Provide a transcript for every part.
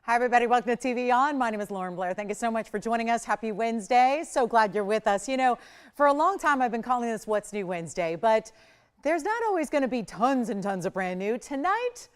Hi, everybody. Welcome to TVON. My name is Blair. Thank you so much for joining us. Happy Wednesday. So glad you're with us. You know, for a long time, I've been calling this What's New Wednesday, but there's not always going to be tons and tons of brand new. Tonight,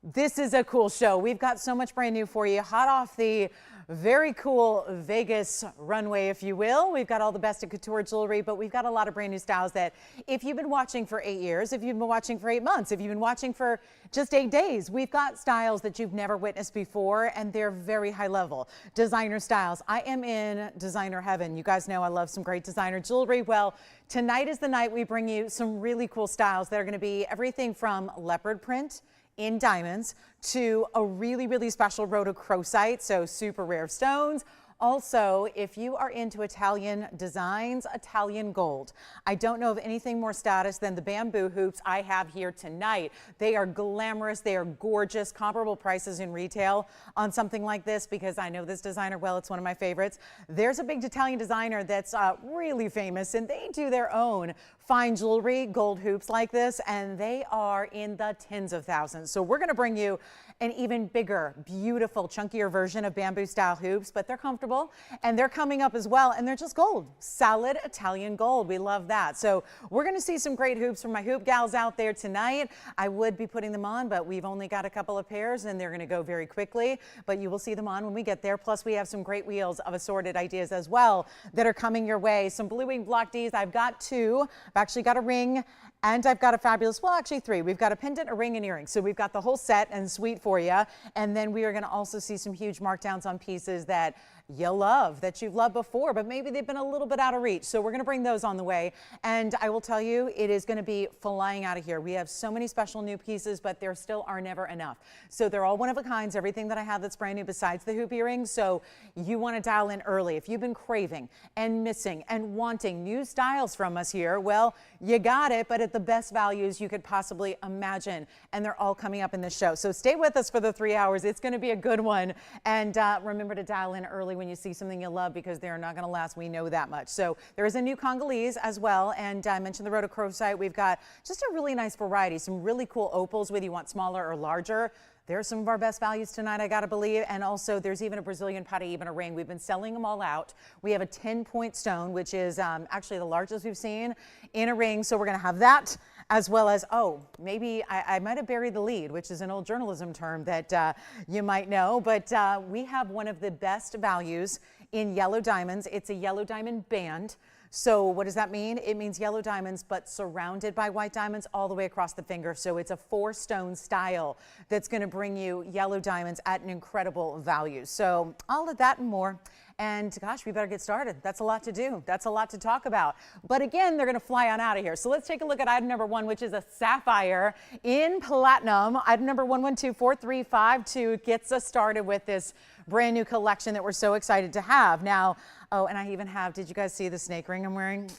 this is a cool show. We've got so much brand new for you, hot off the very cool Vegas runway, if you will. We've got all the best of couture jewelry, but we've got a lot of brand new styles that if you've been watching for 8 years, if you've been watching for 8 months, if you've been watching for just 8 days, we've got styles that you've never witnessed before, and they're very high level. Designer styles. I am in designer heaven. You guys know I love some great designer jewelry. Well, tonight is the night we bring you some really cool styles that are going to be everything from leopard print in diamonds to a really special Rhodochrosite, so super rare stones. Also, if you are into Italian designs, Italian gold. I don't know of anything more status than the bamboo hoops I have here tonight. They are glamorous, they are gorgeous, comparable prices in retail on something like this because I know this designer well, it's one of my favorites. There's a big Italian designer that's really famous and they do their own fine jewelry, gold hoops like this, and they are in the tens of thousands. So we're gonna bring you an even bigger, beautiful, chunkier version of bamboo style hoops, but they're comfortable and they're coming up as well, and they're just gold, solid Italian gold. We love that. So we're gonna see some great hoops from my hoop gals out there tonight. I would be putting them on, but we've only got a couple of pairs and they're gonna go very quickly, but you will see them on when we get there. Plus we have some great wheels of assorted ideas as well that are coming your way. Some Blue Wing Block Ds, I've got 2. I've actually got a ring and I've got a fabulous, well, actually 3. We've got a pendant, a ring, and earrings. So we've got the whole set and suite for you. And then we are going to also see some huge markdowns on pieces that you love, that you've loved before, but maybe they've been a little bit out of reach. So we're going to bring those on the way. And I will tell you, it is going to be flying out of here. We have so many special new pieces, but there still are never enough. So they're all one of a kinds, everything that I have that's brand new besides the hoop earrings. So you want to dial in early. If you've been craving and missing and wanting new styles from us here, well, you got it, but at the best values you could possibly imagine. And they're all coming up in this show. So stay with us for the 3 hours. It's going to be a good one. And remember to dial in early when you see something you love because they're not going to last. We know that much. So there is a new Congolese as well. And I mentioned the Rhodochrosite. We've got just a really nice variety, some really cool opals, whether you want smaller or larger. There's some of our best values tonight, I got to believe. And also there's even a Brazilian Paraiba and a ring. We've been selling them all out. We have a 10-point stone, which is actually the largest we've seen in a ring. So we're going to have that as well as, oh, maybe I might have buried the lead, which is an old journalism term that you might know. But we have one of the best values in yellow diamonds. It's a yellow diamond band. So what does that mean? It means yellow diamonds, but surrounded by white diamonds all the way across the finger. So it's a 4-stone style that's going to bring you yellow diamonds at an incredible value. So all of that and more. And gosh, we better get started. That's a lot to do. That's a lot to talk about. But again, they're going to fly on out of here. So let's take a look at item number 1, which is a sapphire in platinum. Item number 112435 gets us started with this brand new collection that we're so excited to have. Now, oh, and I even have, did you guys see the snake ring I'm wearing?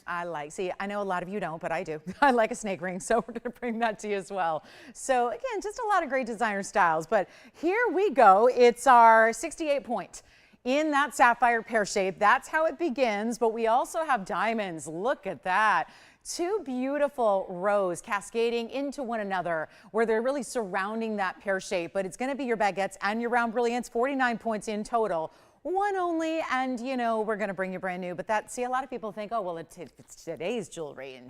See, I know a lot of you don't, but I do. I like a snake ring, so we're going to bring that to you as well. So again, just a lot of great designer styles. But here we go. It's our 68 point. In that sapphire pear shape. That's how it begins, but we also have diamonds. Look at that. 2 beautiful rows cascading into one another where they're really surrounding that pear shape, but it's going to be your baguettes and your round brilliants, 49 points in total. 1 only, and you know we're going to bring you brand new, but see, a lot of people think, oh well, it's today's jewelry and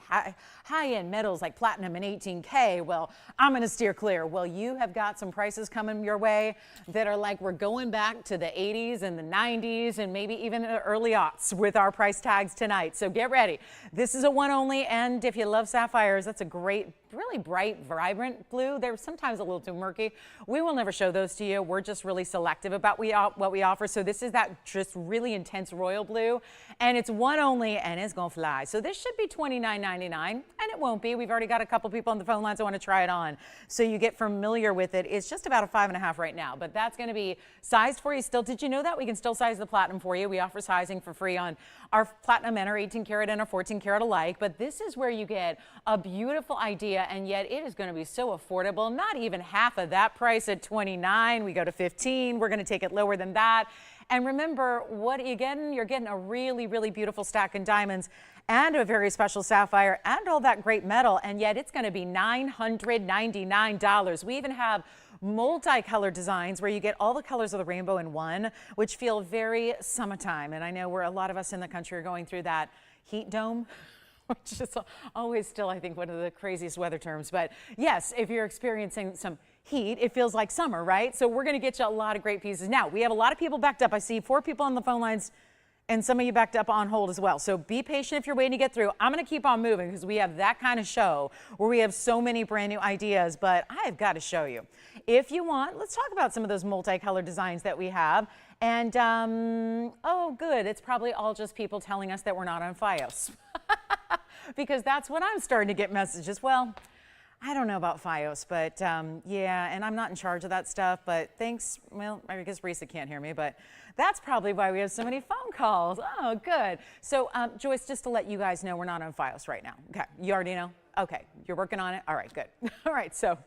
high-end metals like platinum and 18K. Well, I'm going to steer clear. Well, you have got some prices coming your way that are like we're going back to the 80s and the 90s and maybe even the early aughts with our price tags tonight. So get ready. This is a 1 only, and if you love sapphires, that's a great, really bright, vibrant blue. They're sometimes a little too murky. We will never show those to you. We're just really selective about what we offer. So this is that just really intense royal blue, and it's 1 only, and it's gonna fly. So this should be $29.99, and it won't be. We've already got a couple people on the phone lines that want to try it on, so you get familiar with it. It's just about a 5.5 right now, but that's going to be sized for you still. Did you know that we can still size the platinum for you? We offer sizing for free on our platinum and our 18 karat and our 14 karat alike, but this is where you get a beautiful idea and yet it is going to be so affordable. Not even half of that price at $29. We go to $15. We're going to take it lower than that. And remember, what again? You're getting a really, really beautiful stack in diamonds and a very special sapphire and all that great metal, and yet it's going to be $999. We even have multicolor designs where you get all the colors of the rainbow in one, which feel very summertime. And I know a lot of us in the country are going through that heat dome, which is always still, I think, one of the craziest weather terms. But yes, if you're experiencing some heat, it feels like summer, right? So we're going to get you a lot of great pieces. Now, we have a lot of people backed up. I see 4 people on the phone lines and some of you backed up on hold as well. So be patient if you're waiting to get through. I'm going to keep on moving because we have that kind of show where we have so many brand new ideas, but I've got to show you. If you want, let's talk about some of those multicolored designs that we have. And, oh, good. It's probably all just people telling us that we're not on FiOS. Because that's what I'm starting to get messages. Well, I don't know about FiOS, but yeah, and I'm not in charge of that stuff, but thanks. Well, I guess Risa can't hear me, but that's probably why we have so many phone calls. Oh, good. So, Joyce, just to let you guys know, we're not on FiOS right now. Okay, you already know? Okay, you're working on it? All right, good. All right, so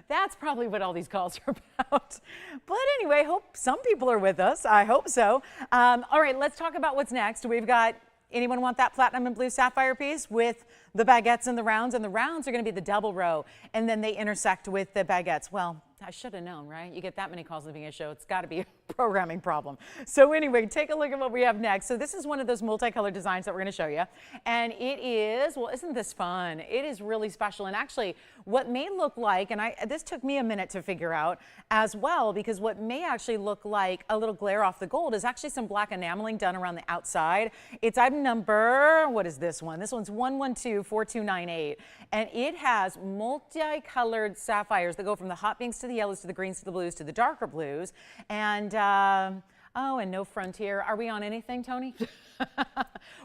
that's probably what all these calls are about. But anyway, hope some people are with us. I hope so. All right, let's talk about what's next. We've got, anyone want that platinum and blue sapphire piece with the baguettes and the rounds? And the rounds are going to be the double row, and then they intersect with the baguettes. Well, I should have known, right? You get that many calls at the beginning of the show, it's got to be a programming problem. So anyway, take a look at what we have next. So this is one of those multicolored designs that we're going to show you. And it is, well, isn't this fun? It is really special. And actually, what may look like, and this took me a minute to figure out as well, because what may actually look like a little glare off the gold is actually some black enameling done around the outside. It's item number, what is this one? This one's 1124298. And it has multicolored sapphires that go from the hot pinks to the yellows to the greens to the blues to the darker blues. And oh, and no Frontier. Are we on anything, Tony?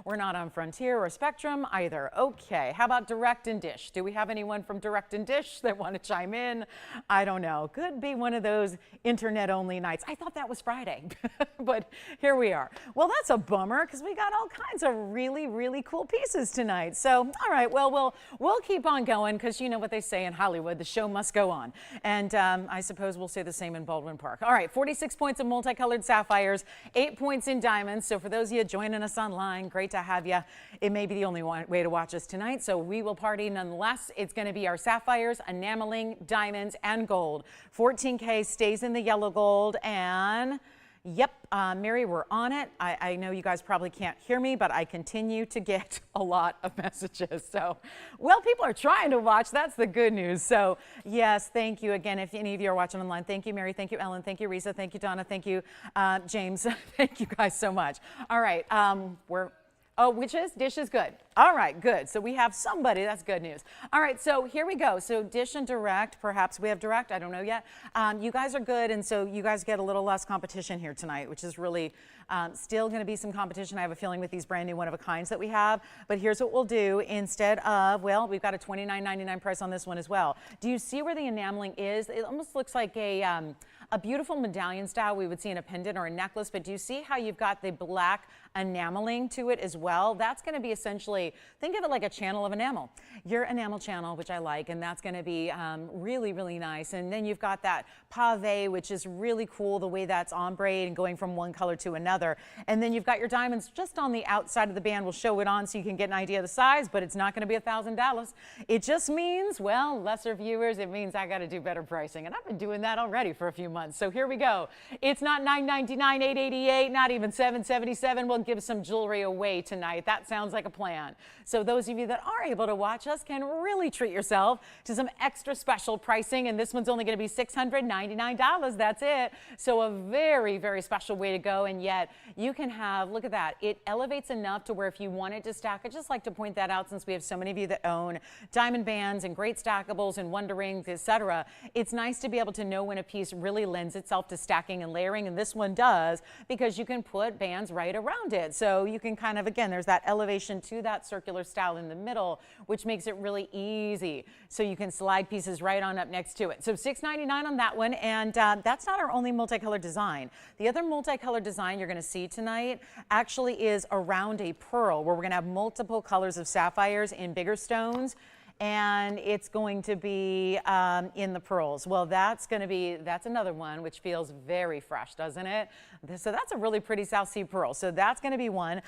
We're not on Frontier or Spectrum either. Okay, how about Direct and Dish? Do we have anyone from Direct and Dish that want to chime in? I don't know. Could be one of those internet-only nights. I thought that was Friday, but here we are. Well, that's a bummer because we got all kinds of really, really cool pieces tonight. So, all right, well, we'll keep on going because you know what they say in Hollywood, the show must go on. And I suppose we'll say the same in Baldwin Park. All right, 46 points of multicolored sapphires, 8 points in diamonds. So for those of you joining us online, great to have you. It may be the only way to watch us tonight, so we will party nonetheless. It's going to be our sapphires, enameling, diamonds, and gold. 14K stays in the yellow gold, and yep, Mary, we're on it. I know you guys probably can't hear me, but I continue to get a lot of messages. So, well, people are trying to watch. That's the good news. So, yes, thank you again. If any of you are watching online, thank you, Mary. Thank you, Ellen. Thank you, Risa. Thank you, Donna. Thank you, James. Thank you guys so much. All right, Dish is good. All right, good. So we have somebody. That's good news. All right, so here we go. So Dish and Direct, perhaps we have Direct. I don't know yet. You guys are good, and so you guys get a little less competition here tonight, which is really still going to be some competition. I have a feeling with these brand new one-of-a-kinds that we have. But here's what we'll do. Instead of, well, we've got a $29.99 price on this one as well. Do you see where the enameling is? It almost looks like a beautiful medallion style we would see in a pendant or a necklace, but do you see how you've got the black enameling to it as well? That's going to be essentially, think of it like a channel of enamel. Your enamel channel, which I like, and that's going to be really, really nice. And then you've got that pave, which is really cool, the way that's ombre and going from one color to another. And then you've got your diamonds just on the outside of the band. We'll show it on so you can get an idea of the size, but it's not going to be $1,000. It just means, well, lesser viewers. It means I got to do better pricing. And I've been doing that already for a few months. So here we go. It's not $9.99, $8.88, not even $7.77. We'll give some jewelry away tonight. That sounds like a plan. So those of you that are able to watch us can really treat yourself to some extra special pricing. And this one's only going to be $699. That's it. So a very, very special way to go. And yet you can have, look at that. It elevates enough to where if you wanted to stack, I'd just like to point that out since we have so many of you that own diamond bands and great stackables and wonder rings, etc. It's nice to be able to know when a piece really lends itself to stacking and layering, and this one does because you can put bands right around it. So you can kind of, again, there's that elevation to that circular style in the middle, which makes it really easy. So you can slide pieces right on up next to it. So $6.99 on that one, and that's not our only multicolored design. The other multicolored design you're going to see tonight actually is around a pearl, where we're going to have multiple colors of sapphires in bigger stones. and it's going to be in the pearls. Well, that's another one which feels very fresh, doesn't it? So that's a really pretty South Sea pearl. So that's going to be one.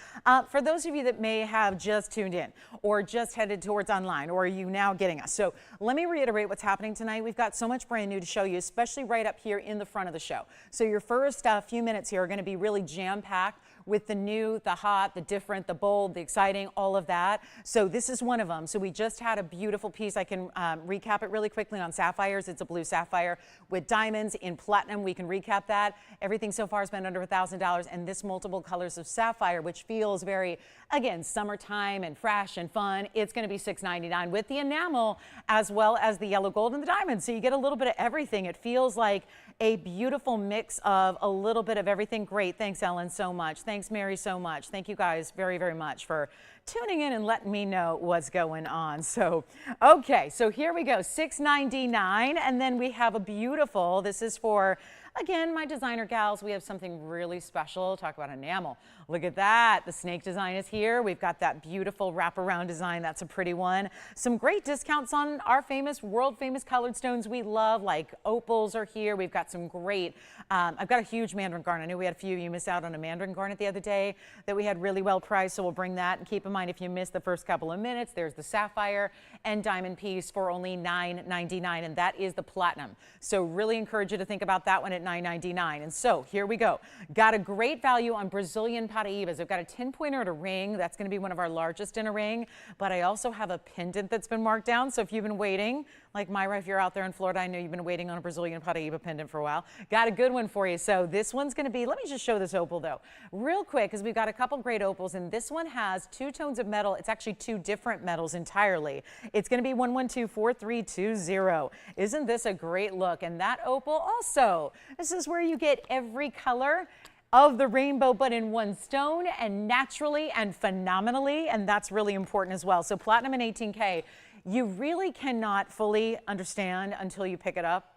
For those of you that may have just tuned in or just headed towards online, or are you now getting us? So let me reiterate what's happening tonight. We've got so much brand new to show you, especially right up here in the front of the show. So your first few minutes here are going to be really jam-packed with the new, the hot, the different, the bold, the exciting, all of that. So this is one of them. So we just had a beautiful piece. I can recap it really quickly on sapphires. It's a blue sapphire with diamonds in platinum. We can recap that. Everything so far has been under $1,000, and this multiple colors of sapphire, which feels very, again, summertime and fresh and fun. It's going to be $699 with the enamel as well as the yellow gold and the diamonds. So you get a little bit of everything. It feels like a beautiful mix of a little bit of everything. Great. Thanks, Ellen, so much. Thanks, Mary, so much. Thank you guys very, very much for tuning in and letting me know what's going on. So, okay, so here we go, $699, and then we have a beautiful, this is for, again, my designer gals. We have something really special. Talk about enamel. Look at that. The snake design is here. We've got that beautiful wraparound design. That's a pretty one. Some great discounts on our famous, world famous colored stones we love, like opals are here. We've got some great, I've got a huge Mandarin garnet. I knew we had a few of you missed out on a Mandarin garnet the other day that we had really well priced, so we'll bring that. And keep in mind, if you missed the first couple of minutes, there's the sapphire and diamond piece for only $9.99, and that is the platinum. So really encourage you to think about that one at $9.99. And so here we go. Got a great value on Brazilian Paraibas. I've got a 10-pointer at a ring. That's going to be one of our largest in a ring. But I also have a pendant that's been marked down. So if you've been waiting, like Myra, if you're out there in Florida, I know you've been waiting on a Brazilian Paraiba pendant for a while. Got a good one for you. So this one's going to be, let me just show this opal though, real quick, because we've got a couple great opals, and this one has two tones of metal. It's actually two different metals entirely. It's going to be 1124320. Isn't this a great look? And that opal also, this is where you get every color of the rainbow, but in one stone, and naturally and phenomenally, and that's really important as well. So platinum and 18K, you really cannot fully understand until you pick it up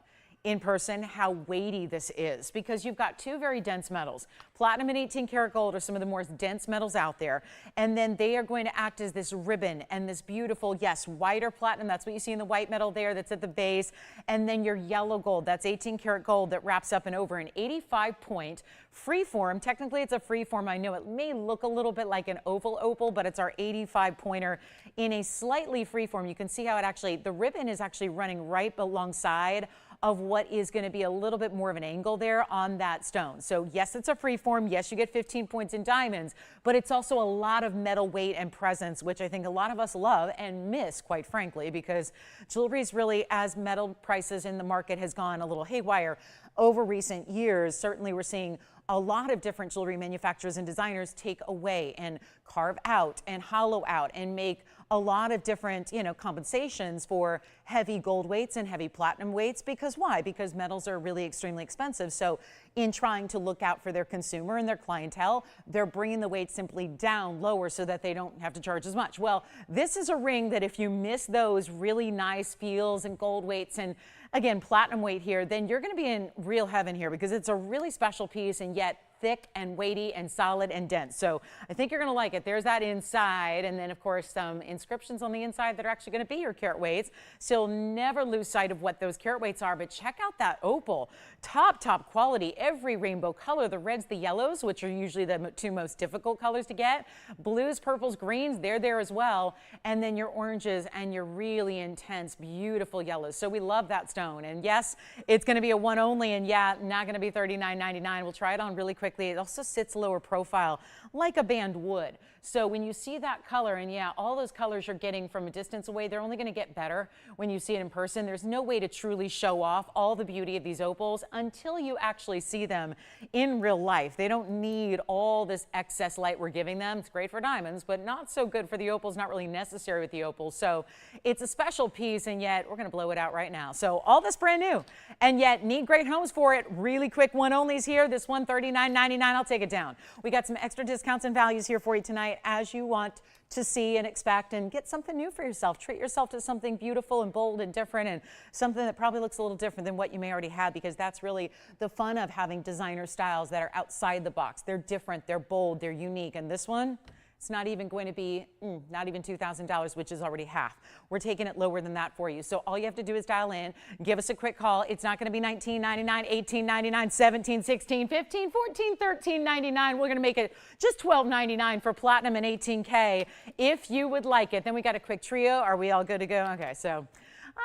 in person how weighty this is, because you've got two very dense metals. Platinum and 18 karat gold are some of the more dense metals out there, and then they are going to act as this ribbon and this beautiful, yes, whiter platinum. That's what you see in the white metal there that's at the base, and then your yellow gold, that's 18 karat gold that wraps up and over an 85-point freeform. Technically it's a freeform. I know it may look a little bit like an oval opal, but it's our 85-pointer in a slightly freeform. You can see how it actually, the ribbon is actually running right alongside of what is going to be a little bit more of an angle there on that stone. So yes, it's a free form. Yes, you get 15 points in diamonds, but it's also a lot of metal weight and presence, which I think a lot of us love and miss, quite frankly, because jewelry is really, as metal prices in the market has gone a little haywire over recent years, certainly we're seeing a lot of different jewelry manufacturers and designers take away and carve out and hollow out and make a lot of different, compensations for heavy gold weights and heavy platinum weights. Because why? Because metals are really extremely expensive. So in trying to look out for their consumer and their clientele, they're bringing the weight simply down lower so that they don't have to charge as much. Well, this is a ring that if you miss those really nice feels and gold weights and, again, platinum weight here, then you're going to be in real heaven here, because it's a really special piece and yet thick and weighty and solid and dense. So I think you're going to like it. There's that inside, and then of course some inscriptions on the inside that are actually going to be your carat weights. So you'll never lose sight of what those carat weights are. But check out that opal, top quality, every rainbow color, the reds, the yellows, which are usually the two most difficult colors to get, blues, purples, greens, they're there as well, and then your oranges and your really intense, beautiful yellows. So we love that stone. And yes, it's going to be a one only, and yeah, not going to be $39.99. We'll try it on really quickly. It also sits lower profile like a band would. So when you see that color, and yeah, all those colors you're getting from a distance away, they're only going to get better when you see it in person. There's no way to truly show off all the beauty of these opals until you actually see them in real life. They don't need all this excess light we're giving them. It's great for diamonds, but not so good for the opals, not really necessary with the opals. So it's a special piece, and yet we're going to blow it out right now. So all this brand new, and yet need great homes for it. Really quick one onlys here. This one $39.99. I'll take it down. We got some extra discounts and values here for you tonight, as you want to see and expect, and get something new for yourself. Treat yourself to something beautiful and bold and different, and something that probably looks a little different than what you may already have, because that's really the fun of having designer styles that are outside the box. They're different, they're bold, they're unique, and this one, It's not even going to be, not even $2,000, which is already half. We're taking it lower than that for you. So all you have to do is dial in, give us a quick call. It's not going to be $19.99, $18.99, $17, $16, $15, $14, $13.99. We're going to make it just $12.99 for platinum and 18K if you would like it. Then we got a quick trio. Are we all good to go? Okay, so.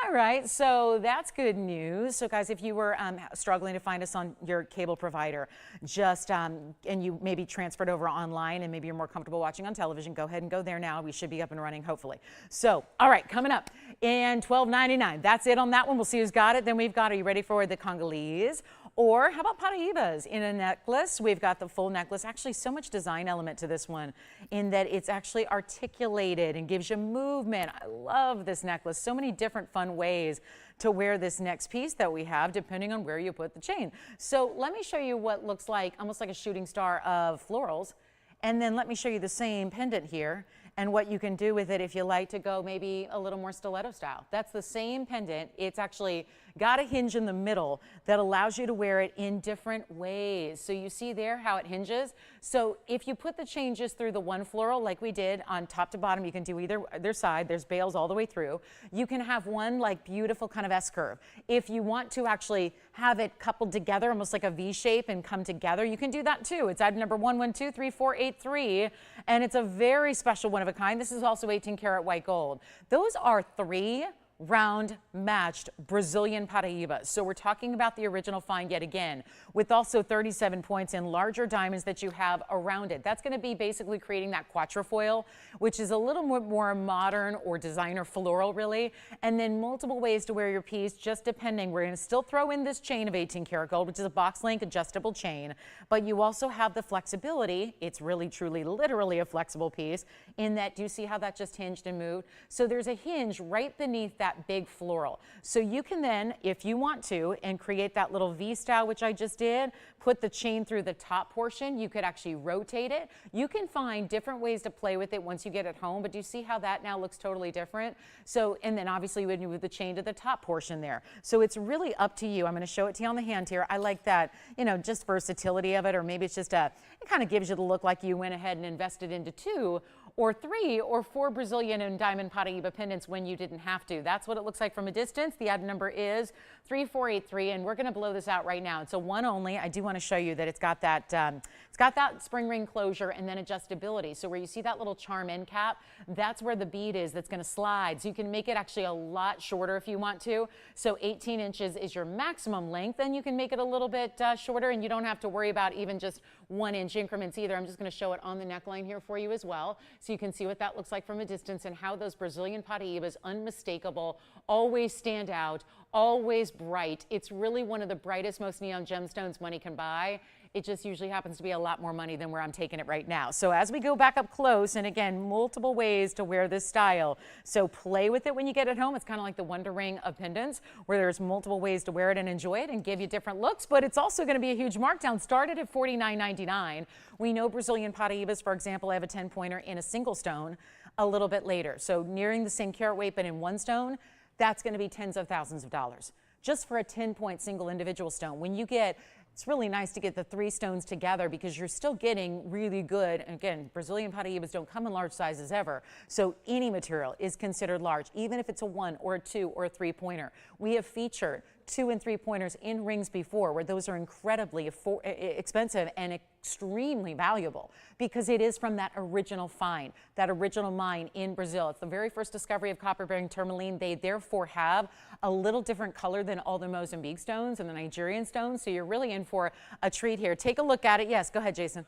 All right, so that's good news. So guys, if you were struggling to find us on your cable provider, just and you maybe transferred over online and maybe you're more comfortable watching on television, go ahead and go there now. We should be up and running, hopefully. So, all right, coming up in $12.99. That's it on that one. We'll see who's got it. Then we've got, are you ready for the Congolese? Or how about Paraibas in a necklace? We've got the full necklace. Actually, so much design element to this one in that it's actually articulated and gives you movement. I love this necklace. So many different fun ways to wear this next piece that we have, depending on where you put the chain. So let me show you what looks like, almost like a shooting star of florals. And then let me show you the same pendant here and what you can do with it if you like to go maybe a little more stiletto style. That's the same pendant. It's actually got a hinge in the middle that allows you to wear it in different ways. So you see there how it hinges. So if you put the chain just through the one floral like we did on top to bottom, you can do either side. There's bails all the way through. You can have one like beautiful kind of S-curve. If you want to actually have it coupled together, almost like a V shape and come together, you can do that too. It's item number 11234883, and it's a very special one of a kind. This is also 18 karat white gold. Those are 3 round matched Brazilian Paraibas. So we're talking about the original find yet again, with also 37 points in larger diamonds that you have around it. That's going to be basically creating that quatrefoil, which is a little more modern or designer floral really. And then multiple ways to wear your piece, just depending. We're going to still throw in this chain of 18 karat gold, which is a box link adjustable chain, but you also have the flexibility. It's really, truly, literally a flexible piece in that, do you see how that just hinged and moved? So there's a hinge right beneath that big floral. So you can then, if you want to, and create that little V style, which I just did, put the chain through the top portion. You could actually rotate it. You can find different ways to play with it once you get it home, but do you see how that now looks totally different? So, and then obviously you would move the chain to the top portion there. So it's really up to you. I'm going to show it to you on the hand here. I like that, you know, just versatility of it, or maybe it's just it kind of gives you the look like you went ahead and invested into 2 or 3 or 4 Brazilian and diamond Paraiba pendants when you didn't have to. That's what it looks like from a distance. The item number is 3483, and we're going to blow this out right now. It's a one only. I do want to show you that it's got that spring ring closure and then adjustability. So where you see that little charm end cap, that's where the bead is that's going to slide. So you can make it actually a lot shorter if you want to. So 18 inches is your maximum length. Then you can make it a little bit shorter, and you don't have to worry about even just 1 inch increments either. I'm just going to show it on the neckline here for you as well, so you can see what that looks like from a distance and how those Brazilian Paraibas, unmistakable, always stand out, always bright. It's really one of the brightest, most neon gemstones money can buy. It just usually happens to be a lot more money than where I'm taking it right now. So as we go back up close, and again, multiple ways to wear this style. So play with it when you get it home. It's kind of like the Wonder Ring of pendants, where there's multiple ways to wear it and enjoy it and give you different looks, but it's also going to be a huge markdown. Started at $49.99. We know Brazilian Paraibas, for example, I have a 10-pointer in a single stone a little bit later. So nearing the same carat weight, but in one stone, that's going to be tens of thousands of dollars just for a 10-point single individual stone. When you get, it's really nice to get the 3 stones together because you're still getting really good. And again, Brazilian Paraibas don't come in large sizes ever. So any material is considered large, even if it's a 1 or a 2 or a 3-pointer. We have featured 2 and 3 pointers in rings before, where those are incredibly expensive and extremely valuable because it is from that original find, that original mine in Brazil. It's the very first discovery of copper-bearing tourmaline. They therefore have a little different color than all the Mozambique stones and the Nigerian stones. So you're really in for a treat here. Take a look at it. Yes, go ahead, Jason.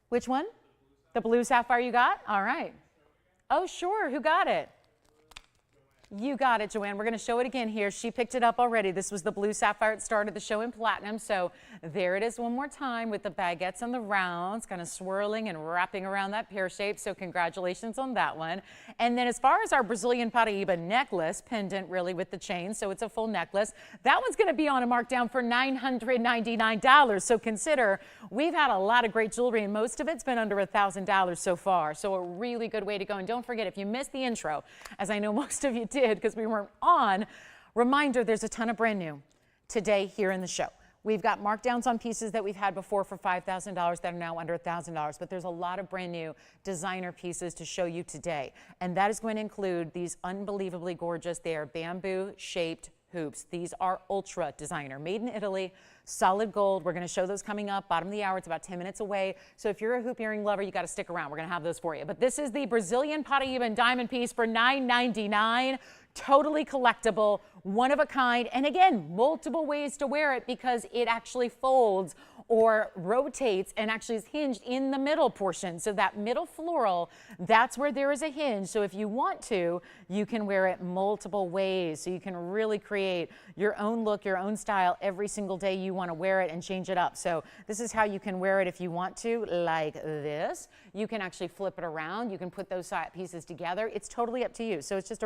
Which one? The blue sapphire you got? All right. Oh, sure. Who got it? You got it, Joanne. We're going to show it again here. She picked it up already. This was the blue sapphire. It started the show in platinum. So there it is one more time with the baguettes and the rounds kind of swirling and wrapping around that pear shape. So congratulations on that one. And then as far as our Brazilian Paraiba necklace, pendant really with the chain, so it's a full necklace, that one's going to be on a markdown for $999. So consider we've had a lot of great jewelry, and most of it's been under $1,000 so far. So a really good way to go. And don't forget, if you missed the intro, as I know most of you did because we weren't on, reminder, there's a ton of brand new today here in the show. We've got markdowns on pieces that we've had before for $5,000 that are now under $1,000, but there's a lot of brand new designer pieces to show you today. And that is going to include these unbelievably gorgeous, they are bamboo shaped hoops. These are ultra designer, made in Italy, solid gold. We're going to show those coming up, bottom of the hour. It's about 10 minutes away. So if you're a hoop earring lover, you got to stick around. We're going to have those for you. But this is the Brazilian Paraiba and diamond piece for $9.99. Totally collectible, one of a kind, and again, multiple ways to wear it because it actually folds or rotates and actually is hinged in the middle portion. So that middle floral, that's where there is a hinge. So if you want to, you can wear it multiple ways. So you can really create your own look, your own style every single day you want to wear it and change it up. So this is how you can wear it if you want to, like this. You can actually flip it around. You can put those pieces together. It's totally up to you. So it's just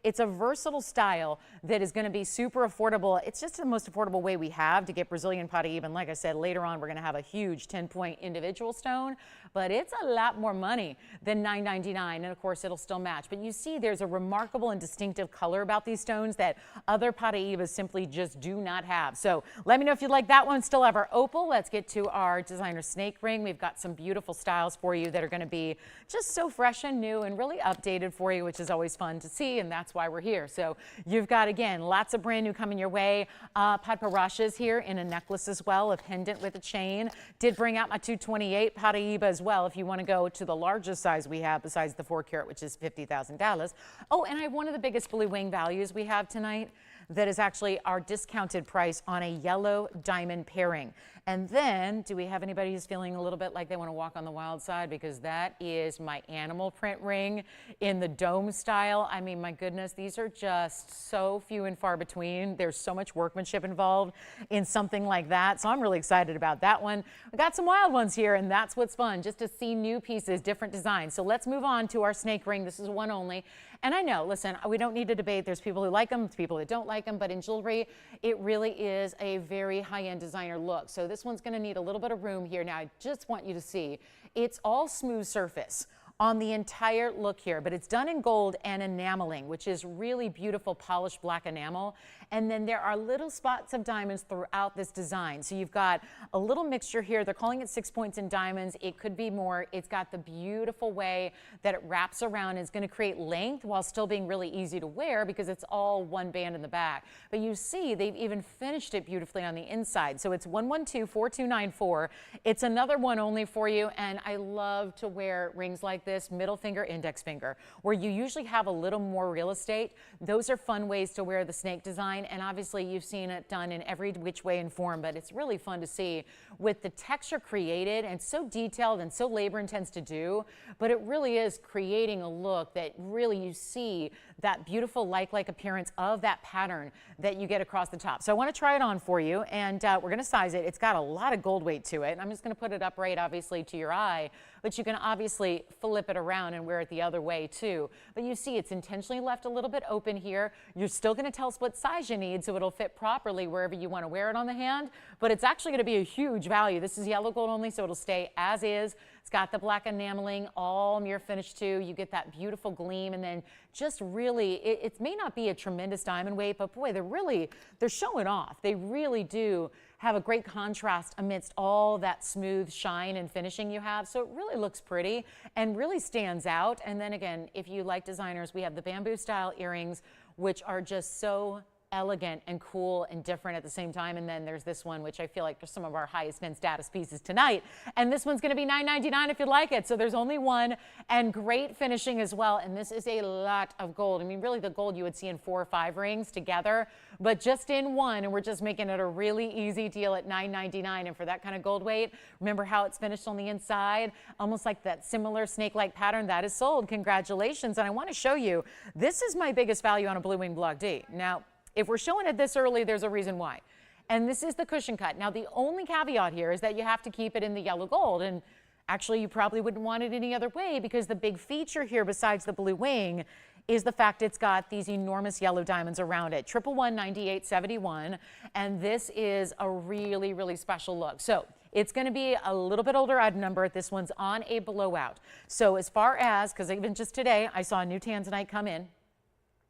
it's a versatile style that is going to be super affordable. It's just the most affordable way we have to get Brazilian Paraiba. And like I said, later on, we're going to have a huge 10-point individual stone, but it's a lot more money than $9.99. And of course, it'll still match. But you see, there's a remarkable and distinctive color about these stones that other Paraibas simply just do not have. So let me know if you like that one. Still have our opal. Let's get to our designer snake ring. We've got some beautiful styles for you that are going to be just so fresh and new and really updated for you, which is always fun to see. And that's why we're here. So you've got, again, lots of brand new coming your way. Padparadscha is here in a necklace as well, a pendant with a chain. Did bring out my 228 Paraiba as well if you want to go to the largest size we have besides the 4 carat, which is $50,000. Oh, and I have one of the biggest blue wing values we have tonight. That is actually our discounted price on a yellow diamond pairing. And then, do we have anybody who's feeling a little bit like they want to walk on the wild side? Because that is my animal print ring in the dome style. I mean, my goodness, these are just so few and far between. There's so much workmanship involved in something like that. So I'm really excited about that one. We got some wild ones here, and that's what's fun, just to see new pieces, different designs. So let's move on to our snake ring. This is one only. And I know, listen, we don't need to debate. There's people who like them, there's people that don't like them, but in jewelry, it really is a very high-end designer look. So this one's going to need a little bit of room here. Now, I just want you to see, it's all smooth surface on the entire look here, but it's done in gold and enameling, which is really beautiful polished black enamel. And then there are little spots of diamonds throughout this design. So you've got a little mixture here. They're calling it 6 points in diamonds. It could be more. It's got the beautiful way that it wraps around. It's going to create length while still being really easy to wear because it's all one band in the back. But you see, they've even finished it beautifully on the inside. So it's 112-4294. It's another one only for you. And I love to wear rings like this, middle finger, index finger, where you usually have a little more real estate. Those are fun ways to wear the snake design. And obviously you've seen it done in every which way and form, but it's really fun to see with the texture created and so detailed and so labor intense to do, but it really is creating a look that really you see that beautiful like appearance of that pattern that you get across the top. So I want to try it on for you, and we're going to size it. It's got a lot of gold weight to it. I'm just going to put it upright, obviously, to your eye, but you can obviously flip it around and wear it the other way too. But you see it's intentionally left a little bit open here. You're still going to tell us what size you need so it'll fit properly wherever you want to wear it on the hand, but it's actually going to be a huge value. This is yellow gold only, so it'll stay as is. It's got the black enameling, all mirror finish too. You get that beautiful gleam, and then just really, it may not be a tremendous diamond weight, but boy, they're showing off. They really do have a great contrast amidst all that smooth shine and finishing you have. So it really looks pretty and really stands out. And then again, if you like designers, we have the bamboo style earrings, which are just so elegant and cool and different at the same time. And then there's this one, which I feel like are some of our highest end status pieces tonight. And this one's going to be $9.99 if you like it. So there's only one, and great finishing as well. And this is a lot of gold. I mean, really the gold you would see in 4 or 5 rings together, but just in one. And we're just making it a really easy deal at $9.99. And for that kind of gold weight, remember how it's finished on the inside, almost like that similar snake-like pattern that is sold. Congratulations. And I want to show you, this is my biggest value on a Blue Wing Block D. Now, if we're showing it this early, there's a reason why. And this is the cushion cut. Now, the only caveat here is that you have to keep it in the yellow gold. And actually, you probably wouldn't want it any other way, because the big feature here, besides the blue wing, is the fact it's got these enormous yellow diamonds around it. 1119871. And this is a really, really special look. So it's going to be a little bit older odd number. This one's on a blowout. So as far as, because even just today, I saw a new Tanzanite come in,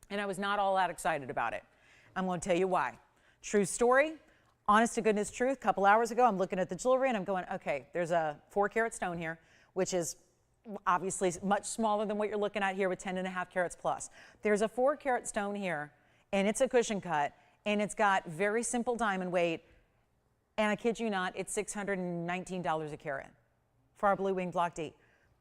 and I was not all that excited about it. I'm going to tell you why. True story. honest to goodness truth, a couple hours ago, I'm looking at the jewelry and I'm going, okay, there's a 4-carat stone here, which is obviously much smaller than what you're looking at here with 10.5 carats plus. There's a 4-carat stone here, and it's a cushion cut, and it's got very simple diamond weight, and I kid you not, it's $619 a carat for our Blue Wing Block D.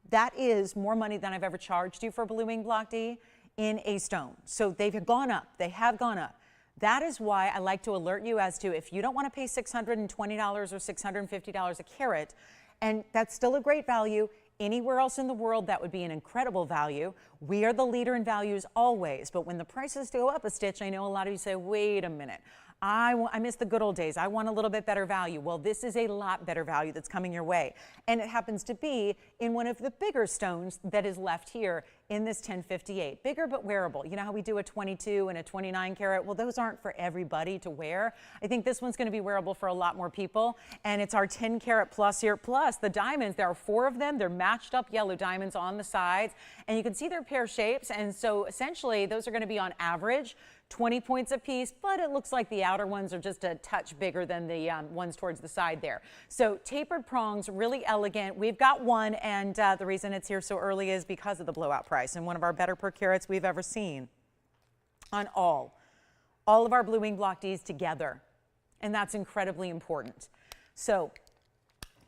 That is more money than I've ever charged you for Blue Wing Block D in a stone. So they've gone up. They have gone up. That is why I like to alert you as to if you don't want to pay $620 or $650 a carat, and that's still a great value. Anywhere else in the world, that would be an incredible value. We are the leader in values always, but when the prices go up a stitch, I know a lot of you say, wait a minute. I miss the good old days. I want a little bit better value. Well, this is a lot better value that's coming your way. And it happens to be in one of the bigger stones that is left here in this 1058. Bigger but wearable. You know how we do a 22 and a 29 carat? Well, those aren't for everybody to wear. I think this one's going to be wearable for a lot more people. And it's our 10 carat plus here. Plus the diamonds, there are 4 of them. They're matched up yellow diamonds on the sides. And you can see their pear shapes. And so essentially those are going to be on average 20 points a piece, but it looks like the outer ones are just a touch bigger than the ones towards the side there. So tapered prongs, really elegant. We've got one, and the reason it's here so early is because of the blowout price, and one of our better per carats we've ever seen on all of our Blue Wing Block Ds together, and that's incredibly important. So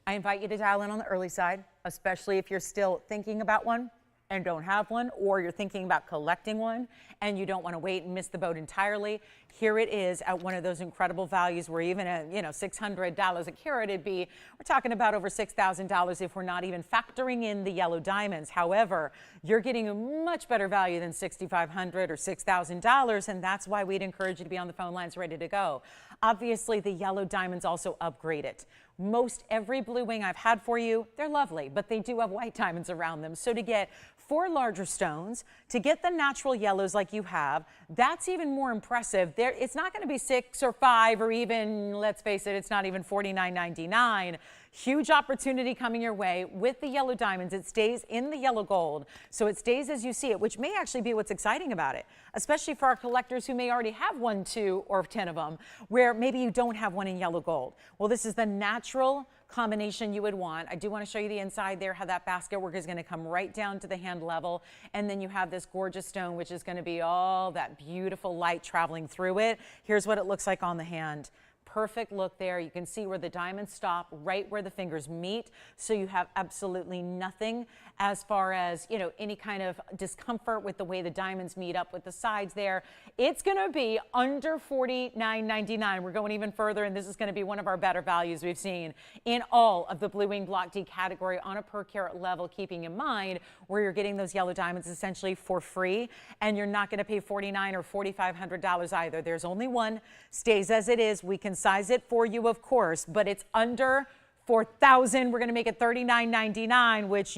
I invite you to dial in on the early side, especially if you're still thinking about one and don't have one, or you're thinking about collecting one and you don't want to wait and miss the boat entirely. Here it is at one of those incredible values where even at $600 a carat, we're talking about over $6,000 if we're not even factoring in the yellow diamonds. However, you're getting a much better value than $6,500 or $6,000, and that's why we'd encourage you to be on the phone lines ready to go. Obviously, the yellow diamonds also upgrade it. Most every Blue Wing I've had for you, they're lovely, but they do have white diamonds around them. So to get 4 larger stones, to get the natural yellows like you have, that's even more impressive. It's not going to be 6 or 5 or even, let's face it, it's not even $49.99. Huge opportunity coming your way with the yellow diamonds. It stays in the yellow gold, so it stays as you see it, which may actually be what's exciting about it, especially for our collectors who may already have 1, 2, or 10 of them, where maybe you don't have one in yellow gold. Well, this is the natural combination you would want. I do want to show you the inside there, how that basket work is going to come right down to the hand level, and then you have this gorgeous stone, which is going to be all that beautiful light traveling through it. Here's what it looks like on the hand. Perfect look there. You can see where the diamonds stop, right where the fingers meet. So you have absolutely nothing as far as, any kind of discomfort with the way the diamonds meet up with the sides there. It's going to be under $49.99. We're going even further, and this is going to be one of our better values we've seen in all of the Blue Wing Block D category on a per carat level, keeping in mind where you're getting those yellow diamonds essentially for free, and you're not going to pay $4,900 or $4,500 either. There's only one, stays as it is. We can size it for you, of course, but it's under $4,000. We're going to make it $39.99, which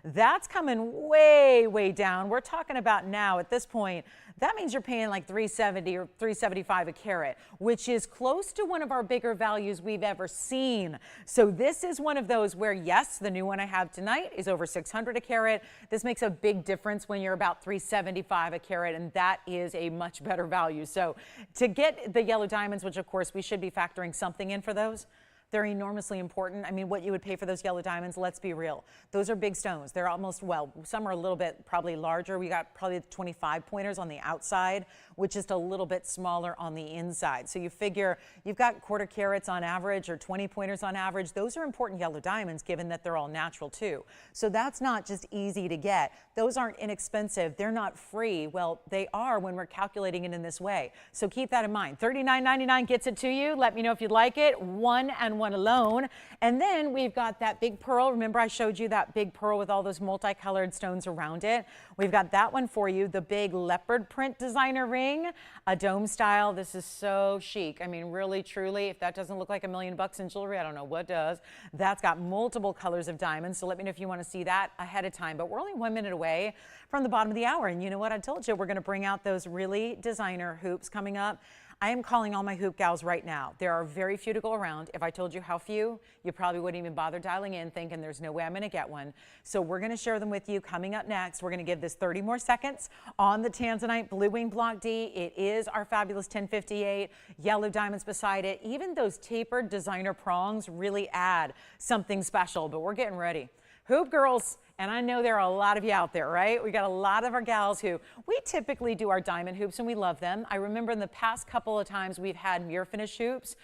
that's coming way, way down. We're talking about now at this point, that means you're paying like $370 or $375 a carat, which is close to one of our bigger values we've ever seen. So this is one of those where, yes, the new one I have tonight is over $600 a carat. This makes a big difference when you're about $375 a carat, and that is a much better value. So to get the yellow diamonds, which of course we should be factoring something in for those, they're enormously important. I mean, what you would pay for those yellow diamonds, let's be real. Those are big stones. They're almost, well, some are a little bit probably larger. We got probably 25 pointers on the outside, which is a little bit smaller on the inside. So you figure you've got quarter carats on average or 20 pointers on average. Those are important yellow diamonds given that they're all natural too. So that's not just easy to get. Those aren't inexpensive. They're not free. Well, they are when we're calculating it in this way. So keep that in mind. $39.99 gets it to you. Let me know if you'd like it. One and one alone. And then we've got that big pearl. Remember I showed you that big pearl with all those multicolored stones around it. We've got that one for you, the big leopard print designer ring, a dome style. This is so chic. I mean, really, truly, if that doesn't look like $1 million in jewelry, I don't know what does. That's got multiple colors of diamonds. So let me know if you want to see that ahead of time. But we're only 1 minute away from the bottom of the hour. And you know what? I told you we're going to bring out those really designer hoops coming up. I am calling all my hoop gals right now. There are very few to go around. If I told you how few, you probably wouldn't even bother dialing in thinking there's no way I'm going to get one. So we're going to share them with you coming up next. We're going to give this 30 more seconds on the Tanzanite Blue Wing Block D. It is our fabulous 1058, yellow diamonds beside it. Even those tapered designer prongs really add something special, but we're getting ready. Hoop girls, and I know there are a lot of you out there, right? We got a lot of our gals who, we typically do our diamond hoops and we love them. I remember in the past couple of times we've had mirror finish hoops,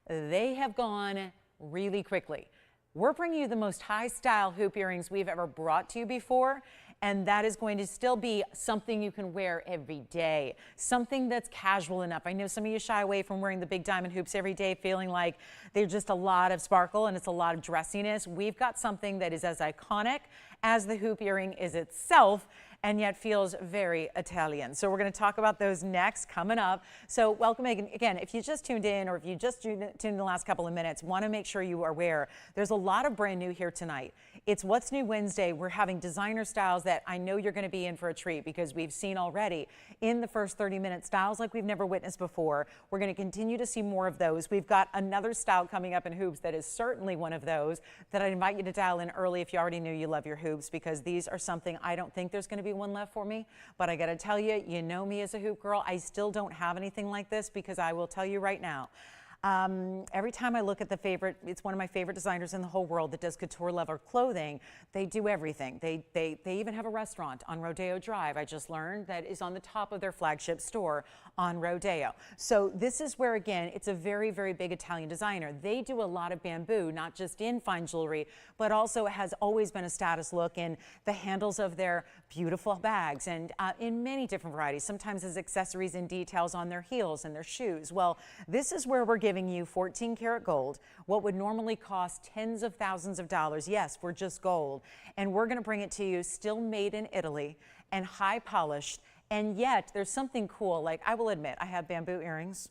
they have gone really quickly. We're bringing you the most high style hoop earrings we've ever brought to you before. And that is going to still be something you can wear every day, something that's casual enough. I know some of you shy away from wearing the big diamond hoops every day, feeling like they're just a lot of sparkle and it's a lot of dressiness. We've got something that is as iconic as the hoop earring is itself, and yet feels very Italian. So we're going to talk about those next, coming up. So welcome again. If you just tuned in, or if you just tuned in the last couple of minutes, want to make sure you are aware there's a lot of brand new here tonight. It's What's New Wednesday. We're having designer styles that I know you're going to be in for a treat, because we've seen already in the first 30-minute styles like we've never witnessed before. We're going to continue to see more of those. We've got another style coming up in hoops that is certainly one of those that I'd invite you to dial in early if you already knew you love your hoops, because these are something I don't think there's going to be one left for me. But I got to tell you, you know me as a hoop girl, I still don't have anything like this, because I will tell you right now, every time I look at it's one of my favorite designers in the whole world that does couture level clothing. They do everything. They even have a restaurant on Rodeo Drive, I just learned, that is on the top of their flagship store on Rodeo. So this is where, again, it's a very, very big Italian designer. They do a lot of bamboo, not just in fine jewelry, but also it has always been a status look in the handles of their beautiful bags, and in many different varieties, sometimes as accessories and details on their heels and their shoes. Well, this is where we're giving you 14 karat gold, what would normally cost tens of thousands of dollars, yes, for just gold. And we're going to bring it to you still made in Italy and high polished. And yet there's something cool. Like, I will admit, I have bamboo earrings.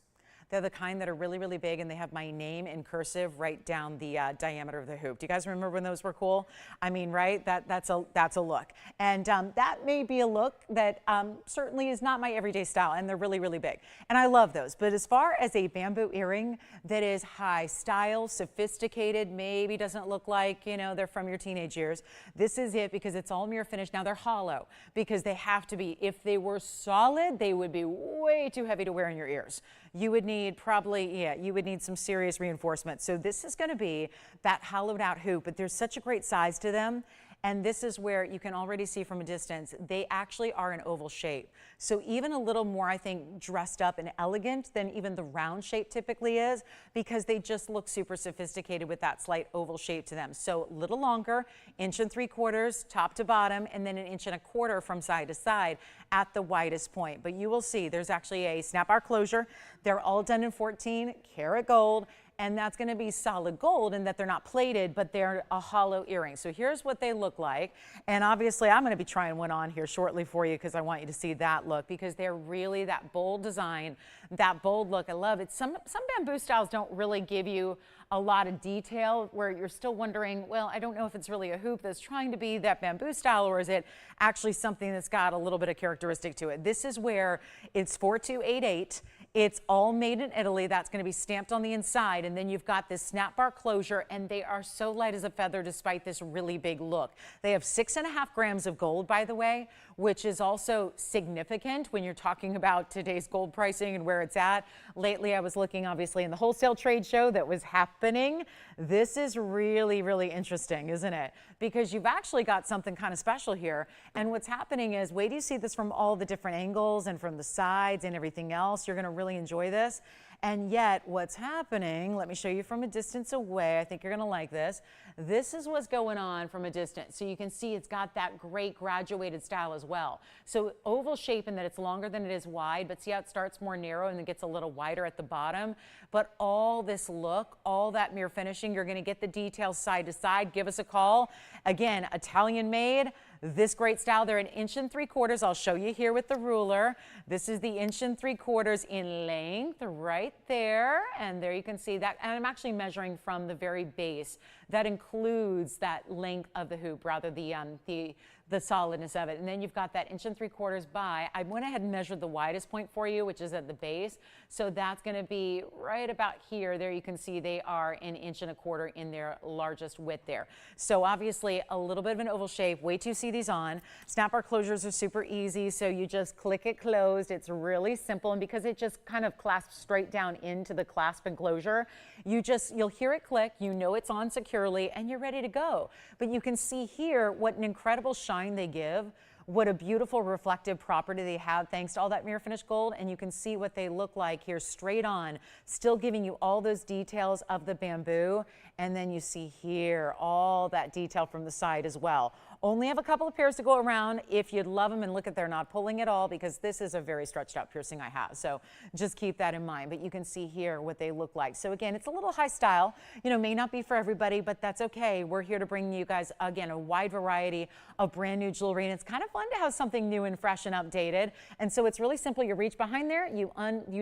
They're the kind that are really, really big, and they have my name in cursive right down the diameter of the hoop. Do you guys remember when those were cool? I mean, right? That's a look. And that may be a look that certainly is not my everyday style, and they're really, really big. And I love those. But as far as a bamboo earring that is high style, sophisticated, maybe doesn't look like, you know, they're from your teenage years, this is it, because it's all mirror finish. Now, they're hollow because they have to be. If they were solid, they would be way too heavy to wear in your ears. You would need you would need some serious reinforcement. So this is going to be that hollowed out hoop, but there's such a great size to them. And this is where you can already see from a distance, they actually are an oval shape. So even a little more, I think, dressed up and elegant than even the round shape typically is, because they just look super sophisticated with that slight oval shape to them. So a little longer, 1 3/4 top to bottom, and then 1 1/4 from side to side at the widest point. But you will see there's actually a snap bar closure. They're all done in 14 karat gold. And that's going to be solid gold in that they're not plated, but they're a hollow earring. So here's what they look like. And obviously I'm going to be trying one on here shortly for you, because I want you to see that look, because they're really that bold design, that bold look. I love it. Some bamboo styles don't really give you a lot of detail, where you're still wondering, well, I don't know if it's really a hoop that's trying to be that bamboo style, or is it actually something that's got a little bit of characteristic to it. This is where it's 4288. It's all made in Italy. That's going to be stamped on the inside. And then you've got this snap bar closure, and they are so light as a feather despite this really big look. They have 6.5 grams of gold, by the way, which is also significant when you're talking about today's gold pricing and where it's at. Lately, I was looking obviously in the wholesale trade show that was happening. This is really, really interesting, isn't it? Because you've actually got something kind of special here. And what's happening is, wait till you see this from all the different angles and from the sides and everything else. You're going to really enjoy this. And yet what's happening, let me show you from a distance away. I think you're going to like this. This is what's going on from a distance. So you can see it's got that great graduated style as well. So oval shape in that it's longer than it is wide, but see how it starts more narrow and then gets a little wider at the bottom. But all this look, all that mirror finishing, you're going to get the details side to side. Give us a call. Again, Italian made. This great style, they're an 1 3/4. I'll show you here with the ruler. This is the 1 3/4 in length right there. And there you can see that. And I'm actually measuring from the very base. That includes that length of the hoop, rather the solidness of it. And then you've got that 1 3/4 by, I went ahead and measured the widest point for you, which is at the base. So that's going to be right about here. There you can see they are an 1 1/4 in their largest width there. So obviously a little bit of an oval shape. Wait till you see these on. Snap bar closures are super easy. So you just click it closed. It's really simple. And because it just kind of clasps straight down into the clasp and closure, you'll hear it click. You know it's on securely and you're ready to go. But you can see here what an incredible shine they give. What a beautiful reflective property they have thanks to all that mirror finish gold. And you can see what they look like here straight on, still giving you all those details of the bamboo. And then you see here all that detail from the side as well. Only have a couple of pairs to go around. If you'd love them, and look at, they're not pulling at all, because this is a very stretched out piercing I have. So just keep that in mind. But you can see here what they look like. So again, it's a little high style. You know, may not be for everybody, but that's okay. We're here to bring you guys, again, a wide variety of brand new jewelry. And it's kind of fun to have something new and fresh and updated. And so it's really simple. You reach behind there, you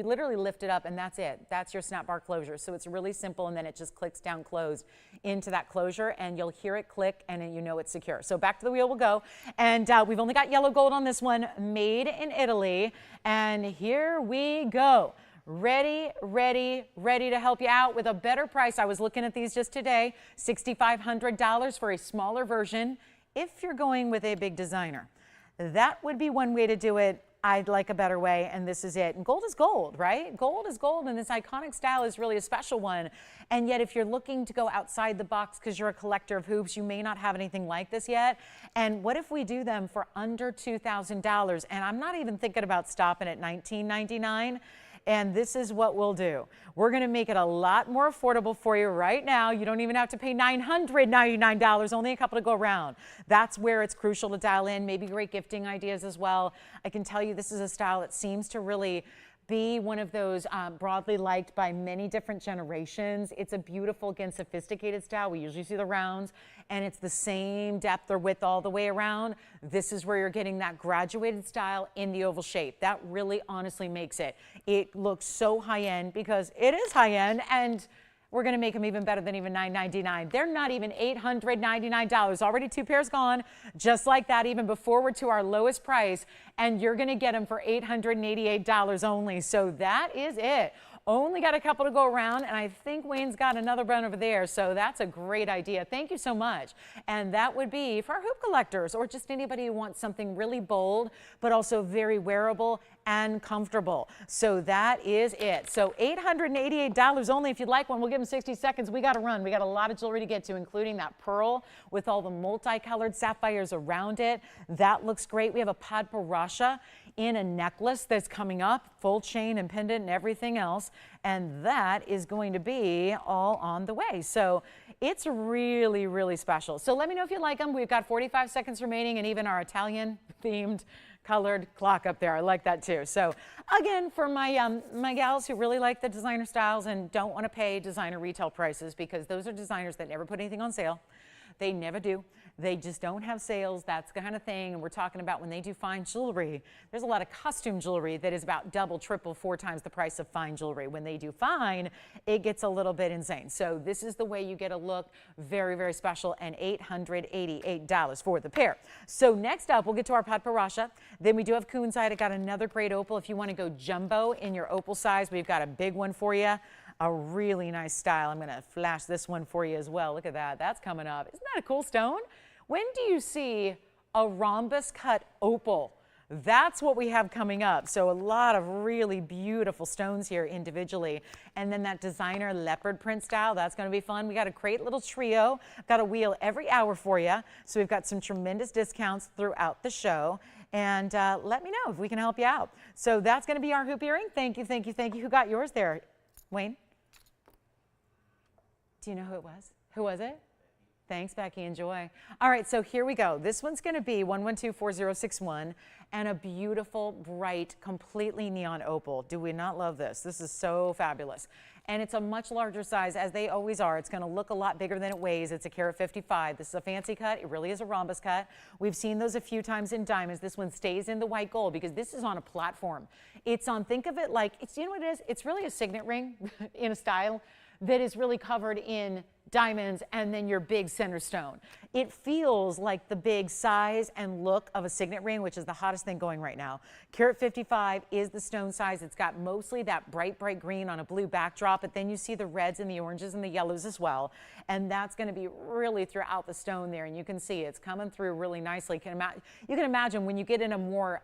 literally lift it up, and that's it. That's your snap bar closure. So it's really simple, and then it just clicks down closed into that closure, and you'll hear it click, and then you know it's secure. So back to the wheel we'll go. And we've only got yellow gold on this one, made in Italy. And here we go. Ready to help you out with a better price. I was looking at these just today, $6,500 for a smaller version. If you're going with a big designer, that would be one way to do it. I'd like a better way, and this is it. And gold is gold, right? Gold is gold, and this iconic style is really a special one. And yet, if you're looking to go outside the box because you're a collector of hoops, you may not have anything like this yet. And what if we do them for under $2,000? And I'm not even thinking about stopping at $19.99. And this is what we'll do. We're going to make it a lot more affordable for you right now. You don't even have to pay $999, only a couple to go around. That's where it's crucial to dial in. Maybe great gifting ideas as well. I can tell you this is a style that seems to really be one of those broadly liked by many different generations. It's a beautiful, again, sophisticated style. We usually see the rounds, and it's the same depth or width all the way around. This is where you're getting that graduated style in the oval shape. That really honestly makes it. It looks so high-end because it is high-end, and we're going to make them even better than even $999. They're not even $899. Already 2 pairs gone, just like that, even before we're to our lowest price. And you're going to get them for $888 only. So that is it. Only got a couple to go around, and I think Wayne's got another brand over there, so that's a great idea. Thank you so much. And that would be for our hoop collectors, or just anybody who wants something really bold, but also very wearable and comfortable. So that is it. So $888 only. If you'd like one, we'll give them 60 seconds. We got to run. We got a lot of jewelry to get to, including that pearl with all the multicolored sapphires around it. That looks great. We have a Padparadscha in a necklace that's coming up, full chain and pendant and everything else. And that is going to be all on the way. So it's really, really special. So let me know if you like them. We've got 45 seconds remaining, and even our Italian themed colored clock up there. I like that too. So again, for my my gals who really like the designer styles and don't want to pay designer retail prices, because those are designers that never put anything on sale. They never do. They just don't have sales. That's the kind of thing. And we're talking about when they do fine jewelry, there's a lot of costume jewelry that is about double, triple, 4 times the price of fine jewelry. When they do fine, it gets a little bit insane. So this is the way you get a look. Very, very special, and $888 for the pair. So next up, we'll get to our Padparadscha. Then we do have Kunzite. I got another great opal. If you want to go jumbo in your opal size, we've got a big one for you. A really nice style. I'm going to flash this one for you as well. Look at that. That's coming up. Isn't that a cool stone? When do you see a rhombus cut opal? That's what we have coming up. So a lot of really beautiful stones here individually. And then that designer leopard print style, that's going to be fun. We got a great little trio. Got a wheel every hour for you. So we've got some tremendous discounts throughout the show. And let me know if we can help you out. So that's going to be our hoop earring. Thank you, thank you, thank you. Who got yours there? Wayne? Do you know who it was? Who was it? Thanks, Becky. Enjoy. All right, so here we go. This one's going to be 1124061 and a beautiful, bright, completely neon opal. Do we not love this? This is so fabulous. And it's a much larger size, as they always are. It's going to look a lot bigger than it weighs. It's a carat 55. This is a fancy cut. It really is a rhombus cut. We've seen those a few times in diamonds. This one stays in the white gold because this is on a platform. It's on, think of it like, you know what it is? It's really a signet ring in a style that is really covered in diamonds and then your big center stone. It feels like the big size and look of a signet ring, which is the hottest thing going right now. Carat 55 is the stone size. It's got mostly that bright, bright green on a blue backdrop, but then you see the reds and the oranges and the yellows as well. And that's going to be really throughout the stone there. And you can see it's coming through really nicely. You can imagine when you get in a more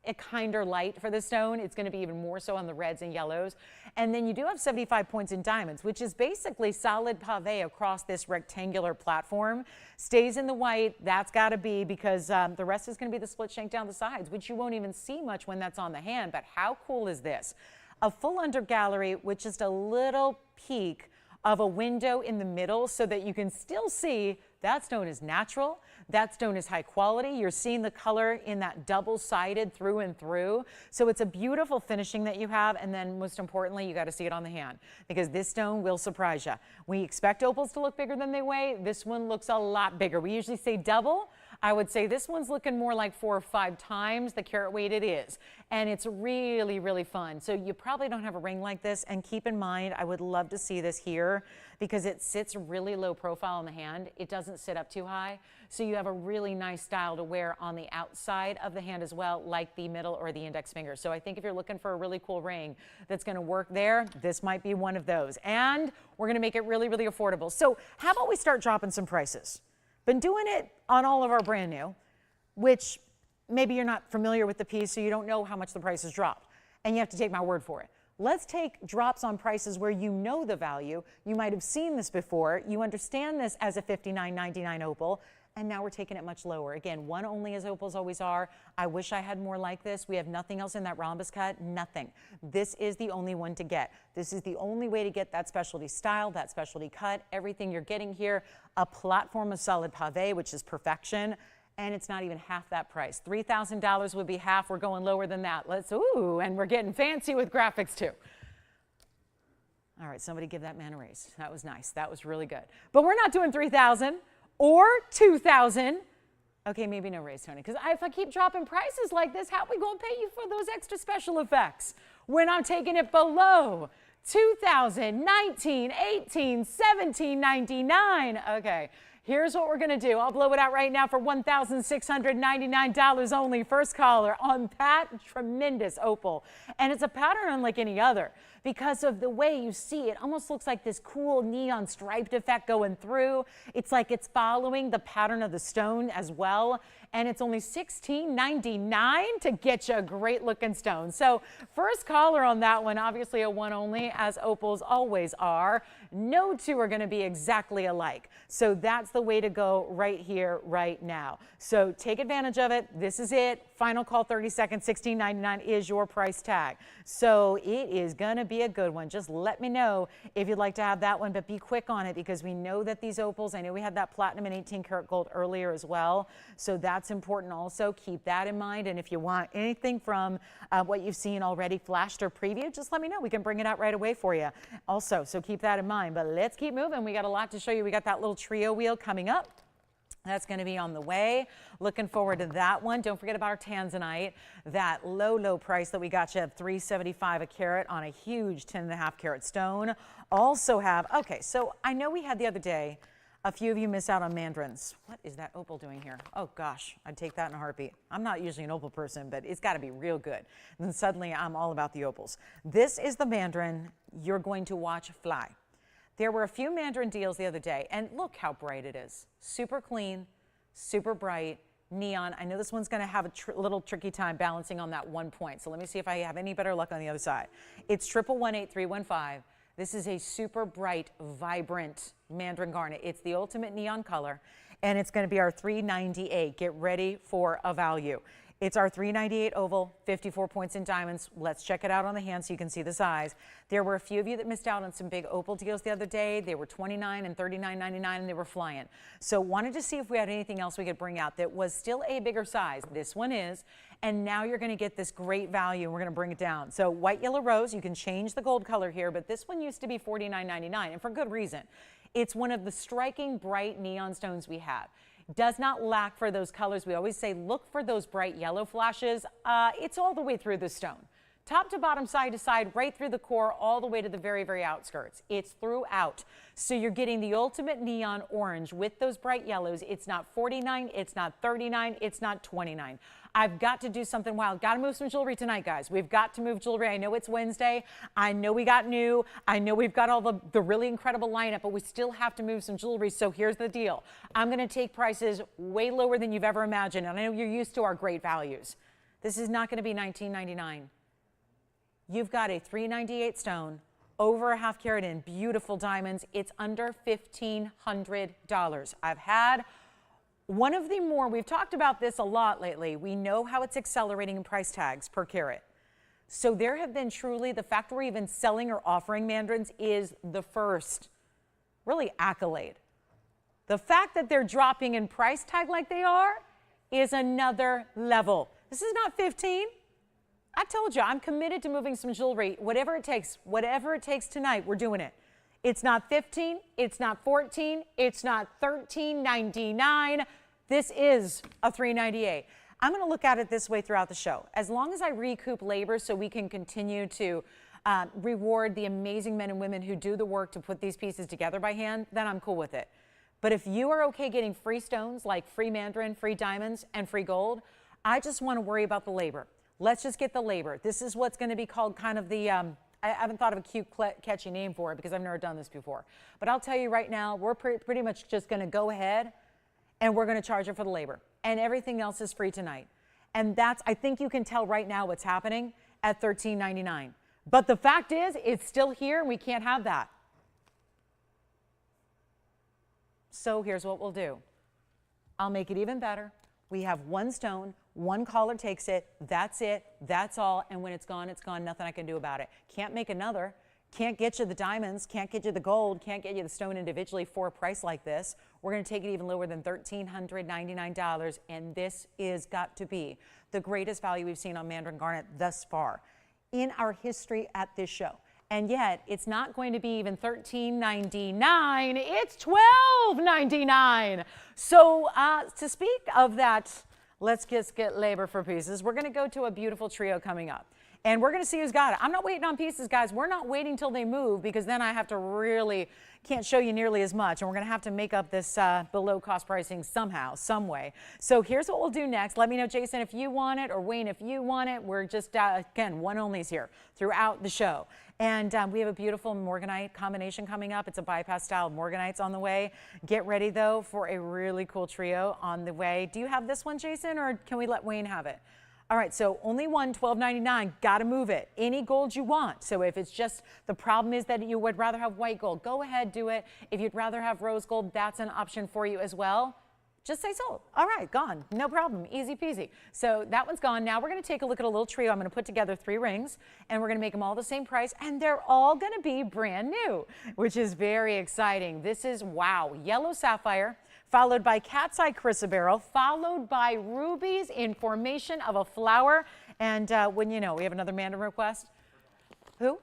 a kinder light for the stone, it's going to be even more so on the reds and yellows. And then you do have 75 points in diamonds, which is basically solid pave across this rectangular platform. Stays in the white. That's got to be because the rest is going to be the split shank down the sides, which you won't even see much when that's on the hand. But how cool is this? A full under gallery with just a little peak of a window in the middle so that you can still see that stone is natural. That stone is high quality. You're seeing the color in that double-sided through and through. So it's a beautiful finishing that you have. And then most importantly, you got to see it on the hand because this stone will surprise you. We expect opals to look bigger than they weigh. This one looks a lot bigger. We usually say double. I would say this one's looking more like 4 or 5 times the carat weight it is. And it's really, really fun. So you probably don't have a ring like this. And keep in mind, I would love to see this here because it sits really low profile on the hand. It doesn't sit up too high. So you have a really nice style to wear on the outside of the hand as well, like the middle or the index finger. So I think if you're looking for a really cool ring that's going to work there, this might be one of those. And we're going to make it really, really affordable. So how about we start dropping some prices? Been doing it on all of our brand new, which maybe you're not familiar with the piece, so you don't know how much the price has dropped. And you have to take my word for it. Let's take drops on prices where you know the value. You might have seen this before. You understand this as a $59.99 opal. And now we're taking it much lower. Again, one only as opals always are. I wish I had more like this. We have nothing else in that rhombus cut, nothing. This is the only one to get. This is the only way to get that specialty style, that specialty cut, everything you're getting here. A platform of solid pave, which is perfection. And it's not even half that price. $3,000 would be half. We're going lower than that. And we're getting fancy with graphics too. All right, somebody give that man a raise. That was nice. That was really good. But we're not doing $3,000. Or $2,000. Okay, maybe no raise, Tony, because if I keep dropping prices like this, how are we going to pay you for those extra special effects when I'm taking it below $2,000, $19, $18, $17.99? Okay, here's what we're going to do. I'll blow it out right now for $1,699 only. First caller on Pat, tremendous opal. And it's a pattern unlike any other. Because of the way you see it, almost looks like this cool neon striped effect going through. It's like it's following the pattern of the stone as well. And it's only $16.99 to get you a great looking stone. So first caller on that one, obviously a one only, as opals always are. No two are going to be exactly alike. So that's the way to go right here, right now. So take advantage of it. This is it. Final call, 30 seconds, $16.99 is your price tag. So it is going to be a good one. Just let me know if you'd like to have that one, but be quick on it because we know that these opals, I know we had that platinum and 18 karat gold earlier as well. So that's important also. Keep that in mind. And if you want anything from what you've seen already flashed or previewed, just let me know. We can bring it out right away for you also. So keep that in mind. But let's keep moving. We got a lot to show you. We got that little trio wheel coming up. That's going to be on the way. Looking forward to that one. Don't forget about our Tanzanite, that low, low price that we got you at $375 a carat on a huge 10.5 carat stone. Also have, okay, so I know we had the other day, a few of you miss out on Mandarins. What is that opal doing here? Oh gosh, I'd take that in a heartbeat. I'm not usually an opal person, but it's got to be real good. And then suddenly I'm all about the opals. This is the Mandarin you're going to watch fly. There were a few Mandarin deals the other day, and look how bright it is. Super clean, super bright, neon. I know this one's going to have a little tricky time balancing on that 1 point, so let me see if I have any better luck on the other side. It's 1118315. This is a super bright, vibrant Mandarin garnet. It's the ultimate neon color, and it's going to be our $398. Get ready for a value. It's our 398 oval, 54 points in diamonds. Let's check it out on the hand so you can see the size. There were a few of you that missed out on some big opal deals the other day. They were $29 and $39.99 and they were flying. So wanted to see if we had anything else we could bring out that was still a bigger size. This one is. And now you're going to get this great value and we're going to bring it down. So white, yellow, rose, you can change the gold color here, but this one used to be $49.99 and for good reason. It's one of the striking bright neon stones we have. Does not lack for those colors. We always say look for those bright yellow flashes. It's all the way through the stone. Top to bottom, side to side, right through the core, all the way to the very, very outskirts. It's throughout. So you're getting the ultimate neon orange with those bright yellows. It's not $49, it's not $39, it's not $29. I've got to do something wild. Got to move some jewelry tonight, guys. We've got to move jewelry. I know it's Wednesday. I know we got new. I know we've got all the really incredible lineup, but we still have to move some jewelry. So here's the deal. I'm going to take prices way lower than you've ever imagined. And I know you're used to our great values. This is not going to be $19.99. You've got a 398 stone, over a half carat in, beautiful diamonds. It's under $1,500. I've had one of the more, we've talked about this a lot lately. We know how it's accelerating in price tags per carat. So there have been truly, the fact we're even selling or offering mandarins is the first, really, accolade. The fact that they're dropping in price tag like they are is another level. This is not 15. I told you, I'm committed to moving some jewelry. Whatever it takes tonight, we're doing it. It's not 15, it's not 14, it's not $13.99. This is a $398. I'm going to look at it this way throughout the show. As long as I recoup labor so we can continue to reward the amazing men and women who do the work to put these pieces together by hand, then I'm cool with it. But if you are okay getting free stones like free mandarin, free diamonds, and free gold, I just want to worry about the labor. Let's just get the labor. This is what's going to be called kind of the, I haven't thought of a cute, catchy name for it because I've never done this before. But I'll tell you right now, we're pretty much just going to go ahead and we're going to charge it for the labor. And everything else is free tonight. And that's, I think you can tell right now what's happening at $13.99. But the fact is, it's still here and we can't have that. So here's what we'll do. I'll make it even better. We have one stone, one caller takes it, that's all, and when it's gone, nothing I can do about it. Can't make another, can't get you the diamonds, can't get you the gold, can't get you the stone individually for a price like this. We're going to take it even lower than $1,399, and this is got to be the greatest value we've seen on Mandarin garnet thus far in our history at this show. And yet, it's not going to be even $13.99, it's $12.99. So to speak of that, let's just get labor for pieces. We're going to go to a beautiful trio coming up. And we're going to see who's got it. I'm not waiting on pieces, guys. We're not waiting till they move because then I have to really, can't show you nearly as much. And we're going to have to make up this below cost pricing somehow, some way. So here's what we'll do next. Let me know, Jason, if you want it, or Wayne, if you want it. We're just, again, one onlys here throughout the show. And we have a beautiful Morganite combination coming up. It's a bypass style Morganites on the way. Get ready, though, for a really cool trio on the way. Do you have this one, Jason, or can we let Wayne have it? All right, so only one, $12.99, got to move it. Any gold you want. So if it's just, the problem is that you would rather have white gold, go ahead, do it. If you'd rather have rose gold, that's an option for you as well. Just say sold. All right, gone. No problem. Easy peasy. So that one's gone. Now we're going to take a look at a little trio. I'm going to put together 3 rings, and we're going to make them all the same price, and they're all going to be brand new, which is very exciting. This is, wow, yellow sapphire, followed by cat's eye chrysoberyl, followed by rubies in formation of a flower. And when you know, we have another Mandarin request. Who?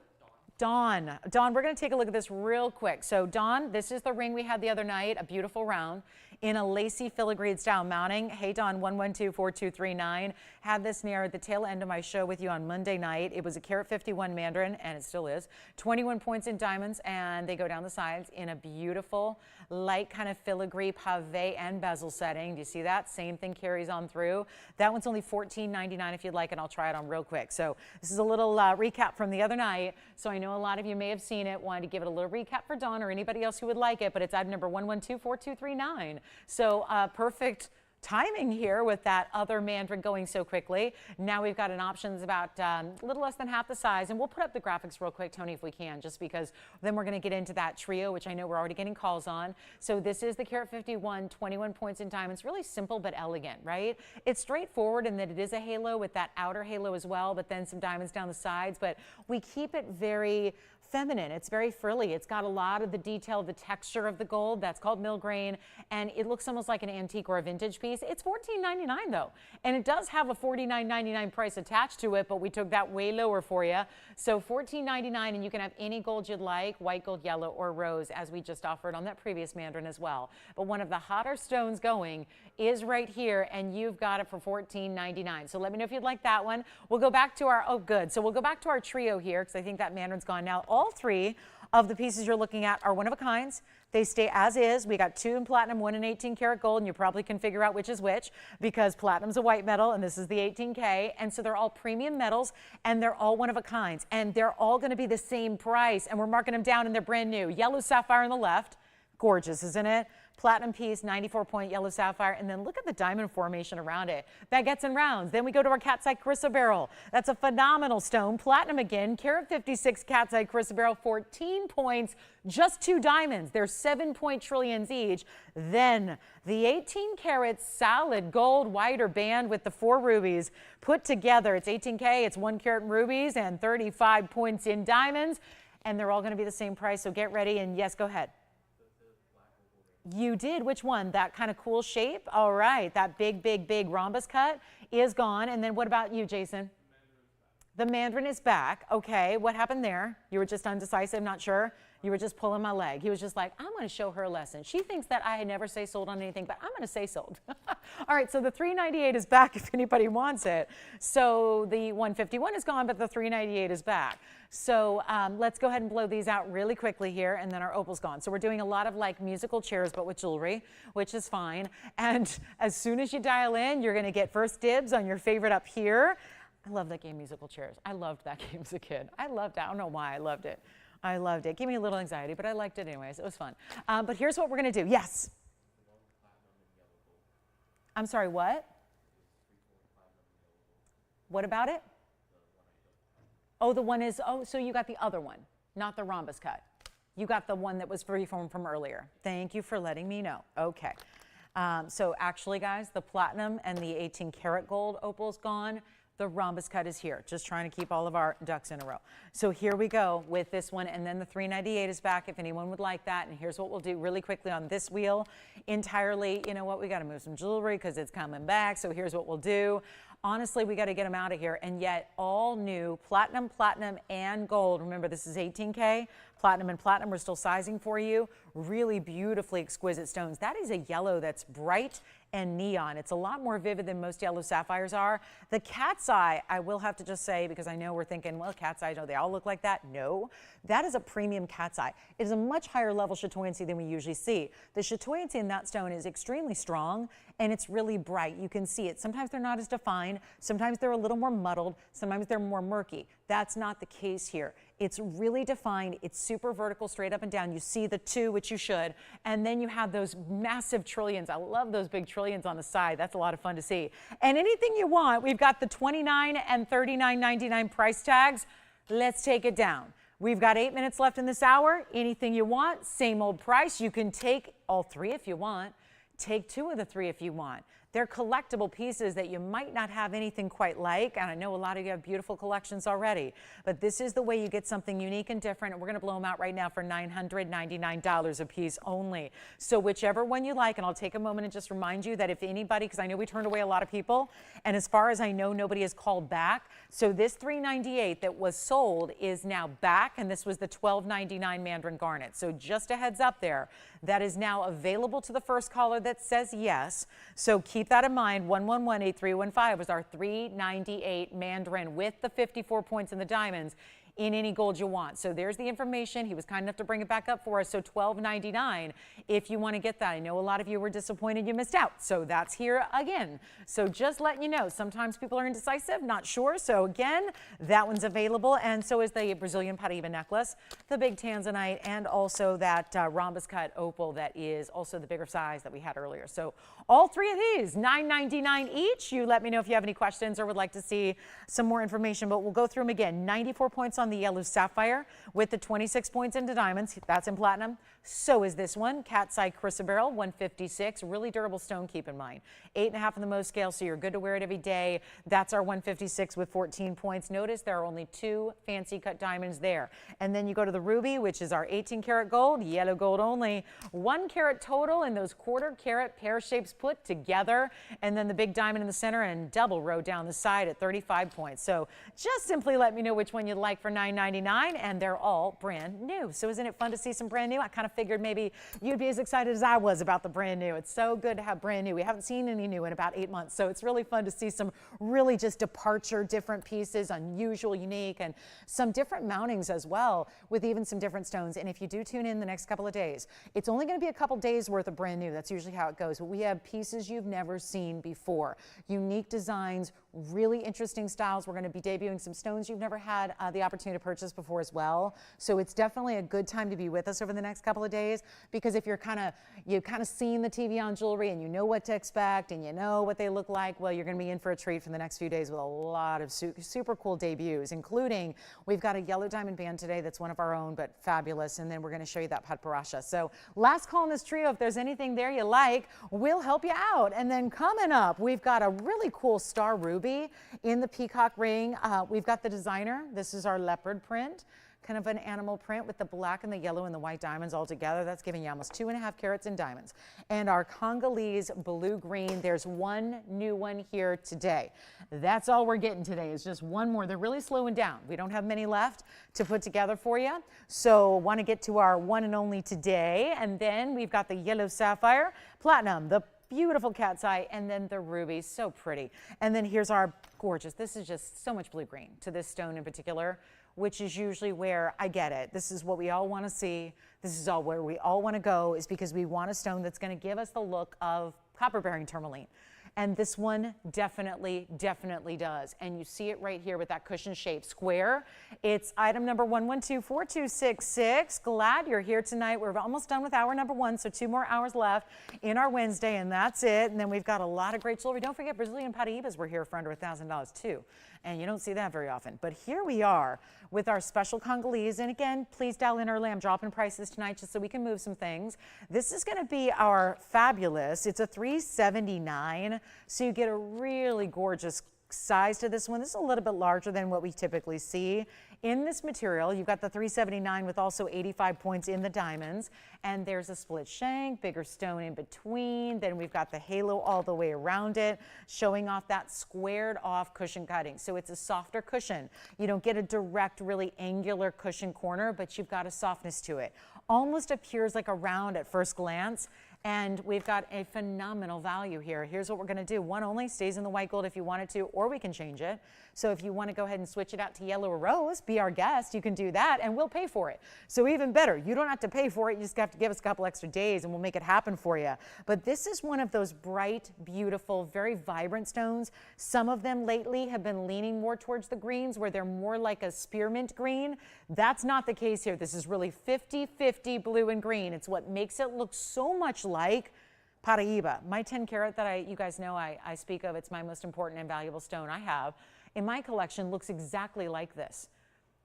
Dawn. Dawn, we're going to take a look at this real quick. So Dawn, this is the ring we had the other night, a beautiful round in a lacy filigreed style mounting. Hey Dawn, 1124239. Had this near the tail end of my show with you on Monday night. It was a carat 51 Mandarin, and it still is. 21 points in diamonds, and they go down the sides in a beautiful light kind of filigree pave and bezel setting. Do you see that? Same thing carries on through. That one's only $14.99 if you'd like, and I'll try it on real quick. So this is a little recap from the other night. So I know a lot of you may have seen it. Wanted to give it a little recap for Dawn or anybody else who would like it, but it's item number 1124239. So perfect timing here with that other Mandarin going so quickly. Now we've got an option that's about a little less than half the size, and we'll put up the graphics real quick, Tony, if we can, just because then we're going to get into that trio, which I know we're already getting calls on. So this is the Carat 51, 21 points in diamonds. Really simple but elegant, right? It's straightforward in that it is a halo with that outer halo as well, but then some diamonds down the sides, but we keep it very feminine. It's very frilly. It's got a lot of the detail, the texture of the gold. That's called mill grain, and it looks almost like an antique or a vintage piece. It's $14.99 though, and it does have a $49.99 price attached to it, but we took that way lower for you. So $14.99, and you can have any gold you'd like, white gold, yellow, or rose, as we just offered on that previous Mandarin as well. But one of the hotter stones going is right here, and you've got it for $14.99. So let me know if you'd like that one. We'll go back to our, oh good, so we'll go back to our trio here, because I think that Mandarin's gone now. All three of the pieces you're looking at are one of a kinds. They stay as is. We got 2 in platinum, 1 in 18 karat gold, and you probably can figure out which is which because platinum's a white metal and this is the 18K. And so they're all premium metals and they're all one of a kinds, and they're all going to be the same price, and we're marking them down and they're brand new. Yellow sapphire on the left. Gorgeous, isn't it? Platinum piece, 94-point yellow sapphire, and then look at the diamond formation around it. Baguettes and rounds. Then we go to our cat's-eye chrysoberyl. That's a phenomenal stone. Platinum again, carat 56 cat's-eye chrysoberyl, 14 points, just 2 diamonds. They're 7-point trillions each. Then the 18-carat solid gold white or band with the 4 rubies put together. It's 18K, it's 1 carat in rubies, and 35 points in diamonds, and they're all going to be the same price, so get ready, and yes, go ahead. You did. Which one? That kind of cool shape? All right. That big, big, big rhombus cut is gone. And then what about you, Jason? The Mandarin is back. Okay. What happened there? You were just undecisive, not sure? You were just pulling my leg. He was just like, I'm going to show her a lesson. She thinks that I never say sold on anything, but I'm going to say sold. All right, so the 398 is back if anybody wants it. So the 151 is gone, but the 398 is back. So let's go ahead and blow these out really quickly here, and then our opal's gone. So we're doing a lot of like musical chairs, but with jewelry, which is fine. And as soon as you dial in, you're going to get first dibs on your favorite up here. I love that game, musical chairs. I loved that game as a kid. I loved it. I don't know why I loved it. I loved it. Gave me a little anxiety, but I liked it anyways. It was fun. But here's what we're going to do. Yes? I'm sorry, what? What about it? Oh, the one is, oh, so you got the other one, not the rhombus cut. You got the one that was freeform from earlier. Thank you for letting me know. Okay. So actually, guys, the platinum and the 18 karat gold opal's gone. The rhombus cut is here, just trying to keep all of our ducks in a row. So here we go with this one, and then the 398 is back if anyone would like that. And here's what we'll do really quickly on this wheel entirely. You know what? We got to move some jewelry because it's coming back. So here's what we'll do. Honestly, we got to get them out of here, and yet all new platinum, platinum, and gold. Remember, this is 18K. Platinum and platinum, we're still sizing for you. Really beautifully exquisite stones. That is a yellow that's bright and neon. It's a lot more vivid than most yellow sapphires are. The cat's eye, I will have to just say, because I know we're thinking, well, cat's eye, don't they all look like that? No, that is a premium cat's eye. It is a much higher level chatoyancy than we usually see. The chatoyancy in that stone is extremely strong, and it's really bright. You can see it. Sometimes they're not as defined. Sometimes they're a little more muddled. Sometimes they're more murky. That's not the case here. It's really defined. It's super vertical, straight up and down. You see the 2, which you should, and then you have those massive trillions. I love those big trillions on the side. That's a lot of fun to see. And anything you want, we've got the $29 and $39.99 price tags. Let's take it down. We've got 8 minutes left in this hour. Anything you want, same old price. You can take all 3 if you want. Take 2 of the 3 if you want. They're collectible pieces that you might not have anything quite like, and I know a lot of you have beautiful collections already, but this is the way you get something unique and different, and we're going to blow them out right now for $999 a piece only. So whichever one you like, and I'll take a moment and just remind you that if anybody, because I know we turned away a lot of people, and as far as I know, nobody has called back, so this $398 that was sold is now back, and this was the $12.99 Mandarin garnet. So just a heads up there, that is now available to the first caller that says yes. So keep that in mind. 111-8315 was our $398 Mandarin with the 54 points in the diamonds in any gold you want. So there's the information. He was kind enough to bring it back up for us. So $12.99 if you want to get that. I know a lot of you were disappointed you missed out. So that's here again. So just letting you know, sometimes people are indecisive, not sure. So again, that one's available. And so is the Brazilian Paraiba necklace, the big Tanzanite, and also that Rhombus cut opal that is also the bigger size that we had earlier. So all three of these, $9.99 each. You let me know if you have any questions or would like to see some more information, but we'll go through them again. 94 points on the yellow sapphire with the 26 points into diamonds. That's in platinum. So is this one, cat's eye chrysoberyl, 156. Really durable stone, keep in mind. 8.5 on the Mohs scale, so you're good to wear it every day. That's our 156 with 14 points. Notice there are only 2 fancy cut diamonds there. And then you go to the ruby, which is our 18 karat gold, yellow gold only. 1 carat total and those quarter carat pear shapes put together. And then the big diamond in the center and double row down the side at 35 points. So just simply let me know which one you'd like for $9.99, and they're all brand new. So isn't it fun to see some brand new? I kind of figured maybe you'd be as excited as I was about the brand new. It's so good to have brand new. We haven't seen any new in about 8 months, so it's really fun to see some really just departure, different pieces, unusual, unique, and some different mountings as well, with even some different stones. And if you do tune in the next couple of days, it's only going to be a couple days worth of brand new. That's usually how it goes. But we have pieces you've never seen before, unique designs, really interesting styles. We're going to be debuting some stones you've never had the opportunity to purchase before as well. So it's definitely a good time to be with us over the next couple of days, because if you've kind of seen the TVON jewelry and you know what to expect and you know what they look like, well, you're going to be in for a treat for the next few days with a lot of super cool debuts, including we've got a yellow diamond band today that's one of our own, but fabulous. And then we're going to show you that Padparadscha. So last call in this trio. If there's anything there you like, we'll help you out. And then coming up, we've got a really cool star ruby in the peacock ring. We've got the designer. This is our leopard print, kind of an animal print with the black and the yellow and the white diamonds all together. That's giving you almost 2.5 carats in diamonds. And our Congolese blue-green, there's one new one here today. That's all we're getting today is just one more. They're really slowing down. We don't have many left to put together for you. So want to get to our one and only today. And then we've got the yellow sapphire, platinum, the beautiful cat's eye, and then the ruby, so pretty. And then here's our gorgeous, this is just so much blue-green to this stone in particular, which is usually where I get it. This is what we all want to see. This is all where we all want to go, is because we want a stone that's going to give us the look of copper-bearing tourmaline. And this one definitely does. And you see it right here with that cushion shape square. It's item number 1124266. Glad you're here tonight. We're almost done with hour number 1, so 2 more hours left in our Wednesday, and that's it. And then we've got a lot of great jewelry. Don't forget Brazilian Paraibas were here for under $1,000 too. And you don't see that very often. But here we are with our special Congolese. And again, please dial in early. I'm dropping prices tonight just so we can move some things. This is going to be our fabulous. It's a $379. So you get a really gorgeous size to this one. This is a little bit larger than what we typically see in this material. You've got the $379 with also 85 points in the diamonds, and there's a split shank, bigger stone in between. Then we've got the halo all the way around it, showing off that squared off cushion cutting. So it's a softer cushion. You don't get a direct, really angular cushion corner, but you've got a softness to it. Almost appears like a round at first glance. And we've got a phenomenal value here. Here's what we're going to do. One only stays in the white gold if you wanted to, or we can change it. So if you want to go ahead and switch it out to yellow or rose, be our guest, you can do that, and we'll pay for it. So even better, you don't have to pay for it. You just have to give us a couple extra days, and we'll make it happen for you. But this is one of those bright, beautiful, very vibrant stones. Some of them lately have been leaning more towards the greens, where they're more like a spearmint green. That's not the case here. This is really 50-50 blue and green. It's what makes it look so much like Paraiba. My 10 carat that you guys know I speak of, it's my most important and valuable stone I have in my collection, looks exactly like this.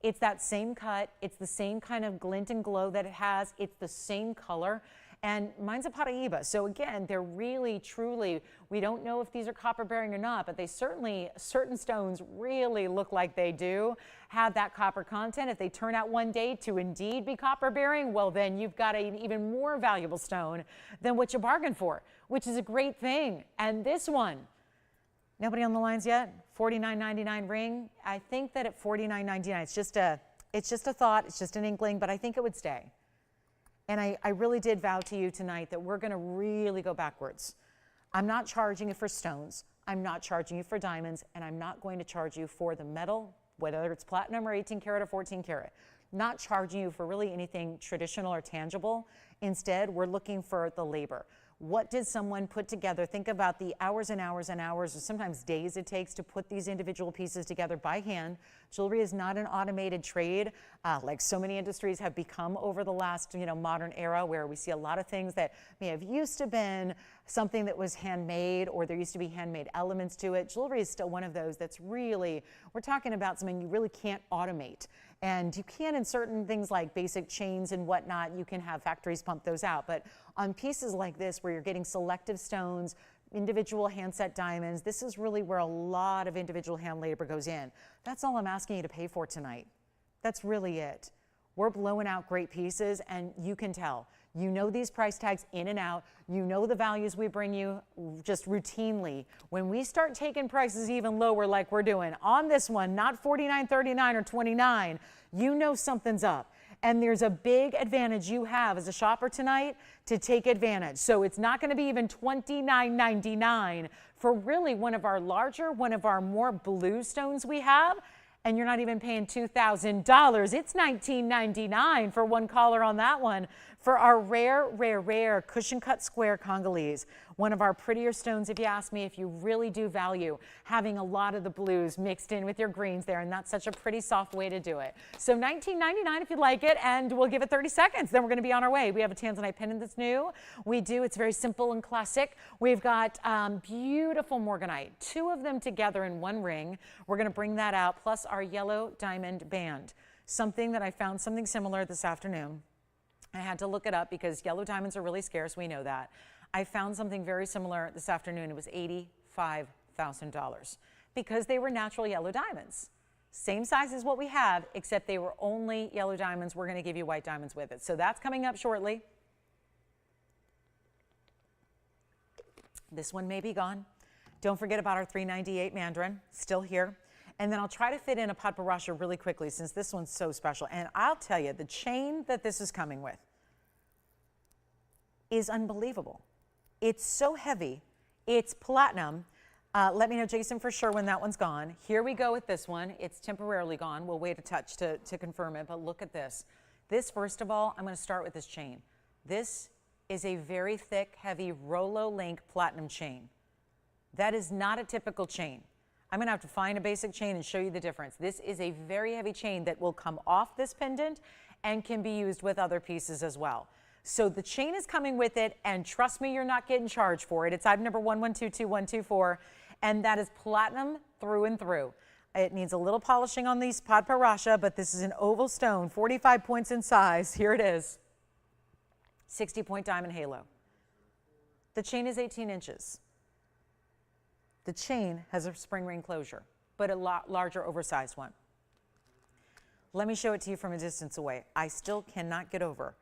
It's that same cut. It's the same kind of glint and glow that it has. It's the same color. And mine's a Paraiba. So again, they're really, truly, we don't know if these are copper bearing or not, but they certainly, certain stones really look like they do have that copper content. If they turn out one day to indeed be copper bearing, well, then you've got an even more valuable stone than what you bargained for, which is a great thing. And this one, nobody on the lines yet? $49.99 ring. I think that at $49.99, it's just a thought, it's just an inkling, but I think it would stay. And I really did vow to you tonight that we're going to really go backwards. I'm not charging you for stones. I'm not charging you for diamonds. And I'm not going to charge you for the metal, whether it's platinum or 18 karat or 14 karat. Not charging you for really anything traditional or tangible. Instead, we're looking for the labor. What did someone put together? Think about the hours and hours and hours, or sometimes days it takes to put these individual pieces together by hand. Jewelry is not an automated trade, like so many industries have become over the last, modern era, where we see a lot of things that may have used to been something that was handmade, or there used to be handmade elements to it. Jewelry is still one of those that's really, we're talking about something you really can't automate. And you can in certain things like basic chains and whatnot, you can have factories pump those out. But on pieces like this, where you're getting selective stones, individual hand-set diamonds, this is really where a lot of individual hand labor goes in. That's all I'm asking you to pay for tonight. That's really it. We're blowing out great pieces, and you can tell. You know these price tags in and out. You know the values we bring you just routinely. When we start taking prices even lower like we're doing on this one, not $49.39 or $29, you know something's up. And there's a big advantage you have as a shopper tonight to take advantage. So it's not going to be even $29.99 for really one of our larger, one of our more blue stones we have. And you're not even paying $2,000. It's $19.99 for one collar on that one. For our rare cushion cut square Congolese, one of our prettier stones, if you ask me, if you really do value having a lot of the blues mixed in with your greens there, and that's such a pretty soft way to do it. So $19.99 if you like it, and we'll give it 30 seconds. Then we're going to be on our way. We have a Tanzanite pendant that's new. It's very simple and classic. We've got beautiful Morganite, 2 of them together in one ring. We're going to bring that out, plus our yellow diamond band. Something that I found something similar this afternoon. I had to look it up because yellow diamonds are really scarce. We know that. I found something very similar this afternoon. It was $85,000 because they were natural yellow diamonds. Same size as what we have, except they were only yellow diamonds. We're going to give you white diamonds with it. So that's coming up shortly. This one may be gone. Don't forget about our $398 Mandarin, still here. And then I'll try to fit in a Padparadscha really quickly since this one's so special. And I'll tell you, the chain that this is coming with is unbelievable. It's so heavy. It's platinum. Let me know, Jason, for sure when that one's gone. Here we go with this one. It's temporarily gone. We'll wait a touch to confirm it, but look at this. This, first of all, I'm going to start with this chain. This is a very thick, heavy Rolo link platinum chain. That is not a typical chain. I'm going to have to find a basic chain and show you the difference. This is a very heavy chain that will come off this pendant and can be used with other pieces as well. So the chain is coming with it, and trust me, you're not getting charged for it. It's item number 11222124, and that is platinum through and through. It needs a little polishing on these Padparadscha, but this is an oval stone, 45 points in size. Here it is, 60-point diamond halo. The chain is 18 inches. The chain has a spring ring closure, but a lot larger, oversized one. Let me show it to you from a distance away. I still cannot get over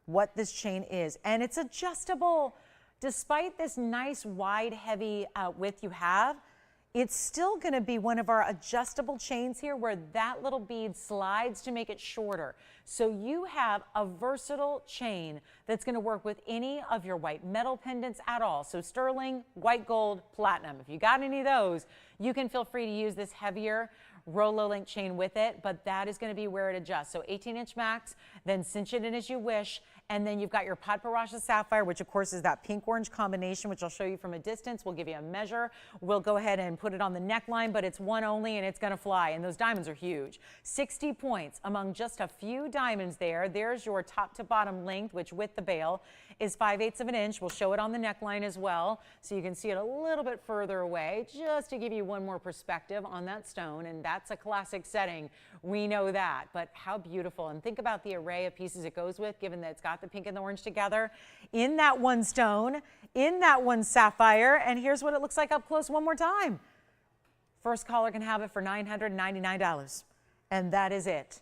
what this chain is. And it's adjustable. Despite this nice, wide, heavy width you have, it's still going to be one of our adjustable chains here where that little bead slides to make it shorter. So you have a versatile chain that's going to work with any of your white metal pendants at all. So sterling, white gold, platinum. If you got any of those, you can feel free to use this heavier Rolo link chain with it, but that is going to be where it adjusts. So 18-inch max, then cinch it in as you wish, and then you've got your Padparadscha Sapphire, which of course is that pink-orange combination, which I'll show you from a distance. We'll give you a measure. We'll go ahead and put it on the neckline, but it's one only, and it's going to fly, and those diamonds are huge. 60 points among just a few diamonds there. There's your top to bottom length, which with the bail is 5/8 of an inch. We'll show it on the neckline as well, so you can see it a little bit further away, just to give you one more perspective on that stone, and that's a classic setting. We know that, but how beautiful. And think about the array of pieces it goes with, given that it's got the pink and the orange together in that one stone, in that one sapphire, and here's what it looks like up close one more time. First caller can have it for $999, and that is it.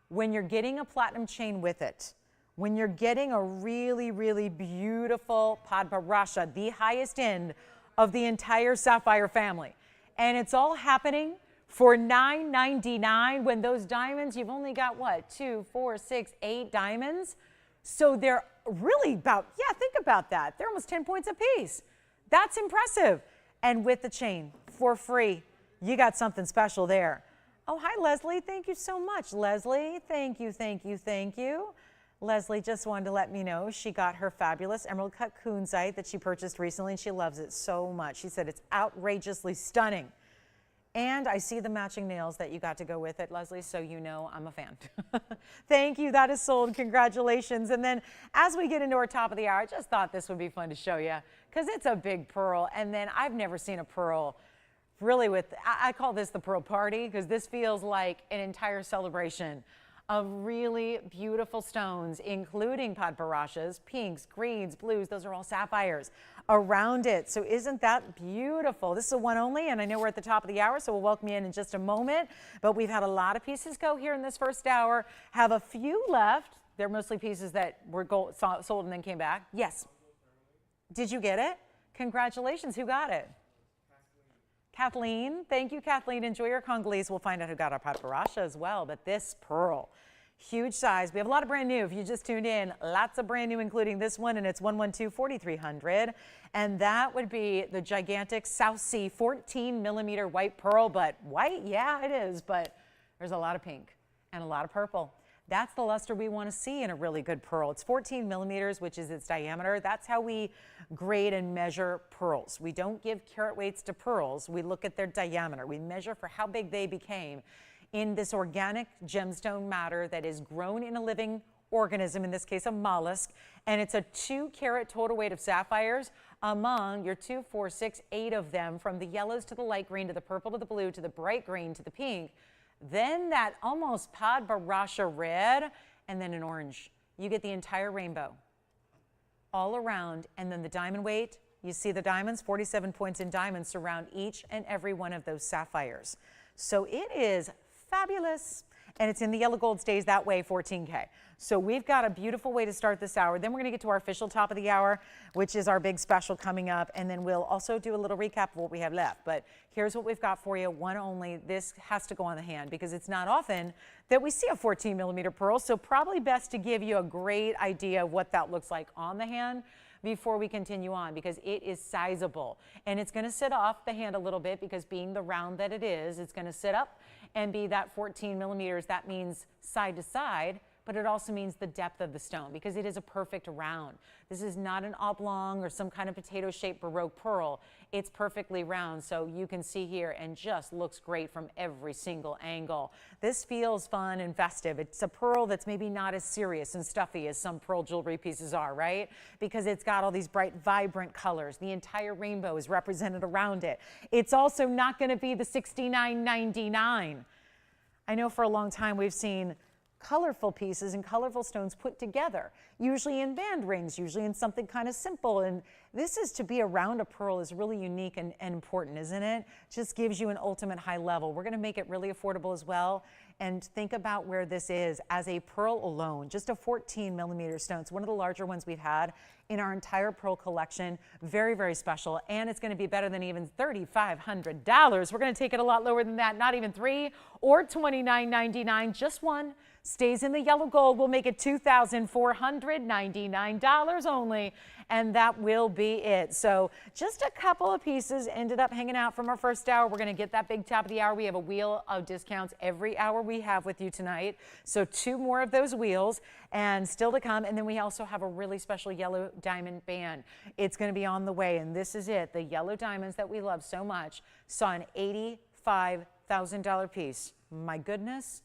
When you're getting a platinum chain with it, when you're getting a really, really beautiful Padparadscha, the highest end of the entire sapphire family, and it's all happening for $999 when those diamonds, you've only got what, 2, 4, 6, 8 diamonds? So they're really about, yeah, think about that. They're almost 10 points a piece. That's impressive. And with the chain for free, you got something special there. Oh, hi, Leslie. Thank you so much. Leslie, thank you, thank you, thank you. Leslie just wanted to let me know she got her fabulous emerald cut Kunzite that she purchased recently, and she loves it so much. She said it's outrageously stunning. And I see the matching nails that you got to go with it, Leslie, so you know I'm a fan. Thank you. That is sold. Congratulations. And then as we get into our top of the hour, I just thought this would be fun to show you because it's a big pearl. And then I've never seen a pearl really with, I call this the pearl party because this feels like an entire celebration of really beautiful stones, including Padparadscha's, pinks, greens, blues. Those are all sapphires around it. So isn't that beautiful? This is a one only, and I know we're at the top of the hour, so we'll welcome you in just a moment. But we've had a lot of pieces go here in this first hour. Have a few left. They're mostly pieces that were sold and then came back. Yes. Did you get it? Congratulations. Who got it? Kathleen. Thank you, Kathleen. Enjoy your Congolese. We'll find out who got our Padparadscha as well. But this pearl, huge size. We have a lot of brand new. If you just tuned in, lots of brand new, including this one, and it's 112-4300. And that would be the gigantic South Sea 14-millimeter white pearl. But white, yeah, it is. But there's a lot of pink and a lot of purple. That's the luster we want to see in a really good pearl. It's 14 millimeters, which is its diameter. That's how we grade and measure pearls. We don't give carat weights to pearls. We look at their diameter. We measure for how big they became in this organic gemstone matter that is grown in a living organism, in this case a mollusk, and it's a 2-carat total weight of sapphires among your 2, 4, 6, 8 of them, from the yellows to the light green to the purple to the blue to the bright green to the pink. Then that almost Padparadscha red, and then an orange. You get the entire rainbow all around, and then the diamond weight. You see the diamonds, 47 points in diamonds surround each and every one of those sapphires. So it is fabulous, and it's in the yellow gold, stays that way, 14K. So we've got a beautiful way to start this hour. Then we're going to get to our official top of the hour, which is our big special coming up, and then we'll also do a little recap of what we have left. But here's what we've got for you, one only. This has to go on the hand because it's not often that we see a 14-millimeter pearl, so probably best to give you a great idea of what that looks like on the hand before we continue on, because it is sizable. And it's going to sit off the hand a little bit because being the round that it is, it's going to sit up and be that 14 millimeters. That means side to side, but it also means the depth of the stone because it is a perfect round. This is not an oblong or some kind of potato-shaped Baroque pearl. It's perfectly round, so you can see here and just looks great from every single angle. This feels fun and festive. It's a pearl that's maybe not as serious and stuffy as some pearl jewelry pieces are, right? Because it's got all these bright, vibrant colors. The entire rainbow is represented around it. It's also not going to be the $69.99. I know for a long time we've seen colorful pieces and colorful stones put together, usually in band rings, usually in something kind of simple. And this is to be around a pearl is really unique and important, isn't it? Just gives you an ultimate high level. We're going to make it really affordable as well. And think about where this is as a pearl alone, just a 14-millimeter stone. It's one of the larger ones we've had in our entire pearl collection. Very, very special. And it's going to be better than even $3,500. We're going to take it a lot lower than that, not even $3 or $29.99, just one. Stays in the yellow gold. We'll make it $2,499 only, and that will be it. So just a couple of pieces ended up hanging out from our first hour. We're going to get that big top of the hour. We have a wheel of discounts every hour we have with you tonight. So 2 more of those wheels and still to come. And then we also have a really special yellow diamond band. It's going to be on the way, and this is it. The yellow diamonds that we love so much saw an $85,000 piece. My goodness.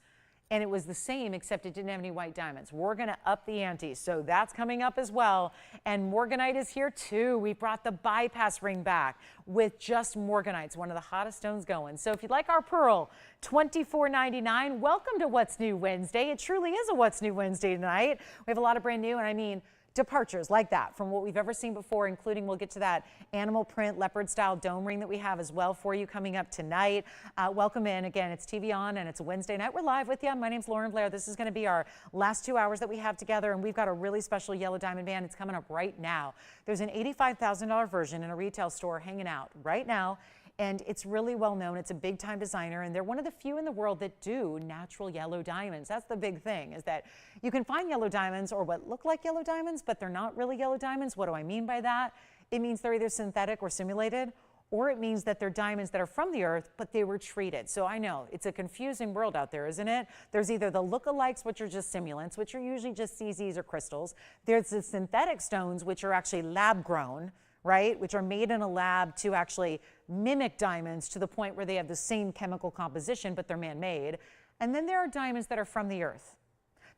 And it was the same, except it didn't have any white diamonds. We're going to up the ante, so that's coming up as well. And Morganite is here too. We brought the bypass ring back with just Morganite. It's one of the hottest stones going. So if you'd like our pearl, $24.99. Welcome to What's New Wednesday. It truly is a What's New Wednesday tonight. We have a lot of brand new, and I mean departures like that from what we've ever seen before, including, we'll get to that animal print leopard style dome ring that we have as well for you coming up tonight. Welcome in. Again, it's TVON and it's a Wednesday night. We're live with you. My name's Lauren Blair. This is going to be our last 2 hours that we have together, and we've got a really special yellow diamond band. It's coming up right now. There's an $85,000 version in a retail store hanging out right now. And it's really well known. It's a big time designer, and they're one of the few in the world that do natural yellow diamonds. That's the big thing, is that you can find yellow diamonds or what look like yellow diamonds, but they're not really yellow diamonds. What do I mean by that? It means they're either synthetic or simulated, or it means that they're diamonds that are from the earth, but they were treated. So I know it's a confusing world out there, isn't it? There's either the lookalikes, which are just simulants, which are usually just CZs or crystals. There's the synthetic stones, which are actually lab grown, right? Which are made in a lab to actually mimic diamonds to the point where they have the same chemical composition, but they're man-made. And then there are diamonds that are from the earth,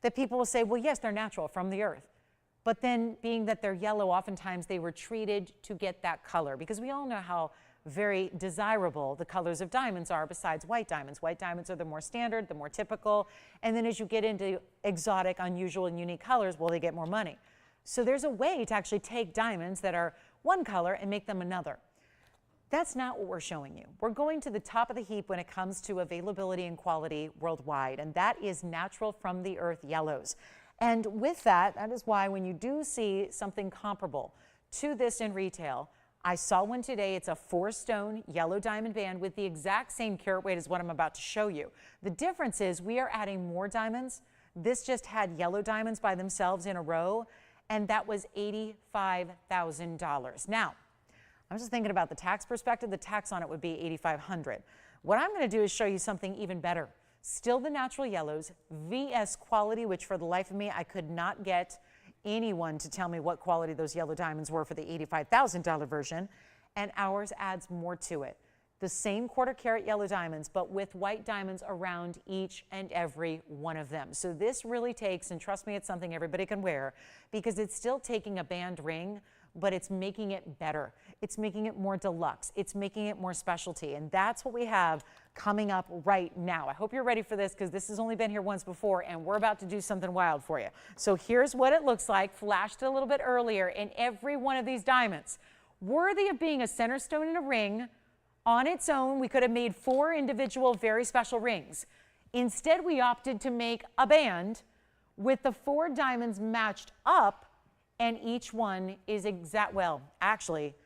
that people will say, well, yes, they're natural from the earth. But then being that they're yellow, oftentimes they were treated to get that color, because we all know how very desirable the colors of diamonds are besides white diamonds. White diamonds are the more standard, the more typical. And then as you get into exotic, unusual, and unique colors, well, they get more money. So there's a way to actually take diamonds that are one color and make them another. That's not what we're showing you. We're going to the top of the heap when it comes to availability and quality worldwide, and that is natural from the earth yellows. And with that, that is why when you do see something comparable to this in retail, I saw one today. It's a 4-stone yellow diamond band with the exact same carat weight as what I'm about to show you. The difference is we are adding more diamonds. This just had yellow diamonds by themselves in a row, and that was $85,000. Now, I'm just thinking about the tax perspective. The tax on it would be $8,500. What I'm going to do is show you something even better. Still the natural yellows, VS quality, which for the life of me, I could not get anyone to tell me what quality those yellow diamonds were for the $85,000 version, and ours adds more to it. The same quarter-carat yellow diamonds, but with white diamonds around each and every one of them. So this really takes, and trust me, it's something everybody can wear, because it's still taking a band ring, but it's making it better. It's making it more deluxe. It's making it more specialty, and that's what we have coming up right now. I hope you're ready for this, because this has only been here once before, and we're about to do something wild for you. So here's what it looks like, flashed a little bit earlier, in every one of these diamonds. Worthy of being a center stone in a ring. On its own, we could have made 4 individual very special rings. Instead, we opted to make a band with the 4 diamonds matched up, and each one is exact, well, actually,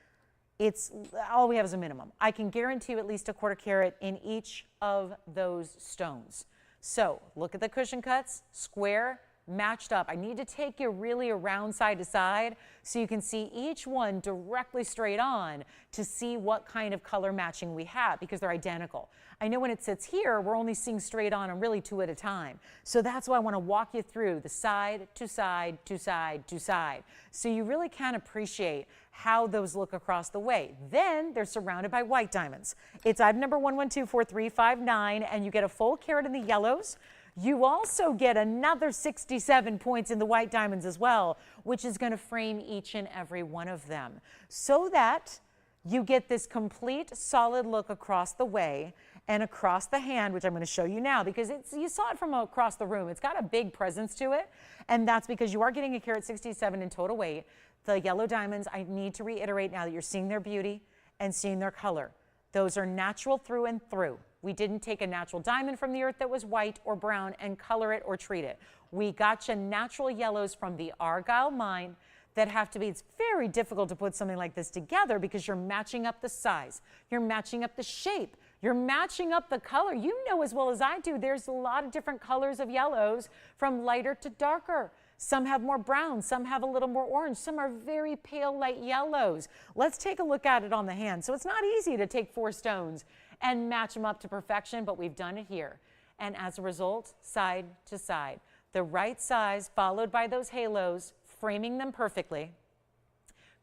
it's all we have is a minimum. I can guarantee you at least a quarter carat in each of those stones. So look at the cushion cuts, square, matched up. I need to take you really around side to side so you can see each one directly straight on to see what kind of color matching we have, because they're identical. I know when it sits here, we're only seeing straight on and really 2 at a time. So that's why I want to walk you through the side to side to side to side, so you really can appreciate how those look across the way. Then they're surrounded by white diamonds. It's item number 112439, and you get a full carat in the yellows. You also get another 67 points in the white diamonds as well, which is going to frame each and every one of them, so that you get this complete solid look across the way and across the hand, which I'm going to show you now, because you saw it from across the room. It's got a big presence to it, and that's because you are getting a carat 67 in total weight. The yellow diamonds, I need to reiterate now that you're seeing their beauty and seeing their color. Those are natural through and through. We didn't take a natural diamond from the earth that was white or brown and color it or treat it. We got you natural yellows from the Argyle mine that have to be, it's very difficult to put something like this together because you're matching up the size, you're matching up the shape, you're matching up the color. You know as well as I do, there's a lot of different colors of yellows from lighter to darker. Some have more brown, some have a little more orange, some are very pale light yellows. Let's take a look at it on the hand. So it's not easy to take 4 stones and match them up to perfection, but we've done it here. And as a result, side to side, the right size followed by those halos, framing them perfectly,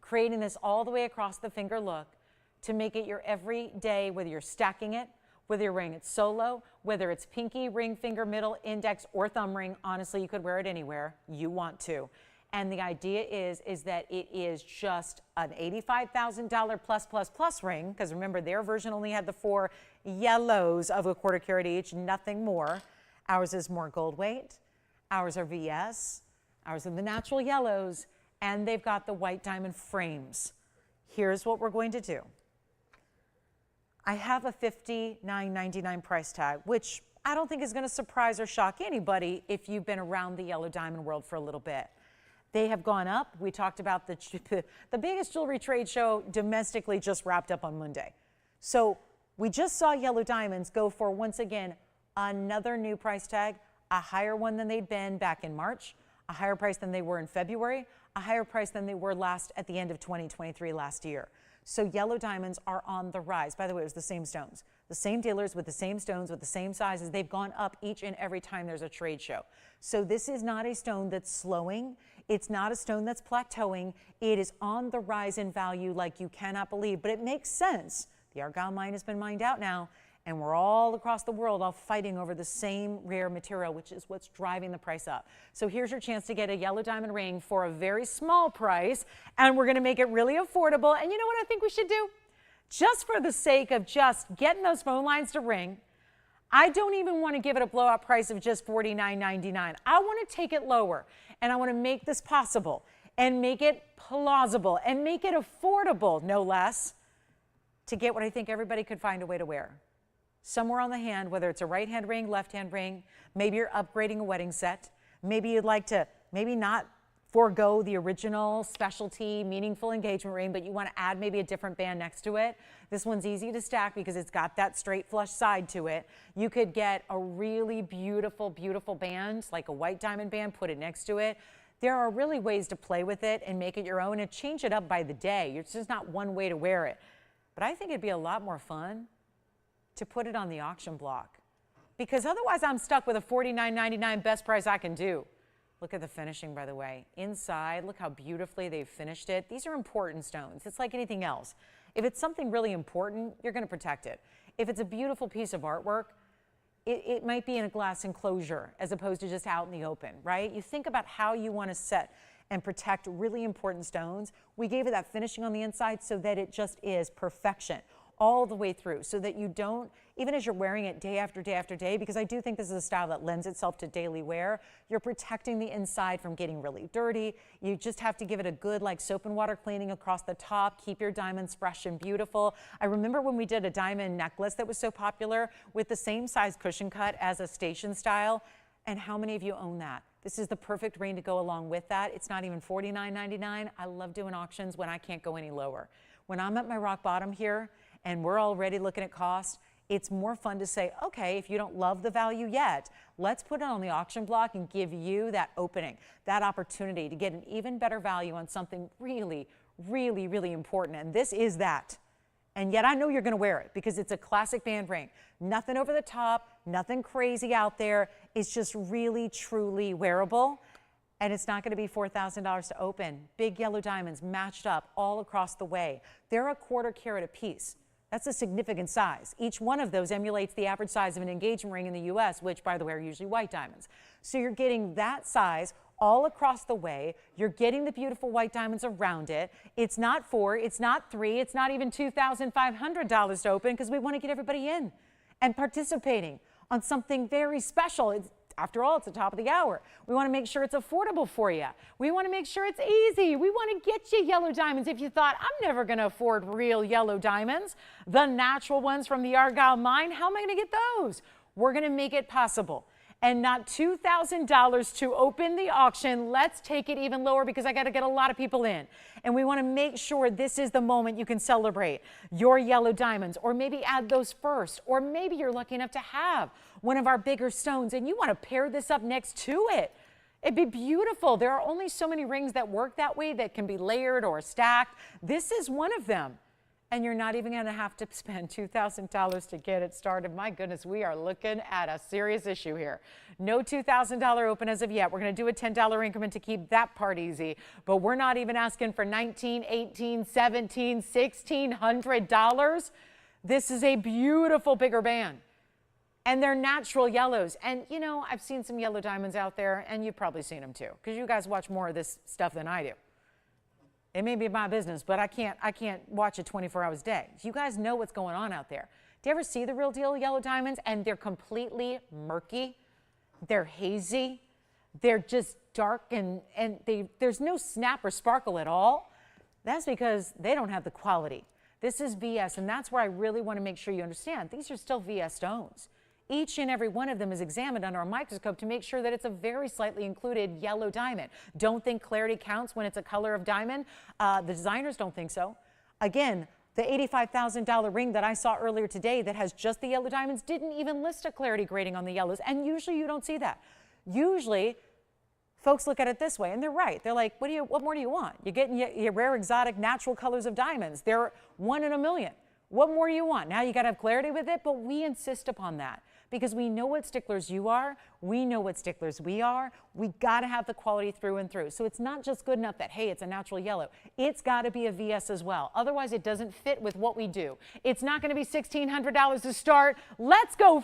creating this all the way across the finger look to make it your everyday, whether you're stacking it, whether you're wearing it solo, whether it's pinky, ring, finger, middle, index, or thumb ring. Honestly, you could wear it anywhere you want to. And the idea is that it is just an $85,000 plus ring, because remember, their version only had the 4 yellows of a quarter carat each, nothing more. Ours is more gold weight. Ours are VS. Ours are the natural yellows, and they've got the white diamond frames. Here's what we're going to do. I have a $59.99 price tag, which I don't think is going to surprise or shock anybody if you've been around the yellow diamond world for a little bit. They have gone up. We talked about the biggest jewelry trade show domestically just wrapped up on Monday. So we just saw yellow diamonds go for, once again, another new price tag, a higher one than they'd been back in March, a higher price than they were in February, a higher price than they were at the end of 2023 last year. So yellow diamonds are on the rise. By the way, it was the same stones. The same dealers with the same stones, with the same sizes. They've gone up each and every time there's a trade show. So this is not a stone that's slowing. It's not a stone that's plateauing. It is on the rise in value like you cannot believe. But it makes sense. The Argyle mine has been mined out now, and we're all across the world all fighting over the same rare material, which is what's driving the price up. So here's your chance to get a yellow diamond ring for a very small price, and we're going to make it really affordable. And you know what I think we should do? Just for the sake of just getting those phone lines to ring, I don't even want to give it a blowout price of just $49.99. I want to take it lower, and I want to make this possible and make it plausible and make it affordable, no less, to get what I think everybody could find a way to wear. Somewhere on the hand, whether it's a right-hand ring, left-hand ring, maybe you're upgrading a wedding set. Maybe you'd like to maybe not forego the original specialty meaningful engagement ring, but you want to add maybe a different band next to it. This one's easy to stack because it's got that straight flush side to it. You could get a really beautiful, beautiful band, like a white diamond band, put it next to it. There are really ways to play with it and make it your own and change it up by the day. It's just not one way to wear it. But I think it'd be a lot more fun to put it on the auction block, because otherwise I'm stuck with a $49.99 best price I can do. Look at the finishing, by the way. Inside, look how beautifully they've finished it. These are important stones. It's like anything else. If it's something really important, you're going to protect it. If it's a beautiful piece of artwork, it might be in a glass enclosure as opposed to just out in the open, right? You think about how you want to set and protect really important stones. We gave it that finishing on the inside so that it just is perfection all the way through, so that you don't, even as you're wearing it day after day after day, because I do think this is a style that lends itself to daily wear, you're protecting the inside from getting really dirty. You just have to give it a good like soap and water cleaning across the top, keep your diamonds fresh and beautiful. I remember when we did a diamond necklace that was so popular with the same size cushion cut as a station style, and how many of you own that? This is the perfect ring to go along with that. It's not even $49.99. I love doing auctions when I can't go any lower. When I'm at my rock bottom here, and we're already looking at cost, it's more fun to say, okay, if you don't love the value yet, let's put it on the auction block and give you that opening, that opportunity to get an even better value on something really, really, really important. And this is that. And yet I know you're going to wear it because it's a classic band ring. Nothing over the top, nothing crazy out there. It's just really, truly wearable. And it's not going to be $4,000 to open. Big yellow diamonds matched up all across the way. They're a 1/4 carat a piece. That's a significant size. Each one of those emulates the average size of an engagement ring in the US, which, by the way, are usually white diamonds. So you're getting that size all across the way. You're getting the beautiful white diamonds around it. It's not $4, it's not $3, it's not even $2,500 to open, because we want to get everybody in and participating on something very special. After all, it's the top of the hour. We want to make sure it's affordable for you. We want to make sure it's easy. We want to get you yellow diamonds. If you thought, I'm never going to afford real yellow diamonds, the natural ones from the Argyle mine, how am I going to get those? We're going to make it possible. And not $2,000 to open the auction. Let's take it even lower, because I got to get a lot of people in. And we want to make sure this is the moment you can celebrate your yellow diamonds, or maybe add those first, or maybe you're lucky enough to have one of our bigger stones and you want to pair this up next to it. It'd be beautiful. There are only so many rings that work that way, that can be layered or stacked. This is one of them. And you're not even going to have to spend $2,000 to get it started. My goodness, we are looking at a serious issue here. No $2,000 open as of yet. We're going to do a $10 increment to keep that part easy. But we're not even asking for $1,900, $1,800, $1,700, $1,600. This is a beautiful bigger band. And they're natural yellows. And, you know, I've seen some yellow diamonds out there, and you've probably seen them too, because you guys watch more of this stuff than I do. It may be my business, but I can't watch it 24 hours a day. You guys know what's going on out there. Do you ever see the real deal yellow diamonds and they're completely murky? They're hazy. They're just dark and there's no snap or sparkle at all. That's because they don't have the quality. This is VS, and that's where I really want to make sure you understand. These are still VS stones. Each and every one of them is examined under a microscope to make sure that it's a very slightly included yellow diamond. Don't think clarity counts when it's a color of diamond. The designers don't think so. Again, the $85,000 ring that I saw earlier today that has just the yellow diamonds didn't even list a clarity grading on the yellows, and usually you don't see that. Usually, Folks look at it this way, and they're right. They're like, what more do you want? You're getting your rare, exotic, natural colors of diamonds. They're 1 in a million. What more do you want? Now you got to have clarity with it, but we insist upon that because we know what sticklers you are. We know what sticklers we are. We got to have the quality through and through. So it's not just good enough that, hey, it's a natural yellow. It's got to be a VS as well. Otherwise, it doesn't fit with what we do. It's not going to be $1,600 to start. Let's go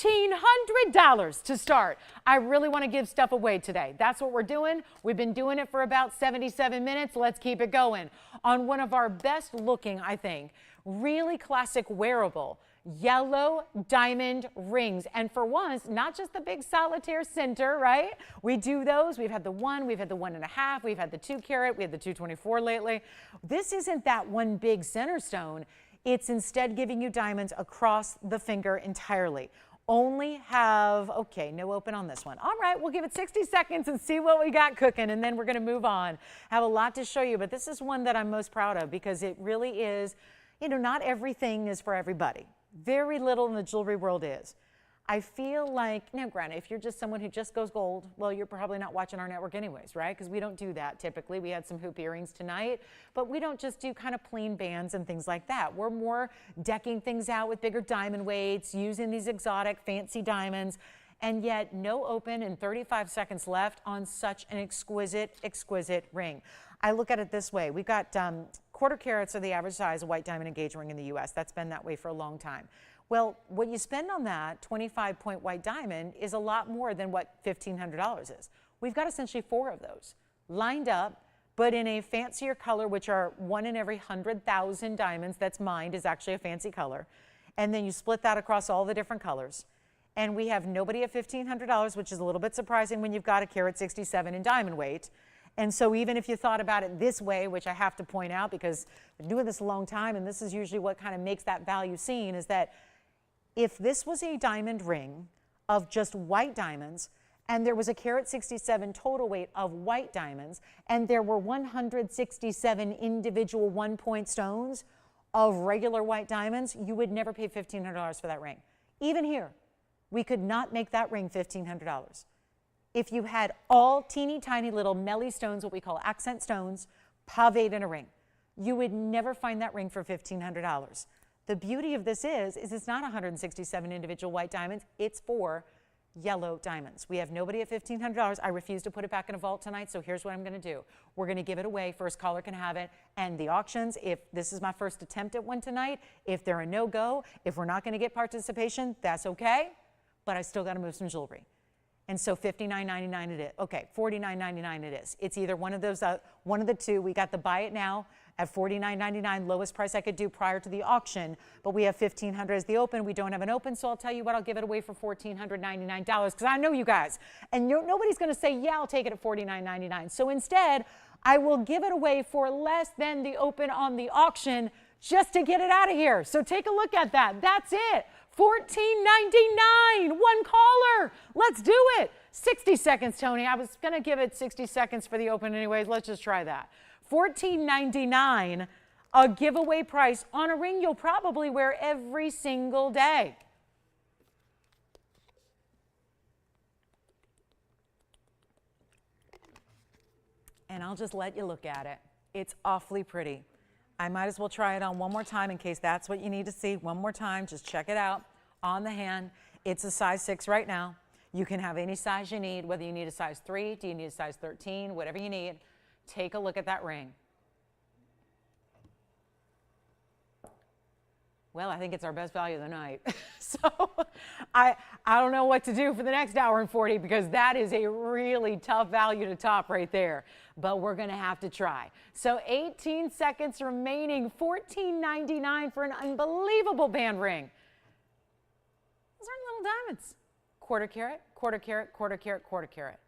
$1,500 to start. I really want to give stuff away today. That's what we're doing. We've been doing it for about 77 minutes. Let's keep it going. On one of our best looking, I think, really classic wearable yellow diamond rings. And for once, not just the big solitaire center, right? We do those. We've had the 1, we've had the 1.5, we've had the 2 carat, we had the 224 lately. This isn't that one big center stone. It's instead giving you diamonds across the finger entirely. Only have, okay, no open on this one. All right, we'll give it 60 seconds and see what we got cooking, and then we're going to move on. Have a lot to show you, but this is one that I'm most proud of because it really is, you know, not everything is for everybody. Very little in the jewelry world is. I feel like, now granted, if you're just someone who just goes gold, well, you're probably not watching our network anyways, right? Because we don't do that typically. We had some hoop earrings tonight, but we don't just do kind of plain bands and things like that. We're more decking things out with bigger diamond weights, using these exotic, fancy diamonds, and yet no open and 35 seconds left on such an exquisite, exquisite ring. I look at it this way. We've got quarter carats are the average size of white diamond engagement ring in the U.S. That's been that way for a long time. Well, what you spend on that 25-point white diamond is a lot more than what $1,500 is. We've got essentially 4 of those lined up, but in a fancier color, which are 1 in every 100,000 diamonds that's mined is actually a fancy color. And then you split that across all the different colors. And we have nobody at $1,500, which is a little bit surprising when you've got a carat 67 in diamond weight. And so even if you thought about it this way, which I have to point out because I've been doing this a long time, and this is usually what kind of makes that value seen, is that if this was a diamond ring of just white diamonds, and there was a carat 67 total weight of white diamonds, and there were 167 individual 1-point stones of regular white diamonds, you would never pay $1,500 for that ring. Even here, we could not make that ring $1,500. If you had all teeny tiny little melly stones, what we call accent stones, paved in a ring, you would never find that ring for $1,500. The beauty of this is it's not 167 individual white diamonds, it's 4 yellow diamonds. We have nobody at $1,500. I refuse to put it back in a vault tonight, so here's what I'm going to do. We're going to give it away. First caller can have it. And the auctions, if this is my first attempt at one tonight, if they're a no-go, if we're not going to get participation, that's okay, but I still got to move some jewelry. And so $59.99 it is. Okay, $49.99 it is. It's either one of those, one of the two. We got the buy it now at $49.99, lowest price I could do prior to the auction, but we have $1,500 as the open. We don't have an open, so I'll tell you what, I'll give it away for $1,499 because I know you guys. And nobody's going to say, yeah, I'll take it at $49.99. So instead, I will give it away for less than the open on the auction just to get it out of here. So take a look at that. That's it. $14.99, one caller. Let's do it. 60 seconds, Tony. I was going to give it 60 seconds for the open anyways. Let's just try that. $14.99, a giveaway price on a ring you'll probably wear every single day. And I'll just let you look at it. It's awfully pretty. I might as well try it on one more time in case that's what you need to see. One more time, just check it out on the hand. It's a size 6 right now. You can have any size you need, whether you need a size 3, do you need a size 13, whatever you need. Take a look at that ring. Well, I think it's our best value of the night. So I don't know what to do for the next hour and 40 because that is a really tough value to top right there. But we're going to have to try. So 18 seconds remaining, $14.99 for an unbelievable band ring. Those aren't little diamonds. Quarter carat, quarter carat, quarter carat, quarter carat.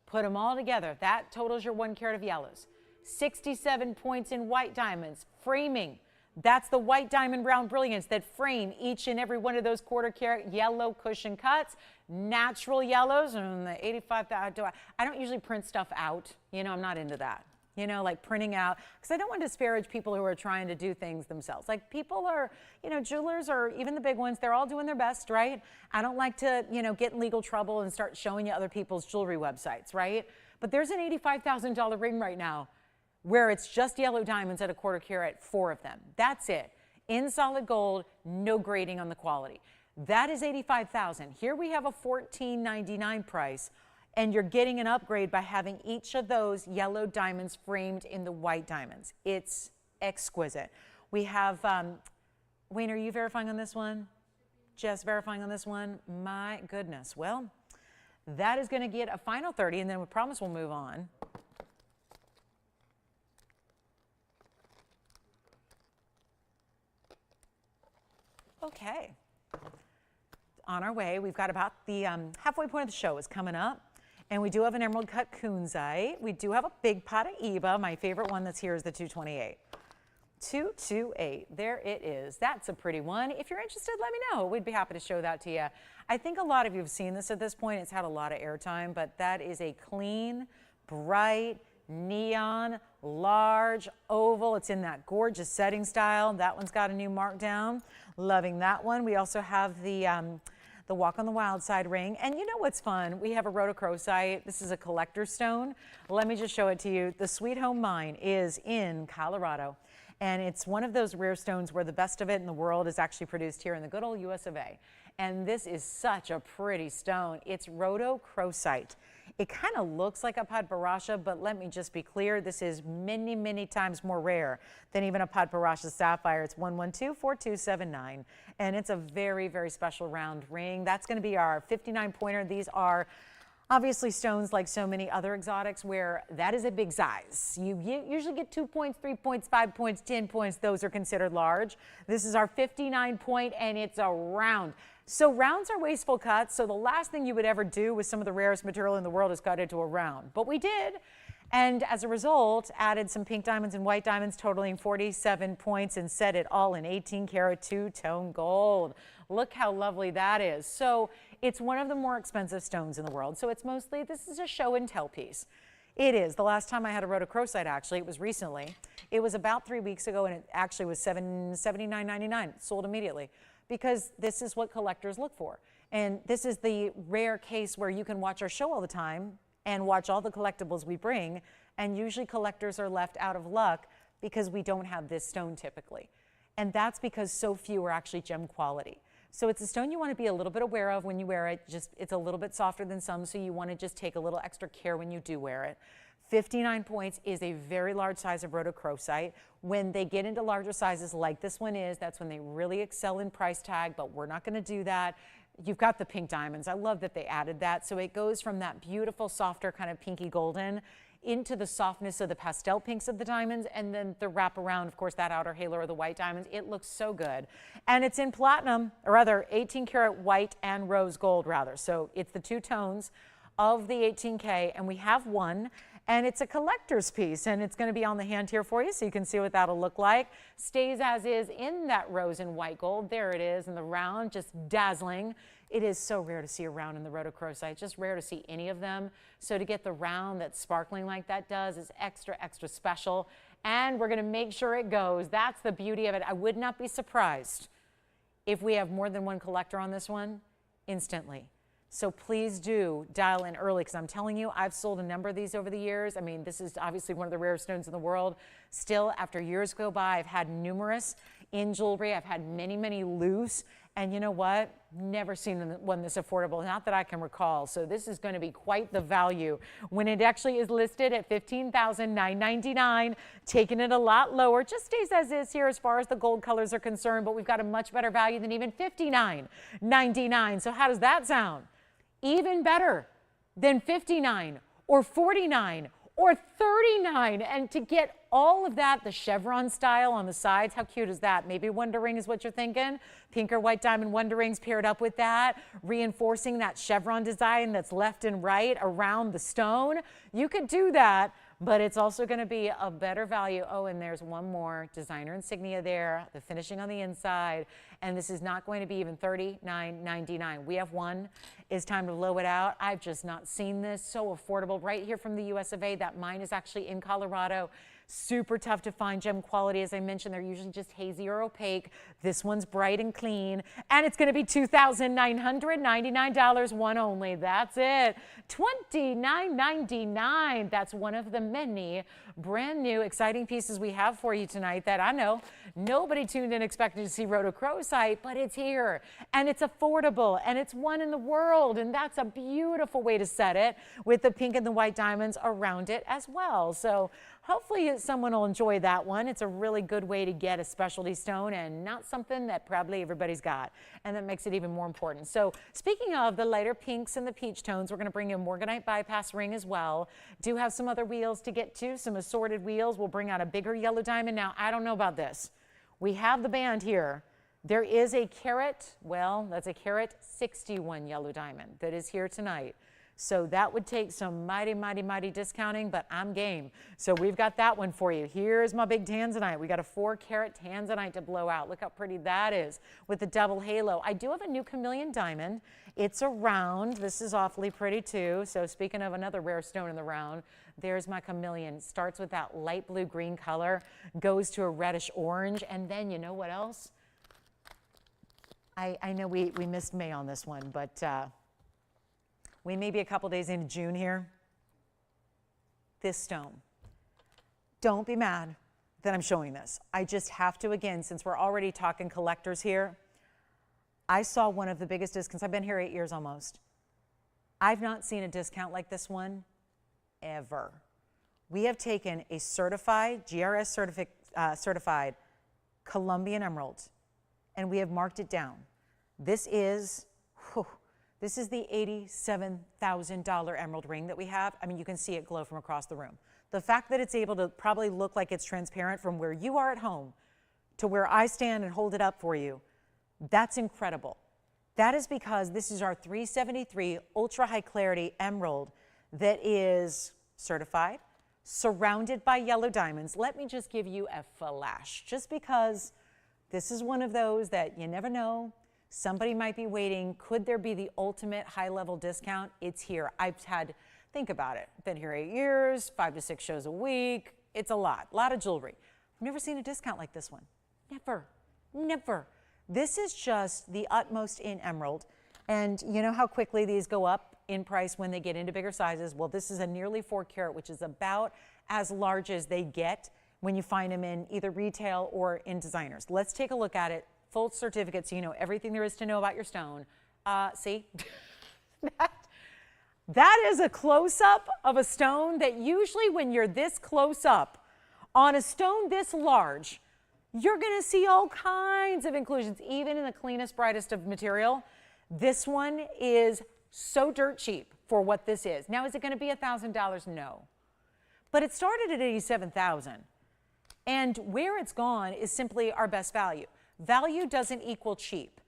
Put them all together. That totals your 1 carat of yellows. 67 points in white diamonds. Framing. That's the white diamond round brilliance that frame each and every one of those quarter carat yellow cushion cuts. Natural yellows and the 85. I don't usually print stuff out. You know, I'm not into that. You know, like printing out, because I don't want to disparage people who are trying to do things themselves. Like people are, you know, jewelers or even the big ones, they're all doing their best, right? I don't like to, you know, get in legal trouble and start showing you other people's jewelry websites, right? But there's an $85,000 ring right now where it's just yellow diamonds at a quarter carat, 4 of them. That's it. In solid gold, no grading on the quality. That is $85,000. Here we have a $14.99 price, and you're getting an upgrade by having each of those yellow diamonds framed in the white diamonds. It's exquisite. We have, Wayne, are you verifying on this one? Jess verifying on this one? My goodness. Well, that is going to get a final 30, and then we promise we'll move on. Okay. On our way, we've got about the halfway point of the show is coming up. And we do have an emerald cut Kunzite. We do have a big Paraiba. My favorite one that's here is the 228. 228, there it is. That's a pretty one. If you're interested, let me know. We'd be happy to show that to you. I think a lot of you have seen this at this point. It's had a lot of airtime, but that is a clean, bright, neon, large, oval. It's in that gorgeous setting style. That one's got a new mark down. Loving that one. We also have the Walk on the Wild Side ring. And you know what's fun? We have a Rhodochrosite. This is a collector stone. Let me just show it to you. The Sweet Home Mine is in Colorado. And it's one of those rare stones where the best of it in the world is actually produced here in the good old US of A. And this is such a pretty stone. It's Rhodochrosite. It kind of looks like a Padparadscha, but let me just be clear, this is many, many times more rare than even a Padparadscha sapphire. It's 1124279, and it's a very, very special round ring. That's going to be our 59 pointer. These are obviously stones like so many other exotics where that is a big size. You usually get 2 points, 3 points, 5 points, 10 points. Those are considered large. This is our 59 point, and it's a round. So rounds are wasteful cuts. So the last thing you would ever do with some of the rarest material in the world is cut into a round. But we did. And as a result, added some pink diamonds and white diamonds totaling 47 points and set it all in 18 karat two-tone gold. Look how lovely that is. So it's one of the more expensive stones in the world. So it's mostly, this is a show and tell piece. It is. The last time I had a Rhodochrosite, actually, it was recently. It was about 3 weeks ago, and it actually was $79.99. Sold immediately. Because this is what collectors look for. And this is the rare case where you can watch our show all the time and watch all the collectibles we bring, and usually collectors are left out of luck because we don't have this stone typically. And that's because so few are actually gem quality. So it's a stone you want to be a little bit aware of when you wear it. Just, it's a little bit softer than some, so you want to just take a little extra care when you do wear it. 59 points is a very large size of Rhodochrosite. When they get into larger sizes like this one is, that's when they really excel in price tag, but we're not going to do that. You've got the pink diamonds. I love that they added that. So it goes from that beautiful, softer kind of pinky golden into the softness of the pastel pinks of the diamonds, and then the wraparound, of course, that outer halo of the white diamonds. It looks so good. And it's in platinum, or rather 18 karat white and rose gold, rather. So it's the two tones of the 18K, and we have one. And it's a collector's piece, and it's going to be on the hand here for you so you can see what that'll look like. Stays as is in that rose and white gold. There it is, and the round, just dazzling. It is so rare to see a round in the Rhodochrosite, just rare to see any of them. So to get the round that's sparkling like that does is extra, extra special. And we're going to make sure it goes. That's the beauty of it. I would not be surprised if we have more than one collector on this one instantly. So please do dial in early, because I'm telling you, I've sold a number of these over the years. I mean, this is obviously one of the rarest stones in the world. Still, after years go by, I've had numerous in jewelry. I've had many, many loose. And you know what? Never seen one this affordable, not that I can recall. So this is going to be quite the value. When it actually is listed at $15,999, taking it a lot lower, just stays as is here as far as the gold colors are concerned, but we've got a much better value than even $59.99. So how does that sound? Even better than $59 or $49 or $39. And to get all of that, the chevron style on the sides, how cute is that? Maybe Wonder Ring is what you're thinking. Pink or white diamond Wonder Rings paired up with that, reinforcing that chevron design that's left and right around the stone. You could do that, but it's also going to be a better value. Oh, and there's one more designer insignia there, the finishing on the inside. And this is not going to be even $39.99. We have one. It's time to blow it out. I've just not seen this. So affordable right here from the US of A. That mine is actually in Colorado. Super tough to find gem quality. As I mentioned, they're usually just hazy or opaque. This one's bright and clean, and it's going to be $2,999, one only. That's it. $29.99. That's one of the many brand new exciting pieces we have for you tonight that I know nobody tuned in expecting to see Rhodochrosite, but it's here, and it's affordable, and it's one in the world, and that's a beautiful way to set it with the pink and the white diamonds around it as well. So hopefully someone will enjoy that one. It's a really good way to get a specialty stone and not something that probably everybody's got, and that makes it even more important. So speaking of the lighter pinks and the peach tones, we're going to bring in Morganite bypass ring as well. Do have some other wheels to get to, some assorted wheels. We'll bring out a bigger yellow diamond. Now, I don't know about this. We have the band here. There is a carat, well, that's a carat 61 yellow diamond that is here tonight. So that would take some mighty, mighty, mighty discounting, but I'm game. So we've got that one for you. Here's my big Tanzanite. We got a 4-carat Tanzanite to blow out. Look how pretty that is with the double halo. I do have a new Chameleon diamond. It's a round. This is awfully pretty too. So speaking of another rare stone in the round, there's my Chameleon. Starts with that light blue green color, goes to a reddish orange, and then you know what else? I know we missed May on this one, but we may be a couple days into June here. This stone. Don't be mad that I'm showing this. I just have to, again, since we're already talking collectors here, I saw one of the biggest discounts. I've been here 8 years almost. I've not seen a discount like this one ever. We have taken a certified, GRS certified Colombian emerald, and we have marked it down. This is the $87,000 emerald ring that we have. I mean, you can see it glow from across the room. The fact that it's able to probably look like it's transparent from where you are at home to where I stand and hold it up for you, that's incredible. That is because this is our 373 ultra high clarity emerald that is certified, surrounded by yellow diamonds. Let me just give you a flash, just because this is one of those that you never know. Somebody might be waiting. Could there be the ultimate high-level discount? It's here. I've had, think about it, been here 8 years, 5 to 6 shows a week. It's a lot of jewelry. I've never seen a discount like this one. Never, never. This is just the utmost in emerald. And you know how quickly these go up in price when they get into bigger sizes? Well, this is a nearly 4 carat, which is about as large as they get when you find them in either retail or in designers. Let's take a look at it. Full certificate, so you know everything there is to know about your stone. See? that is a close-up of a stone that usually when you're this close up on a stone this large, you're going to see all kinds of inclusions, even in the cleanest, brightest of material. This one is so dirt cheap for what this is. Now, is it going to be $1,000? No. But it started at $87,000. And where it's gone is simply our best value. Value doesn't equal cheap.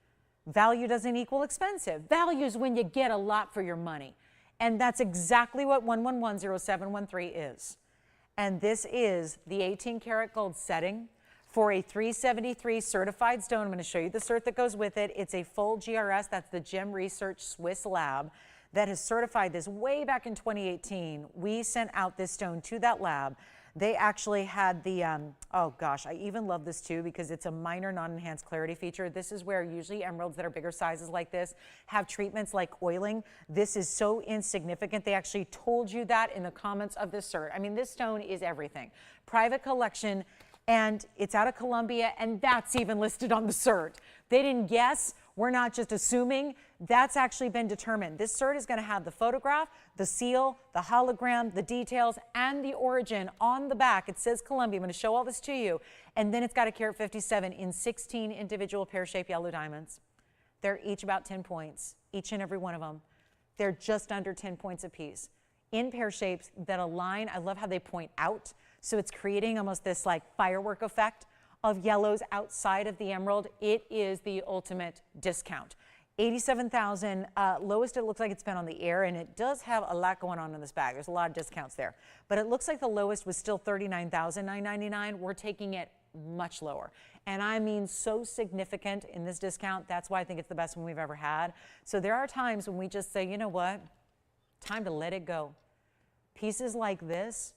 Value doesn't equal expensive. Value is when you get a lot for your money. And that's exactly what 1110713 is. And this is the 18-karat gold setting for a 373 certified stone. I'm going to show you the cert that goes with it. It's a full GRS. That's the Gem Research Swiss lab that has certified this way back in 2018. We sent out this stone to that lab. They actually had the, oh gosh, I even love this too because it's a minor non-enhanced clarity feature. This is where usually emeralds that are bigger sizes like this have treatments like oiling. This is so insignificant. They actually told you that in the comments of this cert. I mean, this stone is everything. Private collection, and it's out of Colombia, and that's even listed on the cert. They didn't guess. We're not just assuming. That's actually been determined. This cert is going to have the photograph, the seal, the hologram, the details, and the origin on the back. It says Colombia. I'm going to show all this to you. And then it's got a carat 57 in 16 individual pear-shaped yellow diamonds. They're each about 10 points, each and every one of them. They're just under 10 points apiece. In pear shapes that align. I love how they point out. So it's creating almost this like firework effect of yellows outside of the emerald. It is the ultimate discount. 87,000, lowest it looks like it's been on the air, and it does have a lot going on in this bag. There's a lot of discounts there, but it looks like the lowest was still $39,999. We're taking it much lower, and I mean so significant in this discount. That's why I think it's the best one we've ever had. So there are times when we just say, you know what, time to let it go. Pieces like this,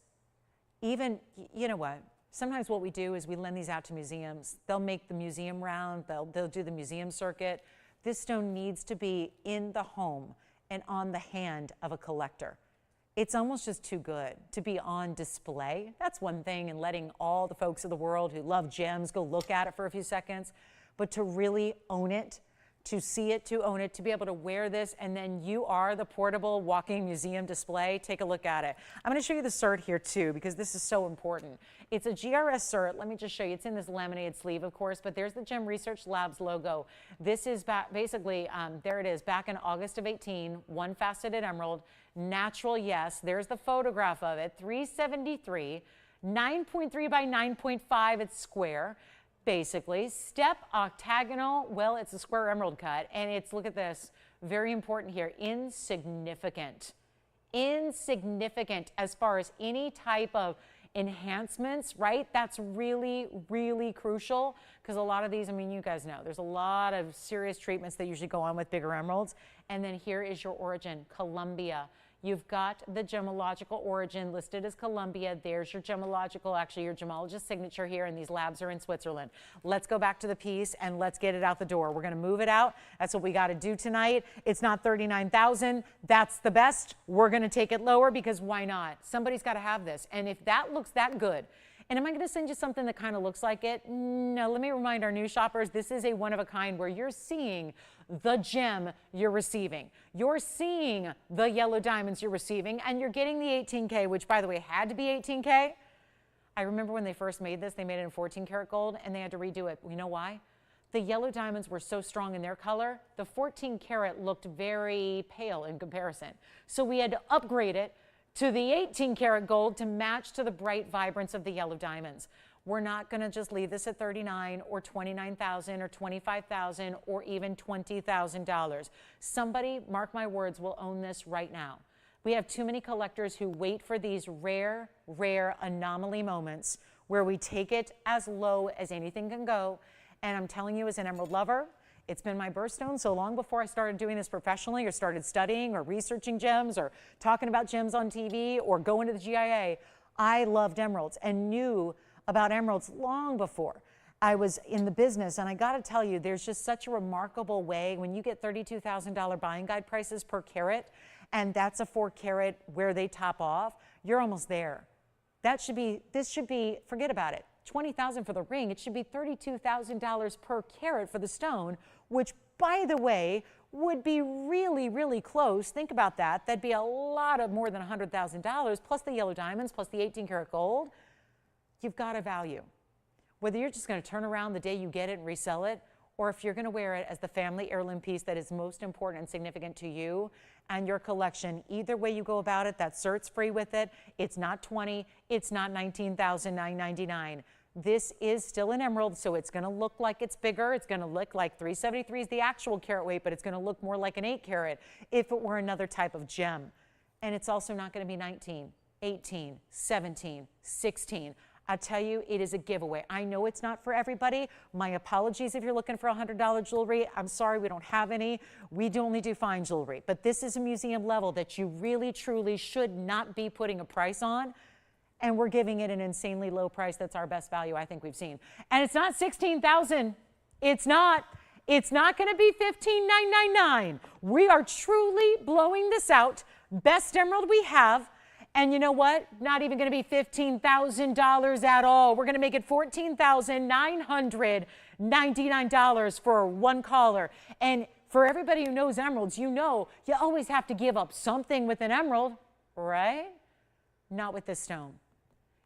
even, you know what? Sometimes what we do is we lend these out to museums. They'll make the museum round. They'll do the museum circuit. This stone needs to be in the home and on the hand of a collector. It's almost just too good to be on display. That's one thing, and letting all the folks of the world who love gems go look at it for a few seconds, but to really own it, to see it, to own it, to be able to wear this, and then you are the portable walking museum display. Take a look at it. I'm going to show you the cert here too, because this is so important. It's a GRS cert. Let me just show you. It's in this laminated sleeve, of course, but there's the Gem Research Labs logo. This is basically, there it is, back in August of 18, one faceted emerald, natural, yes. There's the photograph of it, 373, 9.3 by 9.5, it's square. Basically, step octagonal, well, it's a square emerald cut, and it's, look at this, very important here, insignificant. Insignificant as far as any type of enhancements, right? That's really, really crucial, because a lot of these, I mean, you guys know, there's a lot of serious treatments that usually go on with bigger emeralds. And then here is your origin, Colombia. You've got the gemological origin listed as Colombia. There's your gemological, actually your gemologist signature here, and these labs are in Switzerland. Let's go back to the piece and let's get it out the door. We're going to move it out. That's what we got to do tonight. It's not $39,000. That's the best. We're going to take it lower, because why not? Somebody's got to have this. And if that looks that good, and am I going to send you something that kind of looks like it? No, let me remind our new shoppers, this is a one-of-a-kind where you're seeing the gem you're receiving. You're seeing the yellow diamonds you're receiving, and you're getting the 18K, which, by the way, had to be 18K. I remember when they first made this, they made it in 14 karat gold, and they had to redo it. You know why? The yellow diamonds were so strong in their color, the 14 karat looked very pale in comparison. So we had to upgrade it to the 18 karat gold to match to the bright vibrance of the yellow diamonds. We're not going to just leave this at $39,000 or $29,000 or $25,000 or even $20,000. Somebody, mark my words, will own this right now. We have too many collectors who wait for these rare, rare anomaly moments where we take it as low as anything can go. And I'm telling you, as an emerald lover, it's been my birthstone. So long before I started doing this professionally or started studying or researching gems or talking about gems on TV or going to the GIA, I loved emeralds and knew about emeralds long before I was in the business. And I got to tell you, there's just such a remarkable way when you get $32,000 buying guide prices per carat, and that's a 4 carat where they top off, you're almost there. That should be, this should be, forget about it, $20,000 for the ring. It should be $32,000 per carat for the stone, which, by the way, would be really, really close. Think about that. That'd be a lot of more than $100,000 plus the yellow diamonds plus the 18 karat gold. You've got a value. Whether you're just going to turn around the day you get it and resell it, or if you're going to wear it as the family heirloom piece that is most important and significant to you and your collection, either way you go about it, that cert's free with it. It's not $20,000, it's not $19,999. This is still an emerald, so it's going to look like it's bigger. It's going to look like 373 is the actual carat weight, but it's going to look more like an 8 carat if it were another type of gem. And it's also not going to be 19, 18, 17, 16. I tell you, it is a giveaway. I know it's not for everybody. My apologies if you're looking for $100 jewelry. I'm sorry, we don't have any. We only do fine jewelry. But this is a museum level that you really, truly should not be putting a price on. And we're giving it an insanely low price. That's our best value I think we've seen. And it's not $16,000. It's not. It's not going to be $15,999. We are truly blowing this out. Best emerald we have. And you know what? Not even going to be $15,000 at all. We're going to make it $14,999 for one collar. And for everybody who knows emeralds, you know you always have to give up something with an emerald, right? Not with this stone.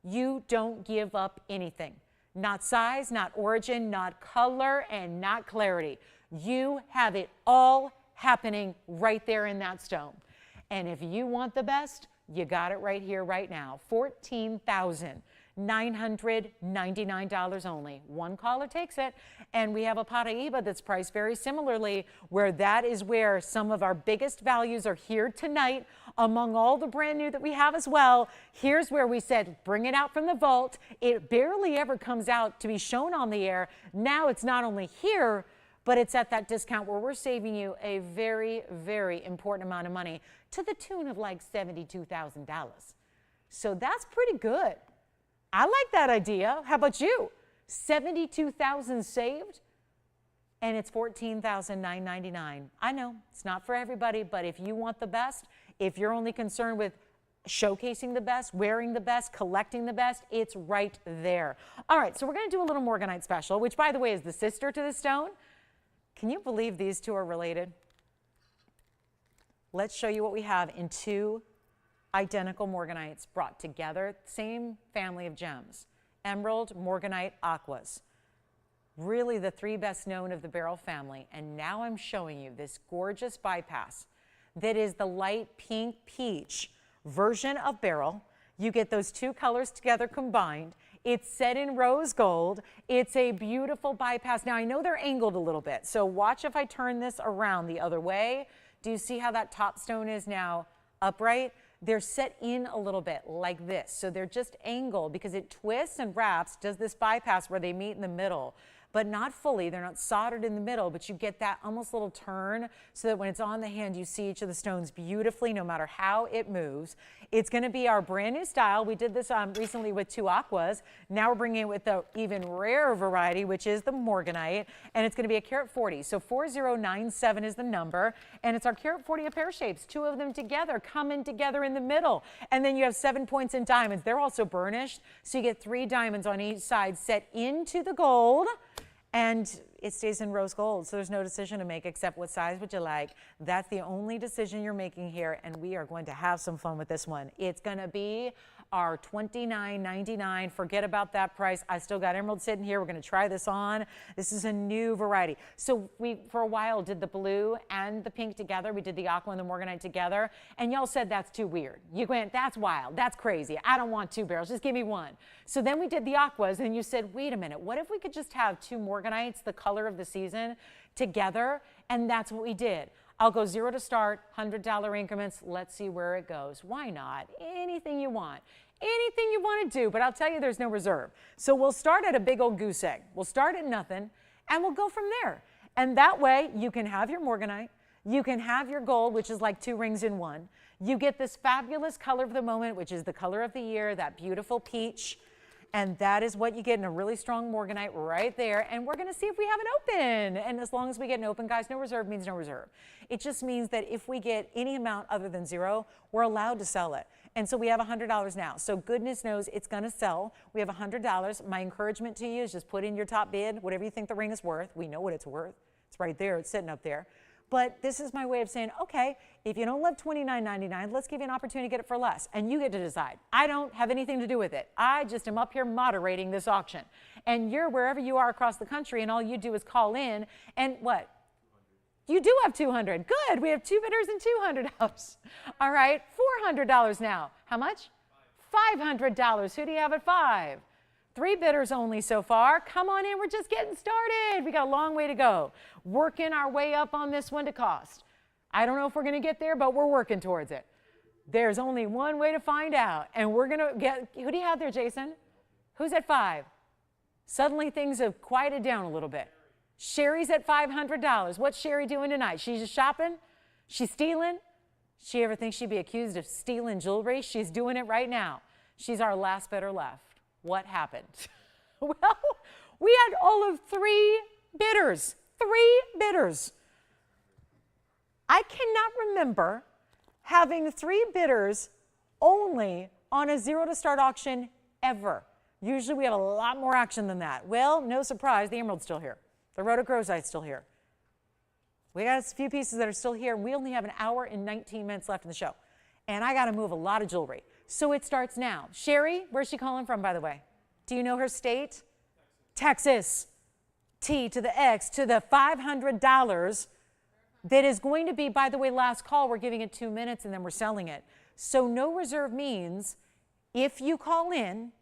You don't give up anything. Not size, not origin, not color, and not clarity. You have it all happening right there in that stone. And if you want the best, you got it right here, right now. $14,999 only. One caller takes it. And we have a Paraiba that's priced very similarly, where that is where some of our biggest values are here tonight. Among all the brand new that we have as well, here's where we said, bring it out from the vault. It barely ever comes out to be shown on the air. Now it's not only here, but it's at that discount where we're saving you a very, very important amount of money to the tune of like $72,000. So that's pretty good. I like that idea. How about you? 72,000 saved, and it's $14,999. I know it's not for everybody, but if you want the best, if you're only concerned with showcasing the best, wearing the best, collecting the best, it's right there. All right, so we're going to do a little Morganite special, which, by the way, is the sister to the stone. Can you believe these two are related? Let's show you what we have in two identical Morganites brought together, same family of gems. Emerald, Morganite, aquas. Really the three best known of the beryl family. And now I'm showing you this gorgeous bypass that is the light pink peach version of beryl. You get those two colors together combined. It's set in rose gold. It's a beautiful bypass. Now I know they're angled a little bit, so watch if I turn this around the other way. Do you see how that top stone is now upright? They're set in a little bit like this. So they're just angled because it twists and wraps, does this bypass where they meet in the middle, but not fully. They're not soldered in the middle, but you get that almost little turn so that when it's on the hand, you see each of the stones beautifully, no matter how it moves. It's going to be our brand new style. We did this recently with two aquas. Now we're bringing it with the even rarer variety, which is the Morganite, and it's going to be a carat 40. So 4097 is the number, and it's our carat 40 of pear shapes. Two of them together, coming together in the middle, and then you have 7 points in diamonds. They're also burnished, so you get 3 diamonds on each side set into the gold. And it stays in rose gold, so there's no decision to make except what size would you like. That's the only decision you're making here, and we are going to have some fun with this one. It's going to be our $29.99. Forget about that price. I still got emerald sitting here. We're going to try this on. This is a new variety. So we, for a while, did the blue and the pink together. We did the aqua and the Morganite together, and y'all said that's too weird. You went, that's wild. That's crazy. I don't want 2 barrels. Just give me 1. So then we did the aquas, and you said, wait a minute. What if we could just have 2 Morganites, the color of the season, together? And that's what we did. I'll go 0 to start, $100 increments. Let's see where it goes. Why not? Anything you want. Anything you want to do, but I'll tell you there's no reserve. So we'll start at a big old goose egg. We'll start at nothing, and we'll go from there. And that way, you can have your Morganite. You can have your gold, which is like 2 rings in one. You get this fabulous color of the moment, which is the color of the year, that beautiful peach. And that is what you get in a really strong Morganite right there. And we're going to see if we have an open. And as long as we get an open, guys, no reserve means no reserve. It just means that if we get any amount other than 0, we're allowed to sell it. And so we have $100 now. So goodness knows it's going to sell. We have $100. My encouragement to you is just put in your top bid, whatever you think the ring is worth. We know what it's worth. It's right there. It's sitting up there. But this is my way of saying, okay, if you don't love $29.99, let's give you an opportunity to get it for less. And you get to decide. I don't have anything to do with it. I just am up here moderating this auction. And you're wherever you are across the country, and all you do is call in. And what? You do have 200. Good. We have 2 bidders and $200. All right. $400 now. How much? $500. Who do you have at 5? 3 bidders only so far. Come on in, we're just getting started. We got a long way to go. Working our way up on this one to cost. I don't know if we're going to get there, but we're working towards it. There's only one way to find out, and we're going to get, who do you have there, Jason? Who's at 5? Suddenly things have quieted down a little bit. Sherry's at $500. What's Sherry doing tonight? She's just shopping? She's stealing? She ever think she'd be accused of stealing jewelry? She's doing it right now. She's our last bidder left. What happened? Well, we had all of 3 bidders. 3 bidders. I cannot remember having 3 bidders only on a 0 to start auction ever. Usually we have a lot more action than that. Well, no surprise, the emerald's still here. The Rhodochrosite's still here. We got a few pieces that are still here, and we only have 1 hour and 19 minutes left in the show. And I got to move a lot of jewelry. So it starts now. Sherry, where's she calling from, by the way? Do you know her state? Texas. T to the X to the $500 that is going to be, by the way, last call. We're giving it 2 minutes and then we're selling it. So no reserve means if you call in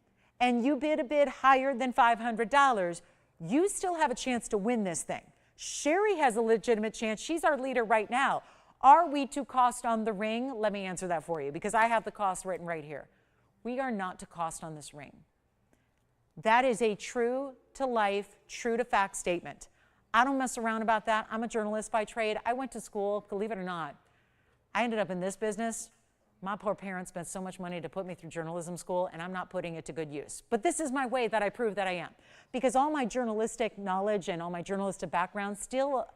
and you bid a bid higher than $500, you still have a chance to win this thing. Sherry has a legitimate chance. She's our leader right now. Are we to cost on the ring? Let me answer that for you because I have the cost written right here. We are not to cost on this ring. That is a true to life, true to fact statement. I don't mess around about that. I'm a journalist by trade. I went to school, believe it or not. I ended up in this business My poor parents spent so much money to put me through journalism school, and I'm not putting it to good use. But this is my way that I prove that I am. Because all my journalistic knowledge and all my journalistic background still,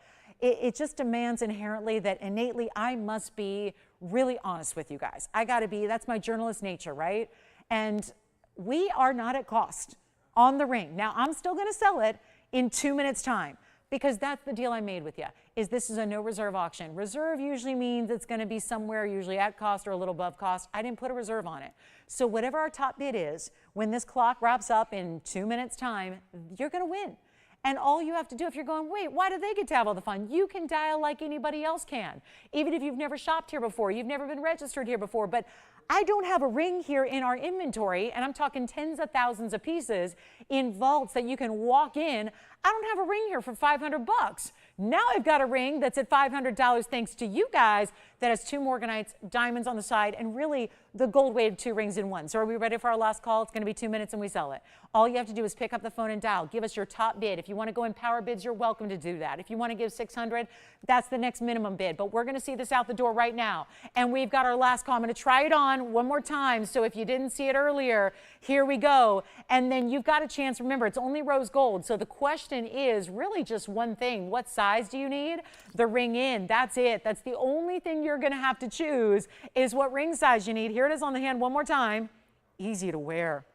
it just demands inherently that innately I must be really honest with you guys. I gotta be, that's my journalist nature, right? And we are not at cost on the ring. Now, I'm still gonna sell it in 2 minutes time, because that's the deal I made with you, is this is a no reserve auction. Reserve usually means it's gonna be somewhere usually at cost or a little above cost. I didn't put a reserve on it. So whatever our top bid is, when this clock wraps up in 2 minutes time, you're gonna win. And all you have to do, if you're going, wait, why do they get to have all the fun? You can dial like anybody else can. Even if you've never shopped here before, you've never been registered here before, but I don't have a ring here in our inventory, and I'm talking tens of thousands of pieces in vaults that you can walk in. I don't have a ring here for 500 bucks. Now I've got a ring that's at $500 thanks to you guys that has 2 Morganites, diamonds on the side, and really the gold weighted 2 rings in one. So are we ready for our last call? It's going to be 2 minutes and we sell it. All you have to do is pick up the phone and dial. Give us your top bid. If you want to go in power bids, you're welcome to do that. If you want to give 600, that's the next minimum bid. But we're going to see this out the door right now. And we've got our last call. I'm going to try it on one more time. So if you didn't see it earlier, here we go. And then you've got a chance. Remember, it's only rose gold. So the question is really just one thing. What size do you need? The ring in. That's it. That's the only thing you're going to have to choose is what ring size you need. Here it is on the hand one more time. Easy to wear.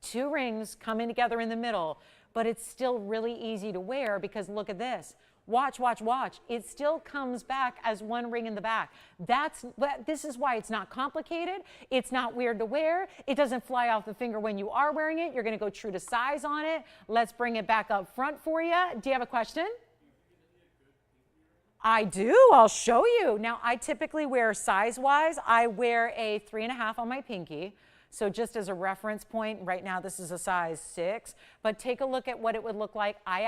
2 rings coming together in the middle, but it's still really easy to wear because look at this. Watch, watch, watch. It still comes back as 1 ring in the back. This is why it's not complicated. It's not weird to wear. It doesn't fly off the finger when you are wearing it. You're going to go true to size on it. Let's bring it back up front for you. Do you have a question? I do. I'll show you. Now, I typically wear size-wise. I wear a 3.5 on my pinky. So just as a reference point, right now this is a size 6, but take a look at what it would look like. I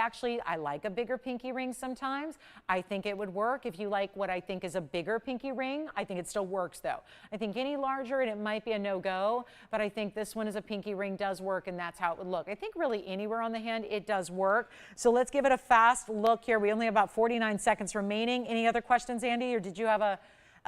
like a bigger pinky ring sometimes. I think it would work. If you like what I think is a bigger pinky ring, I think it still works though. I think any larger and it might be a no-go, but I think this one as a pinky ring does work and that's how it would look. I think really anywhere on the hand it does work. So let's give it a fast look here. We only have about 49 seconds remaining. Any other questions, Andy, or did you have a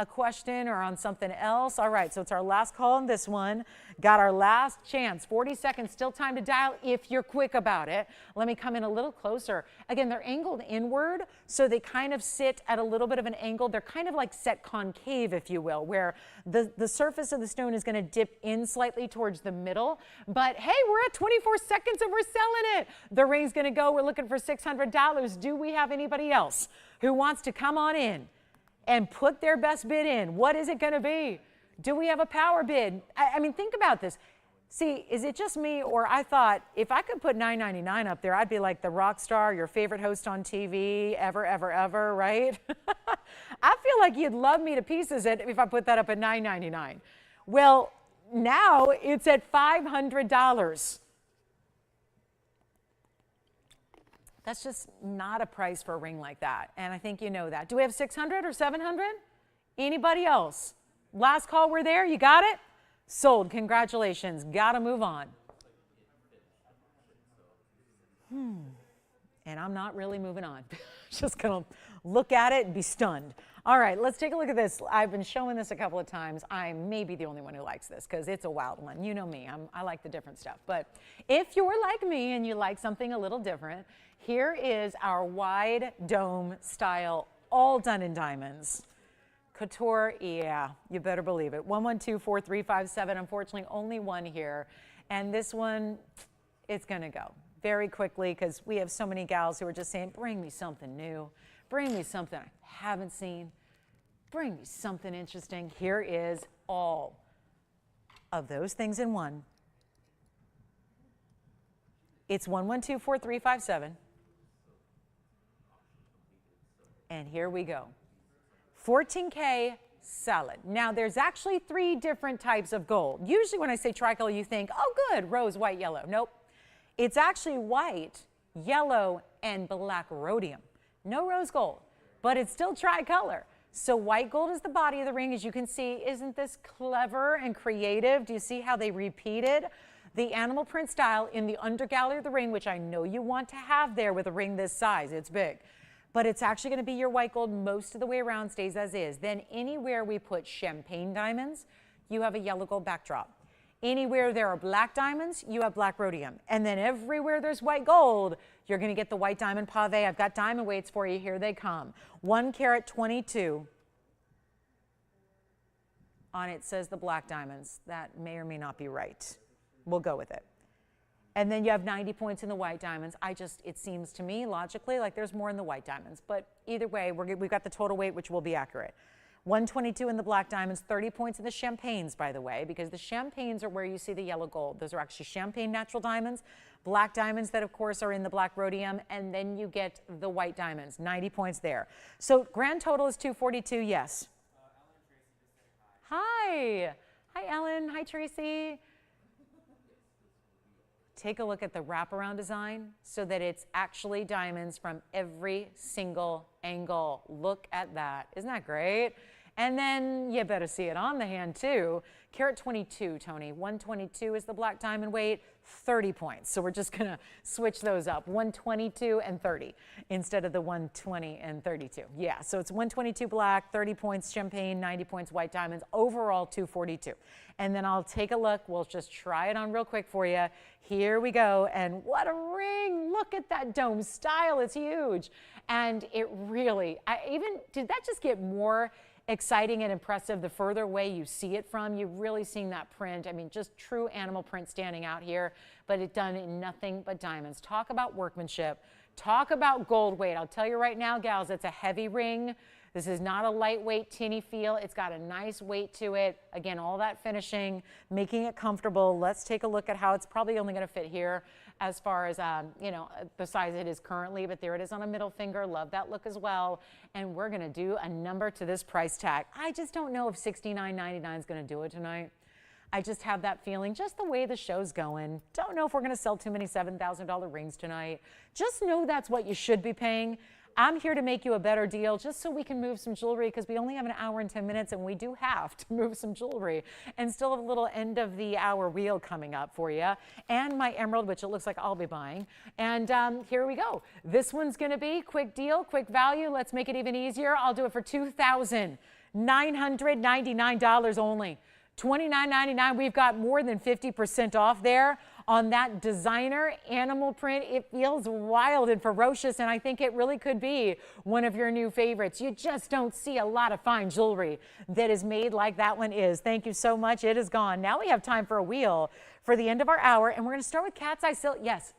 question or on something else? All right, so it's our last call on this one. Got our last chance. 40 seconds, still time to dial if you're quick about it. Let me come in a little closer. Again, they're angled inward, so they kind of sit at a little bit of an angle. They're kind of like set concave, if you will, where the surface of the stone is going to dip in slightly towards the middle. But hey, we're at 24 seconds and we're selling it. The ring's going to go. We're looking for $600. Do we have anybody else who wants to come on in and put their best bid in? What is it going to be? Do we have a power bid? I mean, think about this. See, is it just me, or I thought if I could put $9.99 up there, I'd be like the rock star, your favorite host on TV, ever, ever, ever, right? I feel like you'd love me to pieces if I put that up at $9.99. Well, now it's at $500. That's just not a price for a ring like that, and I think you know that. Do we have 600 or 700? Anybody else? Last call, we're there. You got it? Sold. Congratulations. Got to move on. And I'm not really moving on. Just going to look at it and be stunned. All right, let's take a look at this. I've been showing this a couple of times. I may be the only one who likes this because it's a wild one. You know me. I like the different stuff. But if you're like me and you like something a little different, here is our wide dome style, all done in diamonds. Couture, yeah, you better believe it. 1124357, unfortunately only one here. And this one, it's gonna go very quickly because we have so many gals who are just saying, bring me something new. Bring me something I haven't seen. Bring me something interesting. Here is all of those things in one. It's 1124357. And here we go. 14K solid. Now there's actually 3 different types of gold. Usually when I say tricolor, you think, oh good, rose, white, yellow. Nope. It's actually white, yellow, and black rhodium. No rose gold, but it's still tricolor. So white gold is the body of the ring, as you can see. Isn't this clever and creative? Do you see how they repeated the animal print style in the undergallery of the ring, which I know you want to have there with a ring this size. It's big. but it's actually going to be your white gold most of the way around, stays as is. Then anywhere we put champagne diamonds, you have a yellow gold backdrop. Anywhere there are black diamonds, you have black rhodium. And then everywhere there's white gold, you're going to get the white diamond pave. I've got diamond weights for you. Here they come. 1 carat 22. On it says the black diamonds. That may or may not be right. We'll go with it. And then you have 90 points in the white diamonds. It seems to me logically like there's more in the white diamonds. But either way, we've got the total weight, which will be accurate. 122 in the black diamonds, 30 points in the champagnes, by the way, because the champagnes are where you see the yellow gold. Those are actually champagne natural diamonds, black diamonds that, of course, are in the black rhodium, and then you get the white diamonds, 90 points there. So grand total is 242, yes. Hi. Hi, Ellen. Hi, Tracy. Take a look at the wraparound design so that it's actually diamonds from every single angle. Look at that. Isn't that great? And then you better see it on the hand too. Carat 22, Tony. 122 is the black diamond weight, 30 points. So we're just going to switch those up. 122 and 30 instead of the 120 and 32. Yeah, so it's 122 black, 30 points champagne, 90 points white diamonds, overall 242. And then I'll take a look. We'll just try it on real quick for you. Here we go. And what a ring. Look at that dome style. It's huge. And it really, did that just get more exciting and impressive the further away you see it from? You're really seeing that print. I mean, just true animal print standing out here, but it's done in nothing but diamonds. Talk about workmanship. Talk about gold weight. I'll tell you right now, gals, it's a heavy ring. This is not a lightweight, tinny feel. It's got a nice weight to it. Again, all that finishing, making it comfortable. Let's take a look at how it's probably only going to fit here as far as, the size it is currently. But there it is on a middle finger. Love that look as well. And we're going to do a number to this price tag. I just don't know if $69.99 is going to do it tonight. I just have that feeling, just the way the show's going. Don't know if we're going to sell too many $7,000 rings tonight. Just know that's what you should be paying. I'm here to make you a better deal just so we can move some jewelry, because we only have an hour and 10 minutes and we do have to move some jewelry and still have a little end of the hour wheel coming up for you, and my emerald, which it looks like I'll be buying. And here we go. This one's going to be quick deal, quick value. Let's make it even easier. I'll do it for $2,999 only. $29.99. We've got more than 50% off there on that designer animal print. It feels wild and ferocious, and I think it really could be one of your new favorites. You just don't see a lot of fine jewelry that is made like that one is. Thank you so much. It is gone. Now we have time for a wheel for the end of our hour, and we're going to start with cat's eye silk. Yes.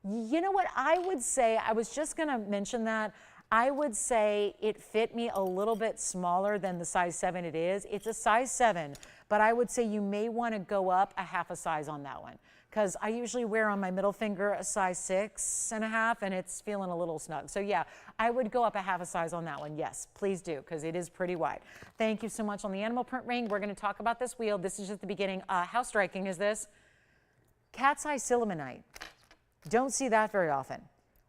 You know what I would say? I was just going to mention that. I would say it fit me a little bit smaller than the size 7 it is. It's a size 7, but I would say you may want to go up a half a size on that one, because I usually wear on my middle finger a size 6.5, and it's feeling a little snug. So yeah, I would go up a half a size on that one. Yes, please do, because it is pretty wide. Thank you so much on the animal print ring. We're going to talk about this wheel. This is just the beginning. How striking is this? Cat's eye silimanite. Don't see that very often.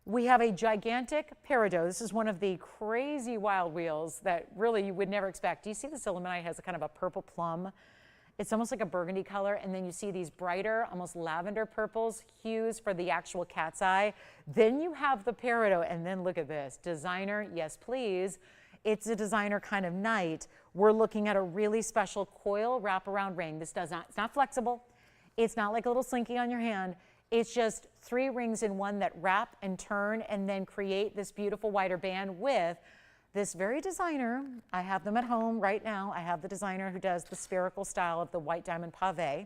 We have a gigantic peridot. This is one of the crazy wild wheels that really you would never expect. Do you see the silimanite has a kind of a purple plum? It's almost like a burgundy color, and then you see these brighter, almost lavender purples, hues for the actual cat's eye. Then you have the peridot, and then look at this. Designer, yes please. It's a designer kind of night. We're looking at a really special coil wraparound ring. It's not flexible. It's not like a little slinky on your hand. It's just 3 rings in one that wrap and turn and then create this beautiful wider band with this very designer. I have them at home right now. I have the designer who does the spherical style of the white diamond pave.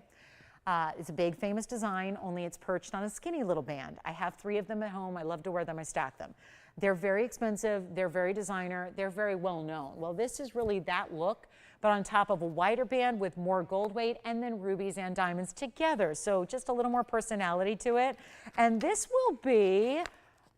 It's a big famous design, only it's perched on a skinny little band. I have 3 of them at home. I love to wear them. I stack them. They're very expensive. They're very designer. They're very well known. Well, this is really that look, but on top of a wider band with more gold weight and then rubies and diamonds together. So just a little more personality to it. And this will be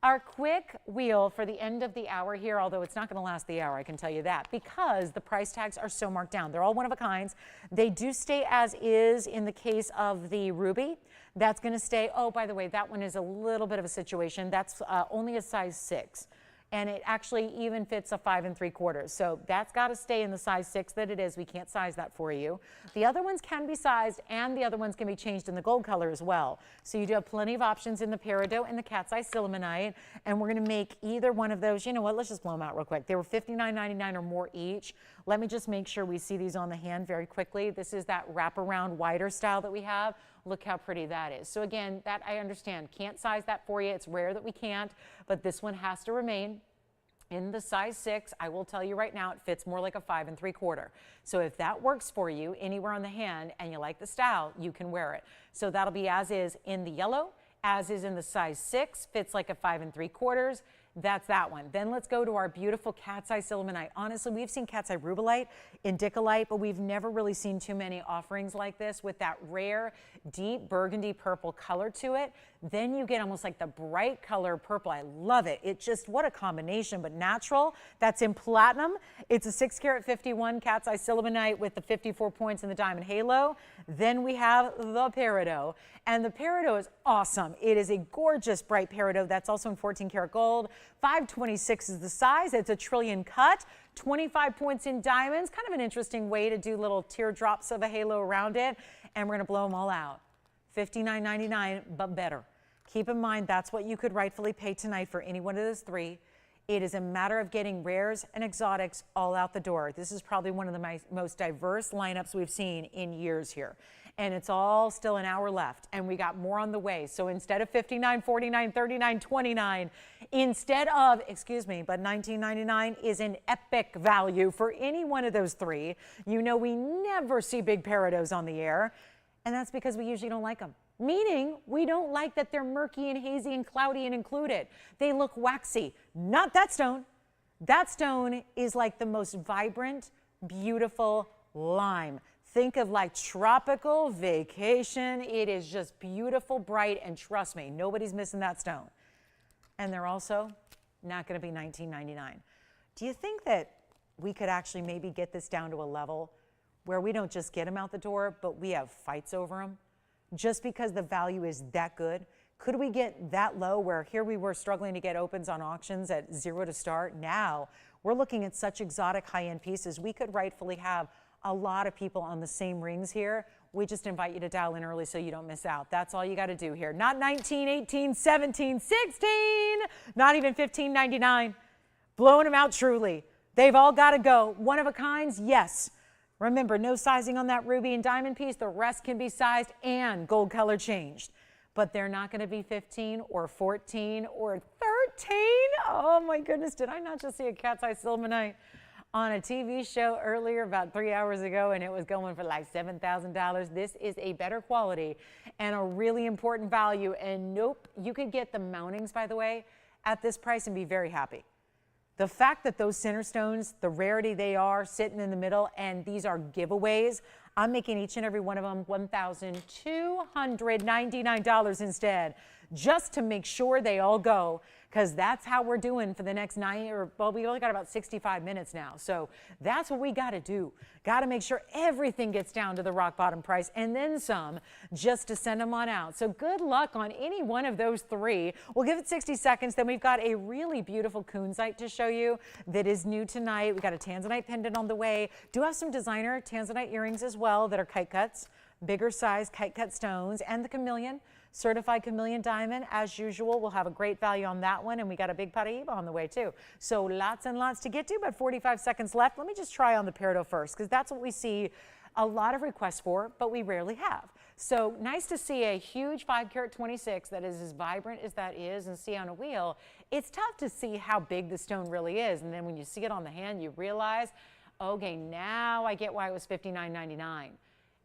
our quick wheel for the end of the hour here, although it's not going to last the hour, I can tell you that, because the price tags are so marked down. They're all one of a kinds. They do stay as is in the case of the ruby. That's going to stay. Oh, by the way, that one is a little bit of a situation. That's only a size 6. and it actually even fits a 5 3/4. So that's got to stay in the size 6 that it is. We can't size that for you. The other ones can be sized, and the other ones can be changed in the gold color as well. So you do have plenty of options in the peridot and the cat's eye sillimanite, and we're going to make either one of those. You know what? Let's just blow them out real quick. They were $59.99 or more each. Let me just make sure we see these on the hand very quickly. This is that wraparound wider style that we have. Look how pretty that is. So again, that I understand. Can't size that for you. It's rare that we can't, but this one has to remain in the size 6. I will tell you right now, it fits more like a 5 3/4. So if that works for you anywhere on the hand and you like the style, you can wear it. So that'll be as is in the yellow, as is in the size 6, fits like a 5 3/4. That's that one. Then let's go to our beautiful cat's eye sillimanite. Honestly, we've seen cat's eye rubellite, indicolite, but we've never really seen too many offerings like this with that rare, deep burgundy purple color to it. Then you get almost like the bright color purple. I love it. It just, what a combination, but natural. That's in platinum. It's a 6 carat 51 cat's eye sillimanite with the 54 points in the diamond halo. Then we have the peridot, and the peridot is awesome. It is a gorgeous bright peridot that's also in 14 karat gold. 526 is the size. It's a trillion cut, 25 points in diamonds. Kind of an interesting way to do little teardrops of a halo around it. And we're going to blow them all out. $59.99, but better. Keep in mind, that's what you could rightfully pay tonight for any one of those three. It is a matter of getting rares and exotics all out the door. This is probably one of the most diverse lineups we've seen in years here. And it's all still an hour left, and we got more on the way. So instead of $59, $49, $39, $29, instead of, excuse me, but $19.99 is an epic value for any one of those three. You know we never see big peridots on the air, and that's because we usually don't like them. Meaning we don't like that they're murky and hazy and cloudy and included. They look waxy. Not that stone. That stone is like the most vibrant, beautiful lime. Think of like tropical vacation. It is just beautiful, bright, and trust me, nobody's missing that stone. And they're also not going to be $19.99. Do you think that we could actually maybe get this down to a level where we don't just get them out the door, but we have fights over them? Just because the value is that good? Could we get that low where here we were struggling to get opens on auctions at 0 to start? Now we're looking at such exotic high-end pieces. We could rightfully have a lot of people on the same rings here. We just invite you to dial in early so you don't miss out. That's all you got to do here. Not 19, 18, 17, 16, not even $15.99. Blowing them out truly. They've all got to go. One of a kinds, yes. Remember, no sizing on that ruby and diamond piece. The rest can be sized and gold color changed. But they're not going to be 15 or 14 or 13. Oh my goodness, did I not just see a cat's eye sillimanite on a TV show earlier about 3 hours ago, and it was going for like $7,000. This is a better quality and a really important value. And nope, you could get the mountings, by the way, at this price and be very happy. The fact that those center stones, the rarity they are sitting in the middle, and these are giveaways, I'm making each and every one of them $1,299 instead, just to make sure they all go, because that's how we're doing for the next 9 or, well, we only got about 65 minutes now. So that's what we got to do. Got to make sure everything gets down to the rock bottom price and then some, just to send them on out. So good luck on any one of those three. We'll give it 60 seconds. Then we've got a really beautiful Kunzite to show you that is new tonight. We got a Tanzanite pendant on the way. Do have some designer Tanzanite earrings as well that are kite cuts, bigger size kite cut stones, and the Chameleon. Certified Chameleon diamond, as usual. We'll have a great value on that one, and we got a big Paraiba on the way too. So lots and lots to get to, but 45 seconds left. Let me just try on the peridot first, because that's what we see a lot of requests for, but we rarely have. So nice to see a huge 5 carat 26 that is as vibrant as that is and see on a wheel. It's tough to see how big the stone really is, and then when you see it on the hand, you realize, okay, now I get why it was $59.99.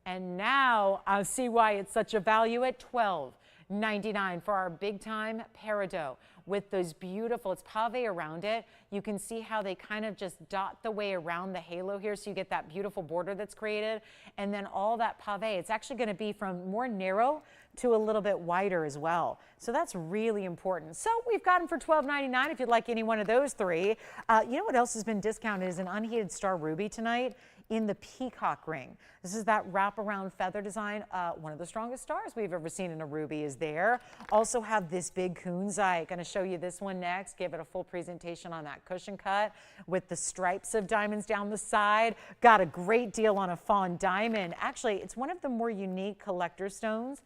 And now I see why it's such a value at $12.99 for our big time peridot with those beautiful, it's pave around it. You can see how they kind of just dot the way around the halo here, so you get that beautiful border that's created. And then all that pave, it's actually going to be from more narrow to a little bit wider as well. So that's really important. So we've got them for $12.99 if you'd like any one of those three. You know what else has been discounted is an unheated star ruby tonight. in the peacock ring. This is that wraparound feather design. One of the strongest stars we've ever seen in a ruby is there. Also have this big Kunzite. Going to show you this one next. Give it a full presentation on that cushion cut with the stripes of diamonds down the side. Got a great deal on a fawn diamond. Actually, it's one of the more unique collector stones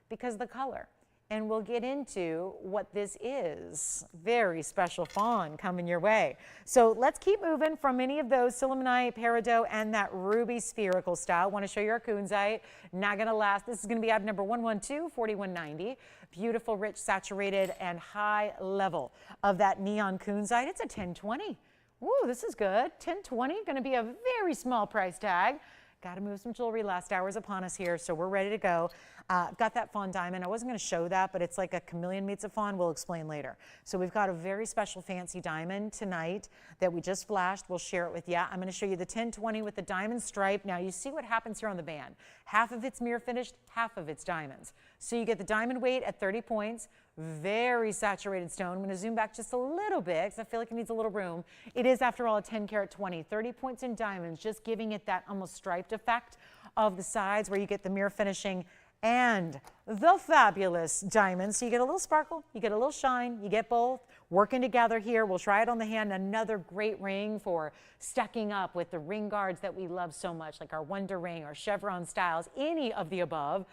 because of the color. And we'll get into what this is. Very special fawn coming your way. So let's keep moving from any of those Silimonite, peridot, and that ruby spherical style. Want to show you our Kunzite. Not going to last. This is going to be out number 112, 4190. Beautiful, rich, saturated, and high level of that neon Kunzite. It's a 1020. Ooh, this is good. 1020, going to be a very small price tag. Got to move some jewelry. Last hour's upon us here, so we're ready to go. Got that fawn diamond. I wasn't going to show that, but it's like a chameleon meets a fawn. We'll explain later. So we've got a very special fancy diamond tonight that we just flashed. We'll share it with you. I'm going to show you the 1020 with the diamond stripe. Now you see what happens here on the band. Half of it's mirror finished, half of it's diamonds. So you get the diamond weight at 30 points. Very saturated stone. I'm going to zoom back just a little bit because I feel like it needs a little room. It is, after all, a 10 karat 20. 30 points in diamonds, just giving it that almost striped effect of the sides where you get the mirror finishing and the fabulous diamonds. So you get a little sparkle, you get a little shine, you get both working together here. We'll try it on the hand. Another great ring for stacking up with the ring guards that we love so much, like our Wonder Ring, our chevron styles, any of the above.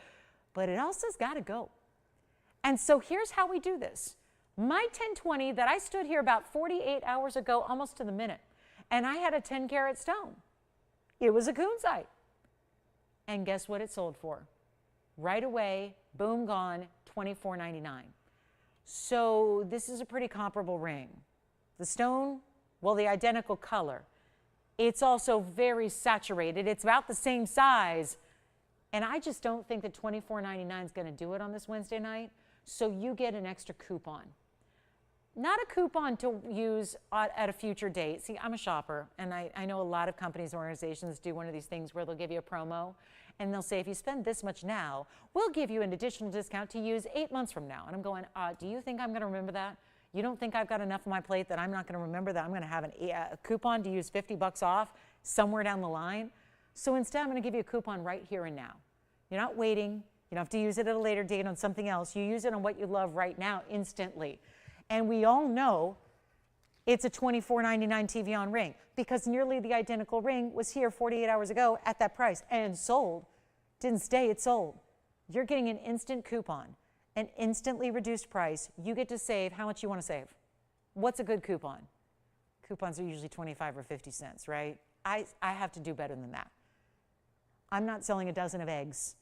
But it also's got to go. And so here's how we do this. My 1020 that I stood here about 48 hours ago, almost to the minute, and I had a 10 karat stone. It was a Kunzite. And guess what it sold for? Right away, boom, gone, $24.99. So this is a pretty comparable ring. The stone, well, the identical color. It's also very saturated. It's about the same size. And I just don't think that $24.99 is going to do it on this Wednesday night. So you get an extra coupon. Not a coupon to use at a future date. See, I'm a shopper, and I know a lot of companies and organizations do one of these things where they'll give you a promo, and they'll say, if you spend this much now, we'll give you an additional discount to use 8 months from now. And I'm going, do you think I'm going to remember that? You don't think I've got enough on my plate that I'm not going to remember that I'm going to have a coupon to use 50 bucks off somewhere down the line? So instead, I'm going to give you a coupon right here and now. You're not waiting. You don't have to use it at a later date on something else. You use it on what you love right now instantly. And we all know it's a $24.99 TVON ring because nearly the identical ring was here 48 hours ago at that price and sold. Didn't stay, it sold. You're getting an instant coupon, an instantly reduced price. You get to save how much you want to save. What's a good coupon? Coupons are usually 25 or 50 cents, right? I have to do better than that. I'm not selling a dozen of eggs.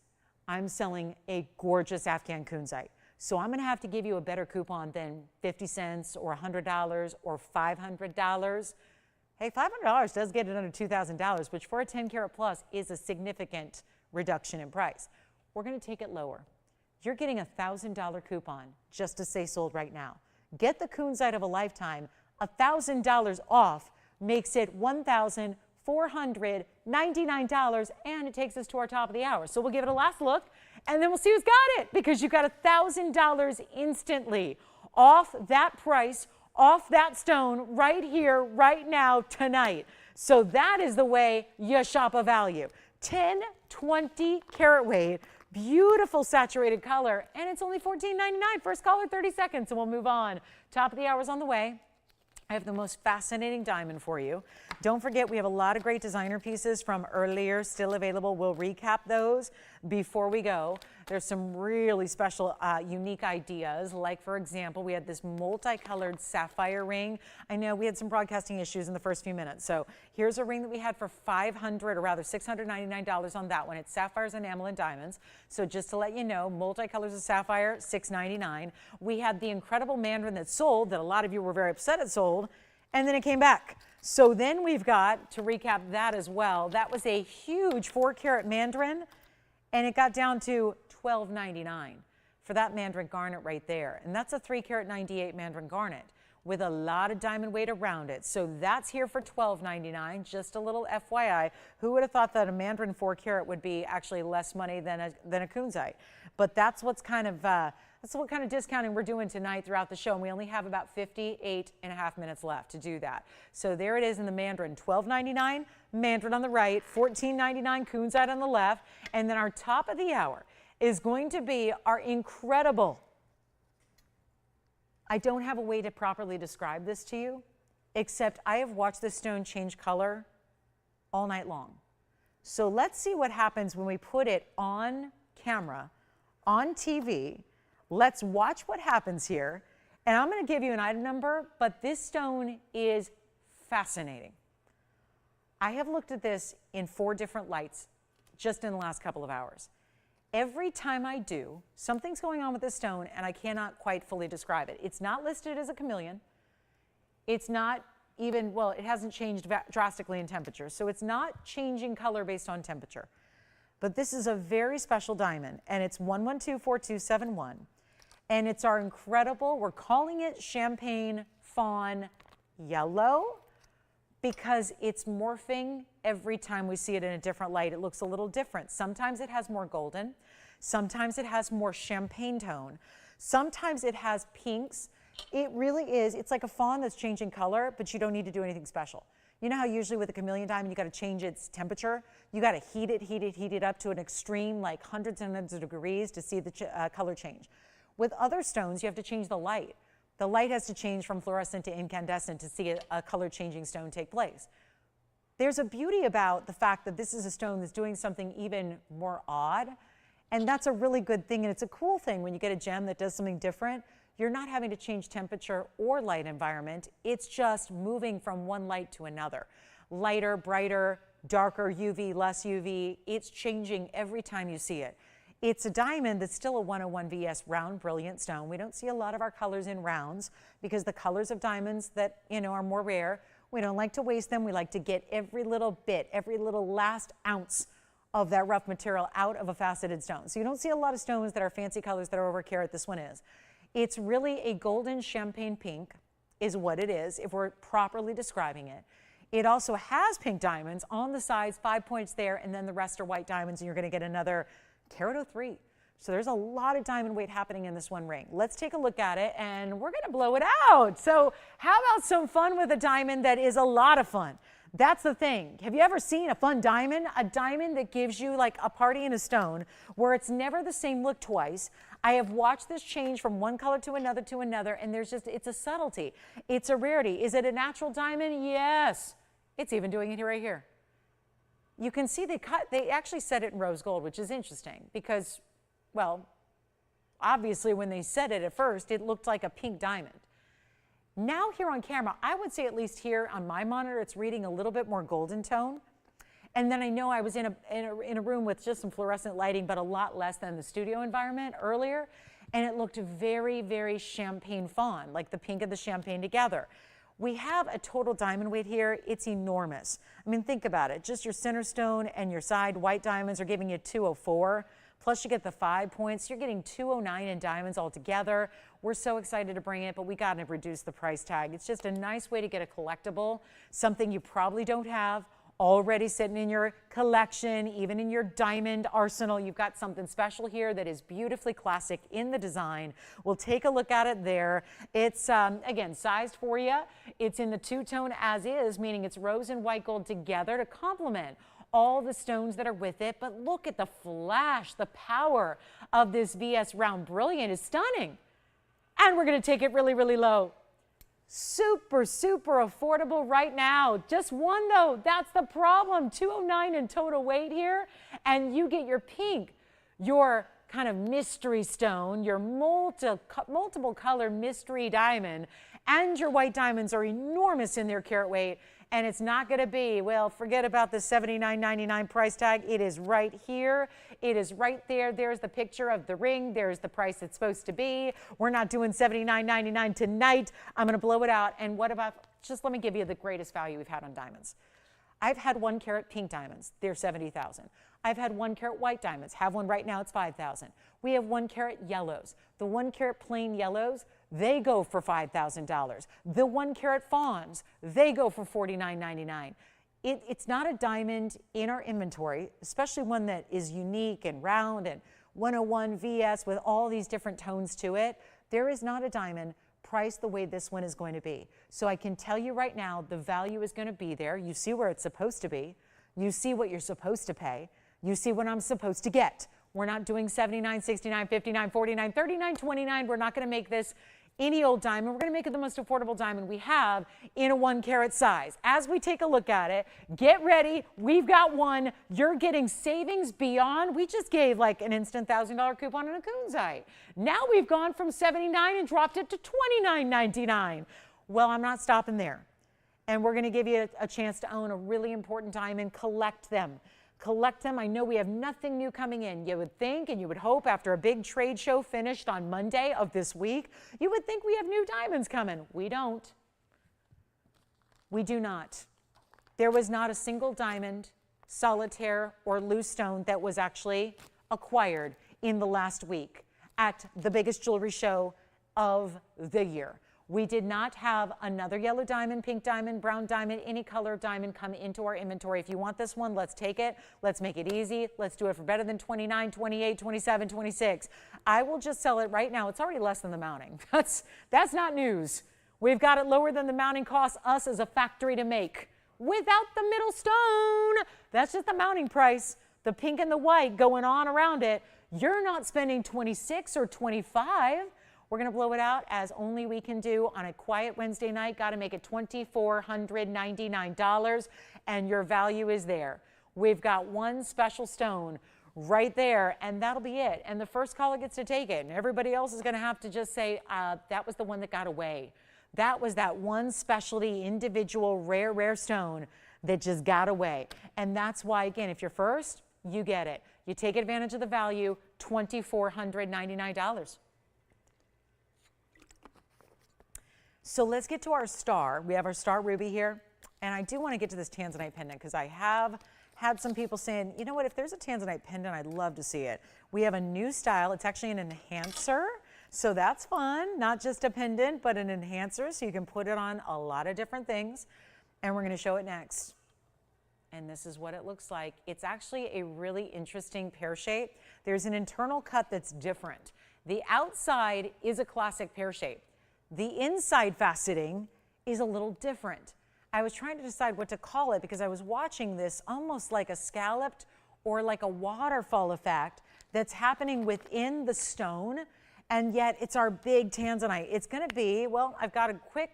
I'm selling a gorgeous Afghan Kunzite. So I'm going to have to give you a better coupon than 50 cents or $100 or $500. Hey, $500 does get it under $2,000, which for a 10 karat plus is a significant reduction in price. We're going to take it lower. You're getting a $1,000 coupon just to say sold right now. Get the Kunzite of a lifetime. $1,000 off makes it $1,499, and it takes us to our top of the hour. So we'll give it a last look, and then we'll see who's got it, because you got $1,000 instantly off that price, off that stone, right here, right now, tonight. So that is the way you shop a value. 10, 20 karat weight, beautiful saturated color, and it's only $14.99. First caller, 30 seconds, and we'll move on. Top of the hour's on the way. I have the most fascinating diamond for you. Don't forget, we have a lot of great designer pieces from earlier still available. We'll recap those before we go. There's some really special, unique ideas. Like, for example, we had this multicolored sapphire ring. I know we had some broadcasting issues in the first few minutes. So here's a ring that we had for $500, or rather $699 on that one. It's sapphires, enamel, and diamonds. So just to let you know, multicolors of sapphire, $699. We had the incredible Mandarin that sold, that a lot of you were very upset it sold, and then it came back. So then we've got, to recap that as well, that was a huge 4 karat Mandarin, and it got down to $12.99 for that Mandarin garnet right there. And that's a 3 karat 98 Mandarin garnet with a lot of diamond weight around it. So that's here for $12.99, just a little FYI. Who would have thought that a Mandarin 4 karat would be actually less money than a Kunzite? But that's what's kind of That's what kind of discounting we're doing tonight throughout the show, and we only have about 58.5 minutes left to do that. So there it is in the Mandarin, $12.99, Mandarin on the right, $14.99, Kunzite on the left, and then our top of the hour is going to be our incredible, I don't have a way to properly describe this to you, except I have watched this stone change color all night long. So let's see what happens when we put it on camera, on TV. Let's watch what happens here. And I'm going to give you an item number, but this stone is fascinating. I have looked at this in 4 different lights just in the last couple of hours. Every time I do, something's going on with this stone, and I cannot quite fully describe it. It's not listed as a chameleon. It's not even, well, it hasn't changed drastically in temperature, so it's not changing color based on temperature. But this is a very special diamond, and it's 1124271. And it's our incredible, we're calling it Champagne Fawn Yellow, because it's morphing every time we see it in a different light. It looks a little different. Sometimes it has more golden. Sometimes it has more champagne tone. Sometimes it has pinks. It really is, it's like a fawn that's changing color, but you don't need to do anything special. You know how usually with a chameleon diamond, you got to change its temperature? You got to heat it up to an extreme, like hundreds and hundreds of degrees to see the color change. With other stones, you have to change the light. The light has to change from fluorescent to incandescent to see a color changing stone take place. There's a beauty about the fact that this is a stone that's doing something even more odd, and that's a really good thing, and it's a cool thing when you get a gem that does something different. You're not having to change temperature or light environment. It's just moving from one light to another. Lighter, brighter, darker, UV, less UV. It's changing every time you see it. It's a diamond that's still a 101 VS round brilliant stone. We don't see a lot of our colors in rounds because the colors of diamonds that, are more rare, we don't like to waste them. We like to get every little bit, every little last ounce of that rough material out of a faceted stone. So you don't see a lot of stones that are fancy colors that are over carat. This one is. It's really a golden champagne pink is what it is if we're properly describing it. It also has pink diamonds on the sides, 5 points there, and then the rest are white diamonds, and you're going to get another carat 03. So there's a lot of diamond weight happening in this one ring. Let's take a look at it, and we're going to blow it out. So how about some fun with a diamond that is a lot of fun? That's the thing. Have you ever seen a fun diamond? A diamond that gives you like a party in a stone where it's never the same look twice. I have watched this change from one color to another, and it's a subtlety. It's a rarity. Is it a natural diamond? Yes. It's even doing it right here. You can see they actually set it in rose gold, which is interesting because, well, obviously when they set it at first, it looked like a pink diamond. Now here on camera, I would say at least here on my monitor, it's reading a little bit more golden tone. And then I know I was in a room with just some fluorescent lighting, but a lot less than the studio environment earlier. And it looked very, very champagne fawn, like the pink and the champagne together. We have a total diamond weight here. It's enormous. I mean, think about it. Just your center stone and your side white diamonds are giving you 204. Plus you get the 5 points. You're getting 209 in diamonds altogether. We're so excited to bring it, but we got to reduce the price tag. It's just a nice way to get a collectible, something you probably don't have already sitting in your collection, even in your diamond arsenal. You've got something special here that is beautifully classic in the design. We'll take a look at it there. It's, again, sized for you. It's in the two-tone as is, meaning it's rose and white gold together to complement all the stones that are with it. But look at the flash, the power of this VS Round Brilliant is stunning. And we're going to take it really, really low. Super, super affordable right now. Just one though, that's the problem. 209 in total weight here. And you get your pink, your kind of mystery stone, your multiple color mystery diamond, and your white diamonds are enormous in their carat weight. And it's not going to be, well, forget about the $79.99 price tag. It is right here. It is right there. There's the picture of the ring. There's the price it's supposed to be. We're not doing $79.99 tonight. I'm going to blow it out. And what about, just let me give you the greatest value we've had on diamonds. I've had 1 carat pink diamonds. They're $70,000. I've had 1 carat white diamonds. Have one right now. It's $5,000. We have 1 carat yellows. The 1 carat plain yellows, they go for $5,000. The 1 carat fawns, they go for $49.99. It's not a diamond in our inventory, especially one that is unique and round and 101 VS with all these different tones to it. There is not a diamond priced the way this one is going to be. So I can tell you right now, the value is going to be there. You see where it's supposed to be. You see what you're supposed to pay. You see what I'm supposed to get. We're not doing 79, 69, 59, 49, 39, 29. We're not going to make this any old diamond. We're going to make it the most affordable diamond we have in a 1 carat size. As we take a look at it, get ready. We've got one. You're getting savings beyond. We just gave like an instant $1,000 coupon on a Kunzite. Now we've gone from $79 and dropped it to $29.99. Well, I'm not stopping there. And we're going to give you a chance to own a really important diamond. Collect them. Collect them. I know we have nothing new coming in. You would think and you would hope after a big trade show finished on Monday of this week, you would think we have new diamonds coming. We don't. We do not. There was not a single diamond, solitaire, or loose stone that was actually acquired in the last week at the biggest jewelry show of the year. We did not have another yellow diamond, pink diamond, brown diamond, any color diamond come into our inventory. If you want this one, let's take it. Let's make it easy. Let's do it for better than 29, 28, 27, 26. I will just sell it right now. It's already less than the mounting. That's not news. We've got it lower than the mounting costs us as a factory to make without the middle stone. That's just the mounting price. The pink and the white going on around it. You're not spending 26 or 25. We're going to blow it out as only we can do on a quiet Wednesday night. Got to make it $2,499, and your value is there. We've got one special stone right there, and that'll be it. And the first caller gets to take it, and everybody else is going to have to just say, that was the one that got away. That was that one specialty, individual, rare stone that just got away. And that's why, again, if you're first, you get it. You take advantage of the value, $2,499. So let's get to our star. We have our star ruby here. And I do want to get to this Tanzanite pendant because I have had some people saying, you know what, if there's a Tanzanite pendant, I'd love to see it. We have a new style. It's actually an enhancer. So that's fun. Not just a pendant, but an enhancer. So you can put it on a lot of different things. And we're going to show it next. And this is what it looks like. It's actually a really interesting pear shape. There's an internal cut that's different. The outside is a classic pear shape. The inside faceting is a little different. I was trying to decide what to call it because I was watching this almost like a scalloped or like a waterfall effect that's happening within the stone, and yet it's our big Tanzanite. It's going to be, well, I've got a quick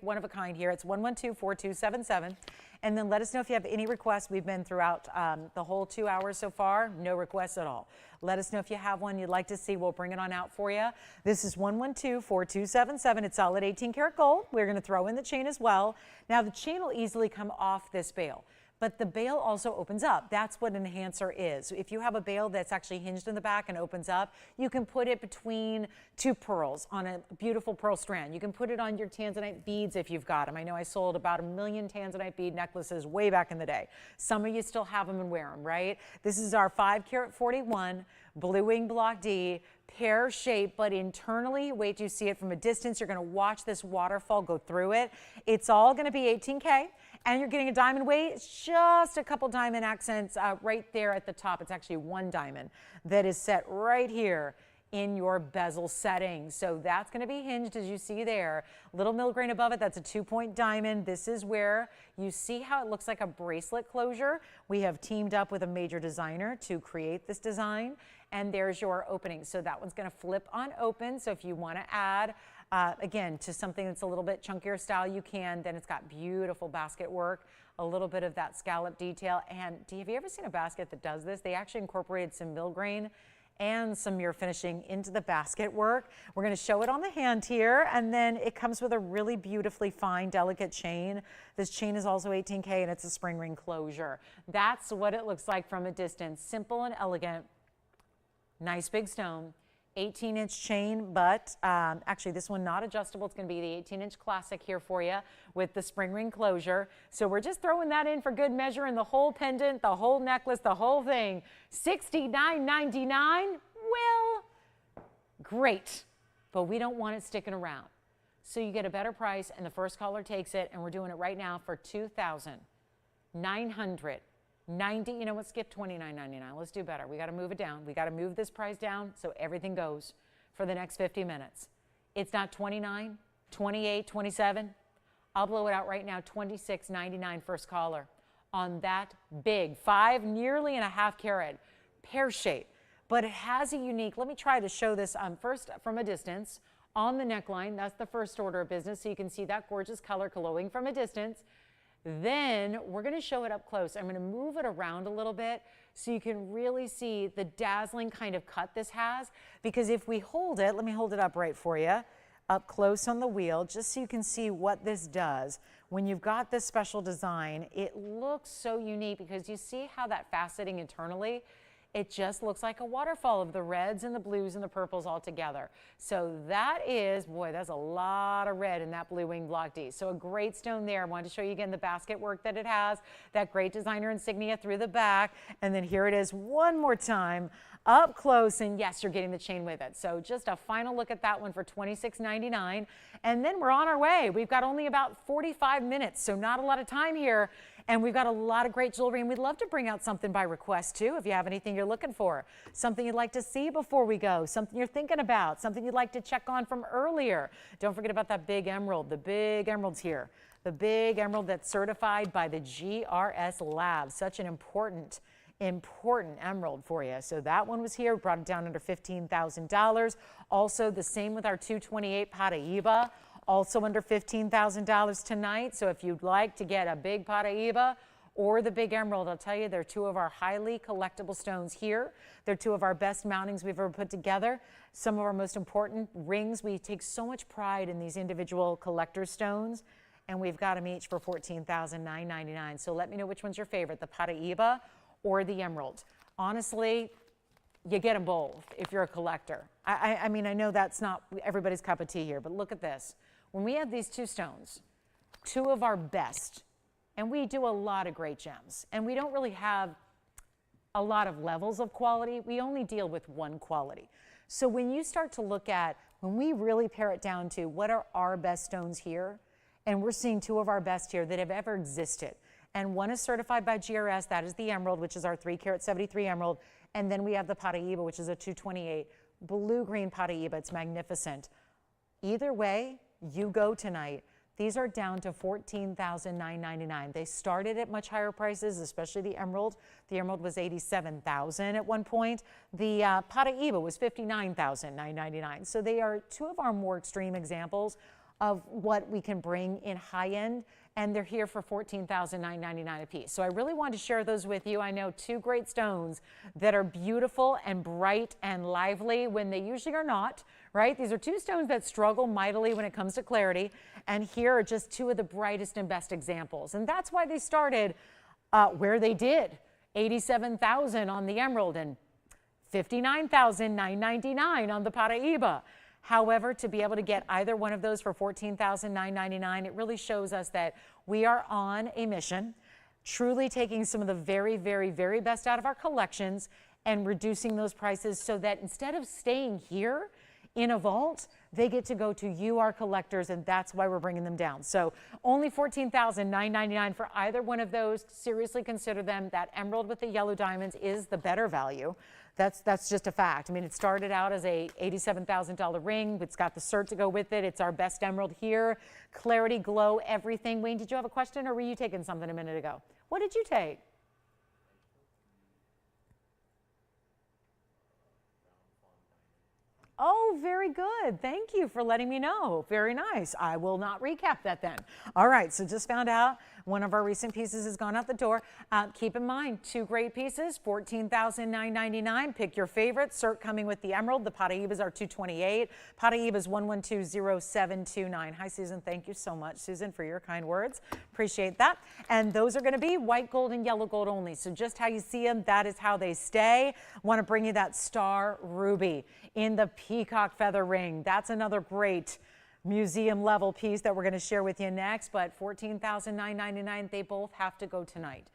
one of a kind here. It's 112-4277. And then let us know if you have any requests. We've been throughout the whole 2 hours so far. No requests at all. Let us know if you have one you'd like to see. We'll bring it on out for you. This is 112-4277. It's solid 18 karat gold. We're going to throw in the chain as well. Now, the chain will easily come off this bail, but the bail also opens up. That's what an enhancer is. If you have a bail that's actually hinged in the back and opens up, you can put it between two pearls on a beautiful pearl strand. You can put it on your Tanzanite beads if you've got them. I know I sold about 1 million Tanzanite bead necklaces way back in the day. Some of you still have them and wear them, right? This is our 5 karat 41 Blue Wing Block D, pear shape, but internally, wait till you see it from a distance. You're going to watch this waterfall go through it. It's all going to be 18K. And you're getting a diamond weight. It's just a couple diamond accents right there at the top. It's actually one diamond that is set right here in your bezel setting. So that's going to be hinged as you see there. Little milligrain above it, that's a 2-point diamond. This is where you see how it looks like a bracelet closure. We have teamed up with a major designer to create this design. And there's your opening. So that one's going to flip on open. So if you want to add again, to something that's a little bit chunkier style, you can. Then it's got beautiful basket work, a little bit of that scallop detail. And have you ever seen a basket that does this? They actually incorporated some milligrain and some mirror finishing into the basket work. We're going to show it on the hand here, and then it comes with a really beautifully fine, delicate chain. This chain is also 18K, and it's a spring ring closure. That's what it looks like from a distance. Simple and elegant. Nice big stone. 18-inch chain, but actually this one not adjustable. It's going to be the 18-inch classic here for you with the spring ring closure. So we're just throwing that in for good measure, and the whole pendant, the whole necklace, the whole thing, $69.99. Well, great, but we don't want it sticking around. So you get a better price, and the first caller takes it, and we're doing it right now for $2,999. 90, you know what, skip $29.99. Let's do better. We got to move it down. We got to move this price down so everything goes for the next 50 minutes. It's not 29, 28, 27. I'll blow it out right now, $26.99 first caller on that big 5, nearly and a half carat pear shape. But it has a unique, let me try to show this first from a distance on the neckline. That's the first order of business. So you can see that gorgeous color glowing from a distance. Then we're going to show it up close. I'm going to move it around a little bit so you can really see the dazzling kind of cut this has. Because if we hold it, let me hold it up right for you, up close on the wheel, just so you can see what this does. When you've got this special design, it looks so unique because you see how that faceting internally, it just looks like a waterfall of the reds and the blues and the purples all together. So that is, boy, that's a lot of red in that blue wing block D. So a great stone there. I wanted to show you again the basket work that it has, that great designer insignia through the back. And then here it is one more time up close. And yes, you're getting the chain with it. So just a final look at that one for $26.99. And then we're on our way. We've got only about 45 minutes, so not a lot of time here. And we've got a lot of great jewelry, and we'd love to bring out something by request too if you have anything you're looking for, something you'd like to see before we go, something you're thinking about, something you'd like to check on from earlier. Don't forget about that big emerald. The big emerald's here. The big emerald that's certified by the GRS Lab. Such an important emerald for you. So that one was here, brought it down under $15,000. Also the same with our 228 Paraiba. Also under $15,000 tonight. So if you'd like to get a big Paraiba or the big emerald, I'll tell you, they're two of our highly collectible stones here. They're two of our best mountings we've ever put together. Some of our most important rings. We take so much pride in these individual collector stones, and we've got them each for $14,999. So let me know which one's your favorite, the Paraiba or the emerald. Honestly, you get them both if you're a collector. I mean, I know that's not everybody's cup of tea here, but look at this. When we have these two stones, two of our best, and we do a lot of great gems, and we don't really have a lot of levels of quality. We only deal with one quality. So when you start to look at, when we really pare it down to what are our best stones here, and we're seeing two of our best here that have ever existed, and one is certified by GRS, that is the emerald, which is our 3 carat 73 emerald, and then we have the Paraiba, which is a 228 blue-green Paraiba. It's magnificent. Either way you go tonight, these are down to $14,999. They started at much higher prices, especially the emerald. The emerald was $87,000 at one point. The Paraiba was $59,999. So they are two of our more extreme examples of what we can bring in high end, and they're here for $14,999 a piece. So I really wanted to share those with you. I know two great stones that are beautiful and bright and lively when they usually are not, right? These are two stones that struggle mightily when it comes to clarity, and here are just two of the brightest and best examples. And that's why they started where they did, $87,000 on the emerald and $59,999 on the Paraiba. However, to be able to get either one of those for $14,999, it really shows us that we are on a mission, truly taking some of the very, very, very best out of our collections and reducing those prices so that instead of staying here in a vault, they get to go to you, our collectors, and that's why we're bringing them down. So only $14,999 for either one of those. Seriously consider them. That emerald with the yellow diamonds is the better value. That's just a fact. I mean, it started out as a $87,000 ring. It's got the cert to go with it. It's our best emerald here. Clarity, glow, everything. Wayne, did you have a question, or were you taking something a minute ago? What did you take? Oh, very good. Thank you for letting me know. Very nice. I will not recap that then. All right, so just found out one of our recent pieces has gone out the door. Keep in mind, two great pieces, $14,999. Pick your favorite. Cert coming with the emerald. The Paraibas are 228. Paraibas 1120729. Hi, Susan. Thank you so much, Susan, for your kind words. Appreciate that. And those are going to be white gold and yellow gold only. So just how you see them, that is how they stay. Want to bring you that star ruby in the peacock feather ring. That's another great museum level piece that we're going to share with you next, but $14,999, they both have to go tonight.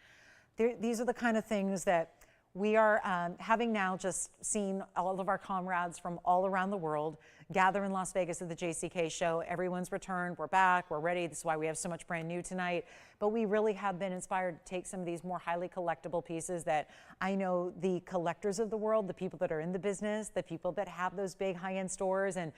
These are the kind of things that We are having now just seen all of our comrades from all around the world gather in Las Vegas at the JCK show. Everyone's returned. We're back. We're ready. This is why we have so much brand new tonight. But we really have been inspired to take some of these more highly collectible pieces that I know the collectors of the world, the people that are in the business, the people that have those big high-end stores, and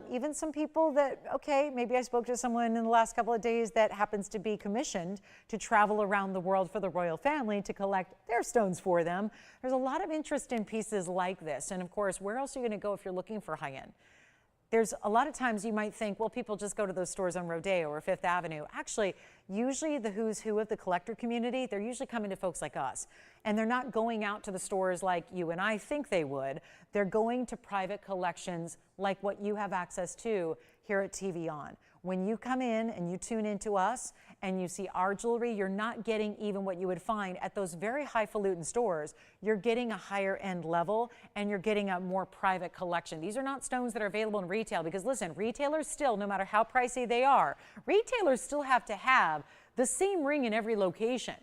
even some people that, okay, maybe I spoke to someone in the last couple of days that happens to be commissioned to travel around the world for the royal family to collect their stones for them. There's a lot of interest in pieces like this. And of course, where else are you going to go if you're looking for high-end? There's a lot of times you might think, well, people just go to those stores on Rodeo or Fifth Avenue. Actually, usually the who's who of the collector community, they're usually coming to folks like us. And they're not going out to the stores like you and I think they would. They're going to private collections like what you have access to here at TVON. When you come in and you tune into us and you see our jewelry, you're not getting even what you would find at those very highfalutin stores. You're getting a higher end level and you're getting a more private collection. These are not stones that are available in retail because listen, retailers still, no matter how pricey they are, retailers still have to have the same ring in every location.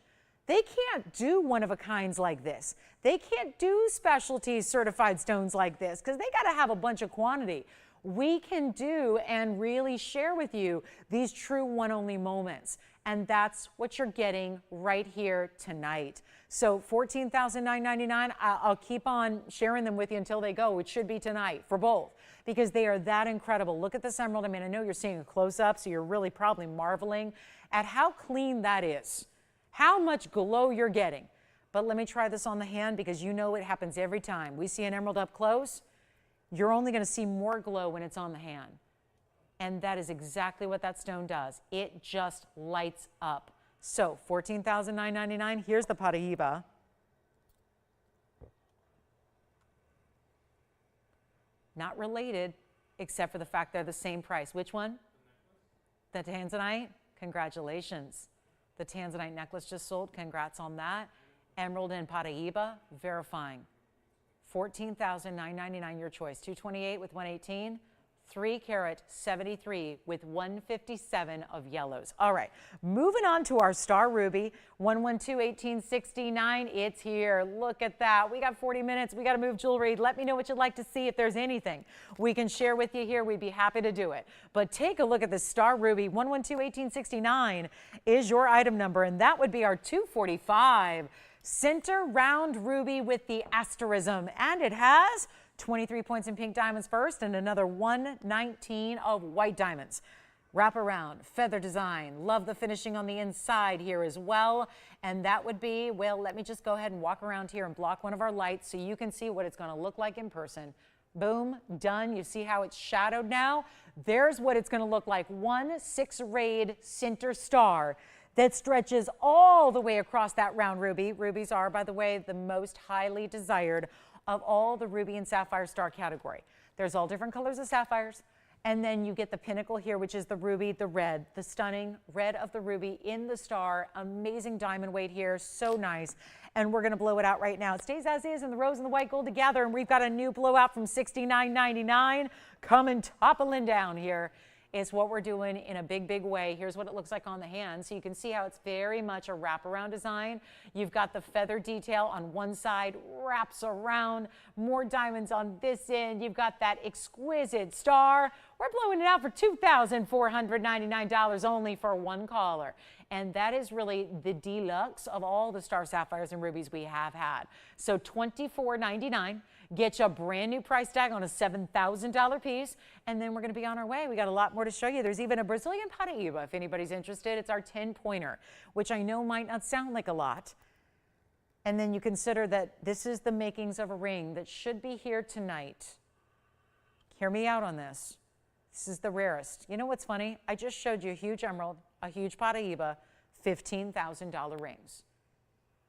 They can't do one-of-a-kinds like this. They can't do specialty certified stones like this because they got to have a bunch of quantity. We can do and really share with you these true one-only moments. And that's what you're getting right here tonight. So $14,999, I'll keep on sharing them with you until they go. It should be tonight for both because they are that incredible. Look at this emerald. I mean, I know you're seeing a close-up, so you're really probably marveling at how clean that is, how much glow you're getting. But let me try this on the hand because you know it happens every time. We see an emerald up close. You're only going to see more glow when it's on the hand. And that is exactly what that stone does. It just lights up. So $14,999. Here's the Paraiba. Not related, except for the fact they're the same price. Which one? The Tanzanite? Congratulations. The Tanzanite necklace just sold. Congrats on that. Emerald and Paraiba, verifying. $14,999, your choice. 228 with 118, 3 carat 73 with 157 of yellows. All right, moving on to our star ruby, 112-1869. It's here. Look at that. We got 40 minutes. We got to move jewelry. Let me know what you'd like to see. If there's anything we can share with you here, we'd be happy to do it. But take a look at the star ruby. 112-1869 is your item number, and that would be our 245. Center round ruby with the asterism, and it has 23 points in pink diamonds first and another 119 of white diamonds. Wrap around, feather design. Love the finishing on the inside here as well. And that would be, well, let me just go ahead and walk around here and block one of our lights so you can see what it's going to look like in person. Boom, done. You see how it's shadowed now? There's what it's going to look like. 1 6-rayed center star that stretches all the way across that round ruby. Rubies are, by the way, the most highly desired of all the ruby and sapphire star category. There's all different colors of sapphires. And then you get the pinnacle here, which is the ruby, the red, the stunning red of the ruby in the star. Amazing diamond weight here, so nice. And we're going to blow it out right now. It stays as is, and the rose and the white gold together. And we've got a new blowout from $69.99 coming toppling down here. Is what we're doing in a big, big way. Here's what it looks like on the hand. So you can see how it's very much a wraparound design. You've got the feather detail on one side, wraps around, more diamonds on this end. You've got that exquisite star. We're blowing it out for $2,499 only for one caller. And that is really the deluxe of all the star sapphires and rubies we have had. So $24.99. Get you a brand new price tag on a $7,000 piece, and then we're going to be on our way. We got a lot more to show you. There's even a Brazilian Paraiba if anybody's interested. It's our 10-pointer, which I know might not sound like a lot. And then you consider that this is the makings of a ring that should be here tonight. Hear me out on this. This is the rarest. You know what's funny? I just showed you a huge emerald, a huge Paraiba, $15,000 rings.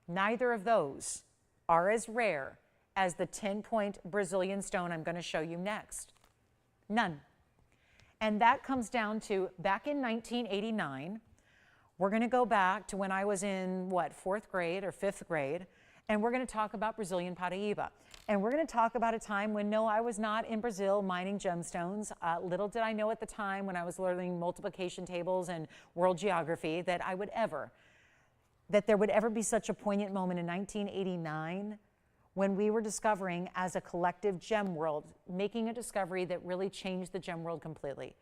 Neither of those are as rare as the 10-point Brazilian stone I'm going to show you next. None. And that comes down to back in 1989. We're going to go back to when I was in, what, 4th grade or 5th grade, and we're going to talk about Brazilian Paraiba. And we're going to talk about a time when, no, I was not in Brazil mining gemstones. Little did I know at the time when I was learning multiplication tables and world geography that there would ever be such a poignant moment in 1989 when we were discovering as a collective gem world, making a discovery that really changed the gem world completely.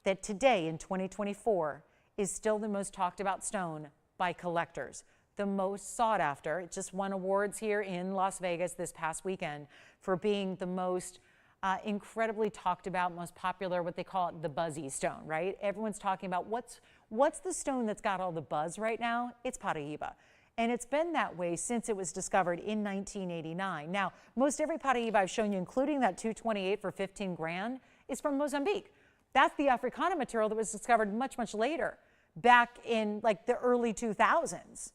That today in 2024 is still the most talked about stone by collectors, the most sought after. It just won awards here in Las Vegas this past weekend for being the most incredibly talked about, most popular, what they call it, the buzzy stone, right? Everyone's talking about what's the stone that's got all the buzz right now? It's Paraiba. And it's been that way since it was discovered in 1989. Now, most every Paraiba I've shown you, including that 228 for 15 grand, is from Mozambique. That's the Africana material that was discovered much, much later, back in like the early 2000s.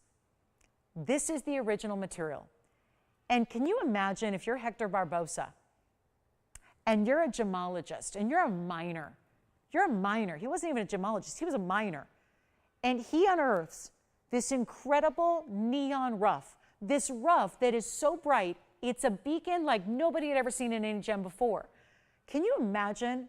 This is the original material. And can you imagine if you're Hector Barbosa and you're a gemologist and you're a miner. You're a miner. He wasn't even a gemologist. He was a miner. And he unearths this incredible neon rough, this rough that is so bright, it's a beacon like nobody had ever seen in any gem before. Can you imagine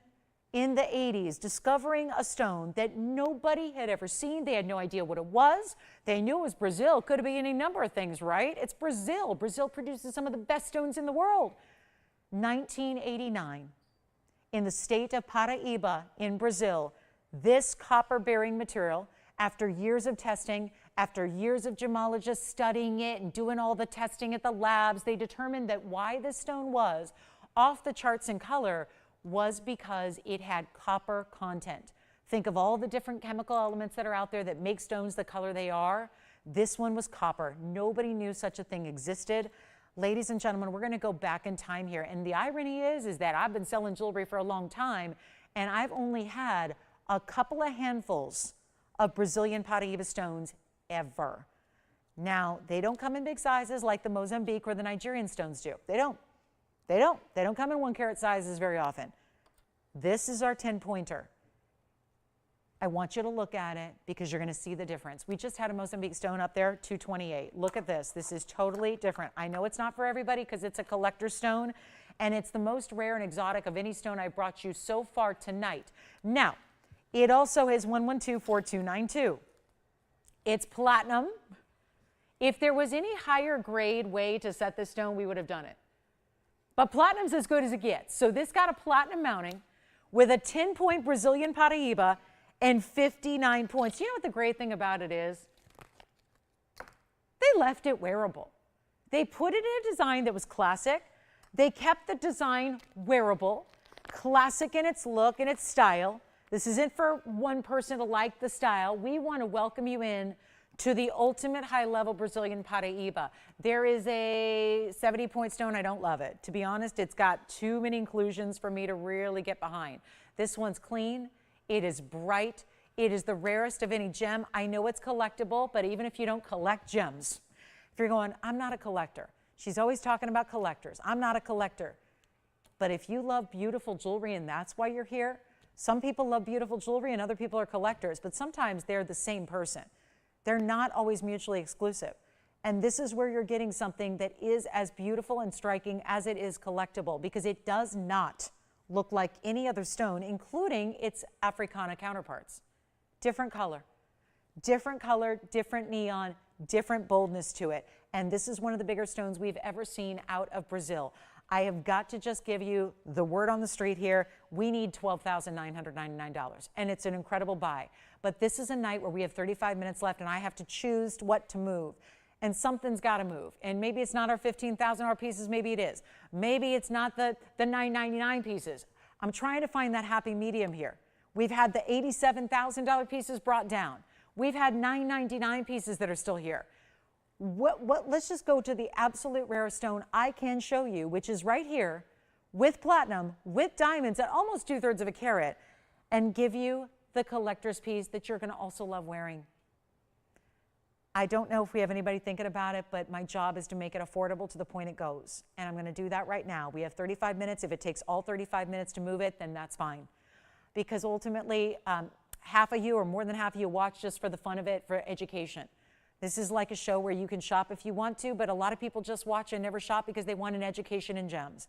in the 80s discovering a stone that nobody had ever seen? They had no idea what it was. They knew it was Brazil. Could have been any number of things, right? It's Brazil. Brazil produces some of the best stones in the world. 1989, in the state of Paraiba in Brazil, this copper-bearing material, after years of testing, after years of gemologists studying it and doing all the testing at the labs, they determined that why this stone was off the charts in color was because it had copper content. Think of all the different chemical elements that are out there that make stones the color they are. This one was copper. Nobody knew such a thing existed. Ladies and gentlemen, we're going to go back in time here. And the irony is that I've been selling jewelry for a long time, and I've only had a couple of handfuls of Brazilian Paraiba stones ever. Now, they don't come in big sizes like the Mozambique or the Nigerian stones do. They don't. They don't come in 1 carat sizes very often. This is our 10-pointer. I want you to look at it because you're going to see the difference. We just had a Mozambique stone up there, 228. Look at this. This is totally different. I know it's not for everybody because it's a collector stone, and it's the most rare and exotic of any stone I've brought you so far tonight. Now, it also is 1124292. It's platinum. If there was any higher grade way to set this stone, we would have done it. But platinum's as good as it gets. So this got a platinum mounting with a 10-point Brazilian Paraiba and 59 points. You know what the great thing about it is? They left it wearable. They put it in a design that was classic. They kept the design wearable, classic in its look and its style. This isn't for one person to like the style. We want to welcome you in to the ultimate high-level Brazilian Paraiba. There is a 70-point stone. I don't love it. To be honest, it's got too many inclusions for me to really get behind. This one's clean. It is bright. It is the rarest of any gem. I know it's collectible, but even if you don't collect gems, if you're going, I'm not a collector. She's always talking about collectors. I'm not a collector. But if you love beautiful jewelry and that's why you're here, some people love beautiful jewelry and other people are collectors, but sometimes they're the same person. They're not always mutually exclusive. And this is where you're getting something that is as beautiful and striking as it is collectible, because it does not look like any other stone, including its Africana counterparts. Different color, different neon, different boldness to it. And this is one of the bigger stones we've ever seen out of Brazil. I have got to just give you the word on the street here. We need $12,999, and it's an incredible buy. But this is a night where we have 35 minutes left, and I have to choose what to move. And something's got to move. And maybe it's not our $15,000 pieces. Maybe it is. Maybe it's not the $999 pieces. I'm trying to find that happy medium here. We've had the $87,000 pieces brought down. We've had $999 pieces that are still here. Let's just go to the absolute rarest stone I can show you, which is right here with platinum, with diamonds at almost 2/3 of a carat, and give you the collector's piece that you're going to also love wearing. I don't know if we have anybody thinking about it, but my job is to make it affordable to the point it goes. And I'm going to do that right now. We have 35 minutes. If it takes all 35 minutes to move it, then that's fine. Because ultimately, half of you or more than half of you watch just for the fun of it, for education. This is like a show where you can shop if you want to, but a lot of people just watch and never shop because they want an education in gems.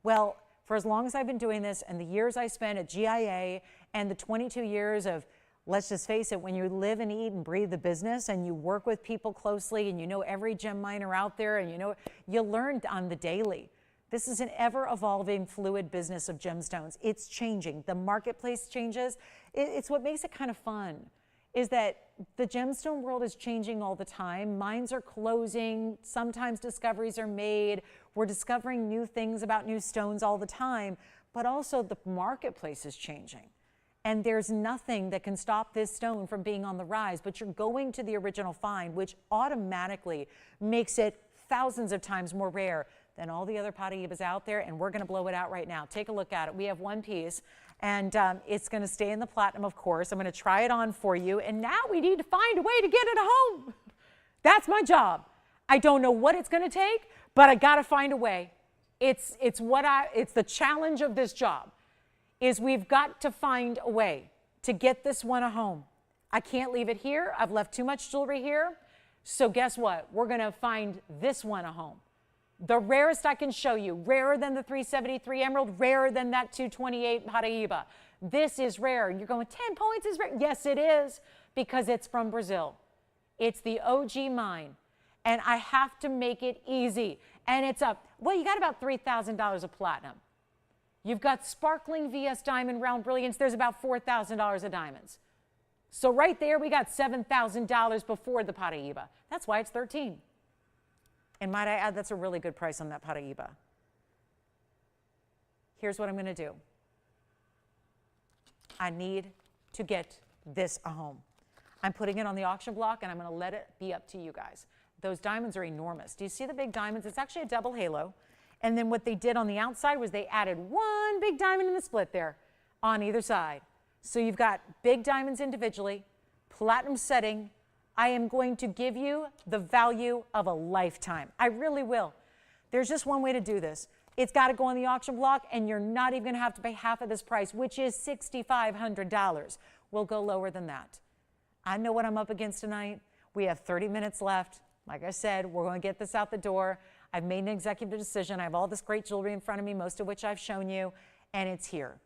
Well, for as long as I've been doing this and the years I spent at GIA and the 22 years of let's just face it, when you live and eat and breathe the business and you work with people closely and you know every gem miner out there and you learn on the daily. This is an ever-evolving, fluid business of gemstones. It's changing. The marketplace changes. It's what makes it kind of fun, is that the gemstone world is changing all the time. Mines are closing. Sometimes discoveries are made. We're discovering new things about new stones all the time, but also the marketplace is changing. And there's nothing that can stop this stone from being on the rise, but you're going to the original find, which automatically makes it thousands of times more rare than all the other Paraibas out there, and we're going to blow it out right now. Take a look at it. We have one piece, and it's going to stay in the platinum, of course. I'm going to try it on for you, and now we need to find a way to get it home. That's my job. I don't know what it's going to take, but I got to find a way. It's the challenge of this job, is we've got to find a way to get this one home. I can't leave it here. I've left too much jewelry here. So guess what? We're going to find this one a home. The rarest I can show you, rarer than the 373 emerald, rarer than that 228 Paraiba. This is rare. You're going, 10 points is rare. Yes, it is, because it's from Brazil. It's the OG mine, and I have to make it easy. And it's well, you got about $3,000 of platinum. You've got sparkling VS diamond round brilliance. There's about $4,000 of diamonds. So right there, we got $7,000 before the Paraiba. That's why it's 13. And might I add, that's a really good price on that Paraiba. Here's what I'm going to do. I need to get this a home. I'm putting it on the auction block, and I'm going to let it be up to you guys. Those diamonds are enormous. Do you see the big diamonds? It's actually a double halo. And then what they did on the outside was they added one big diamond in the split there on either side. So you've got big diamonds individually, platinum setting. I am going to give you the value of a lifetime. I really will. There's just one way to do this. It's got to go on the auction block, and you're not even going to have to pay half of this price, which is $6,500. We'll go lower than that. I know what I'm up against tonight. We have 30 minutes left. Like I said, we're going to get this out the door. I've made an executive decision. I have all this great jewelry in front of me, most of which I've shown you, and it's here.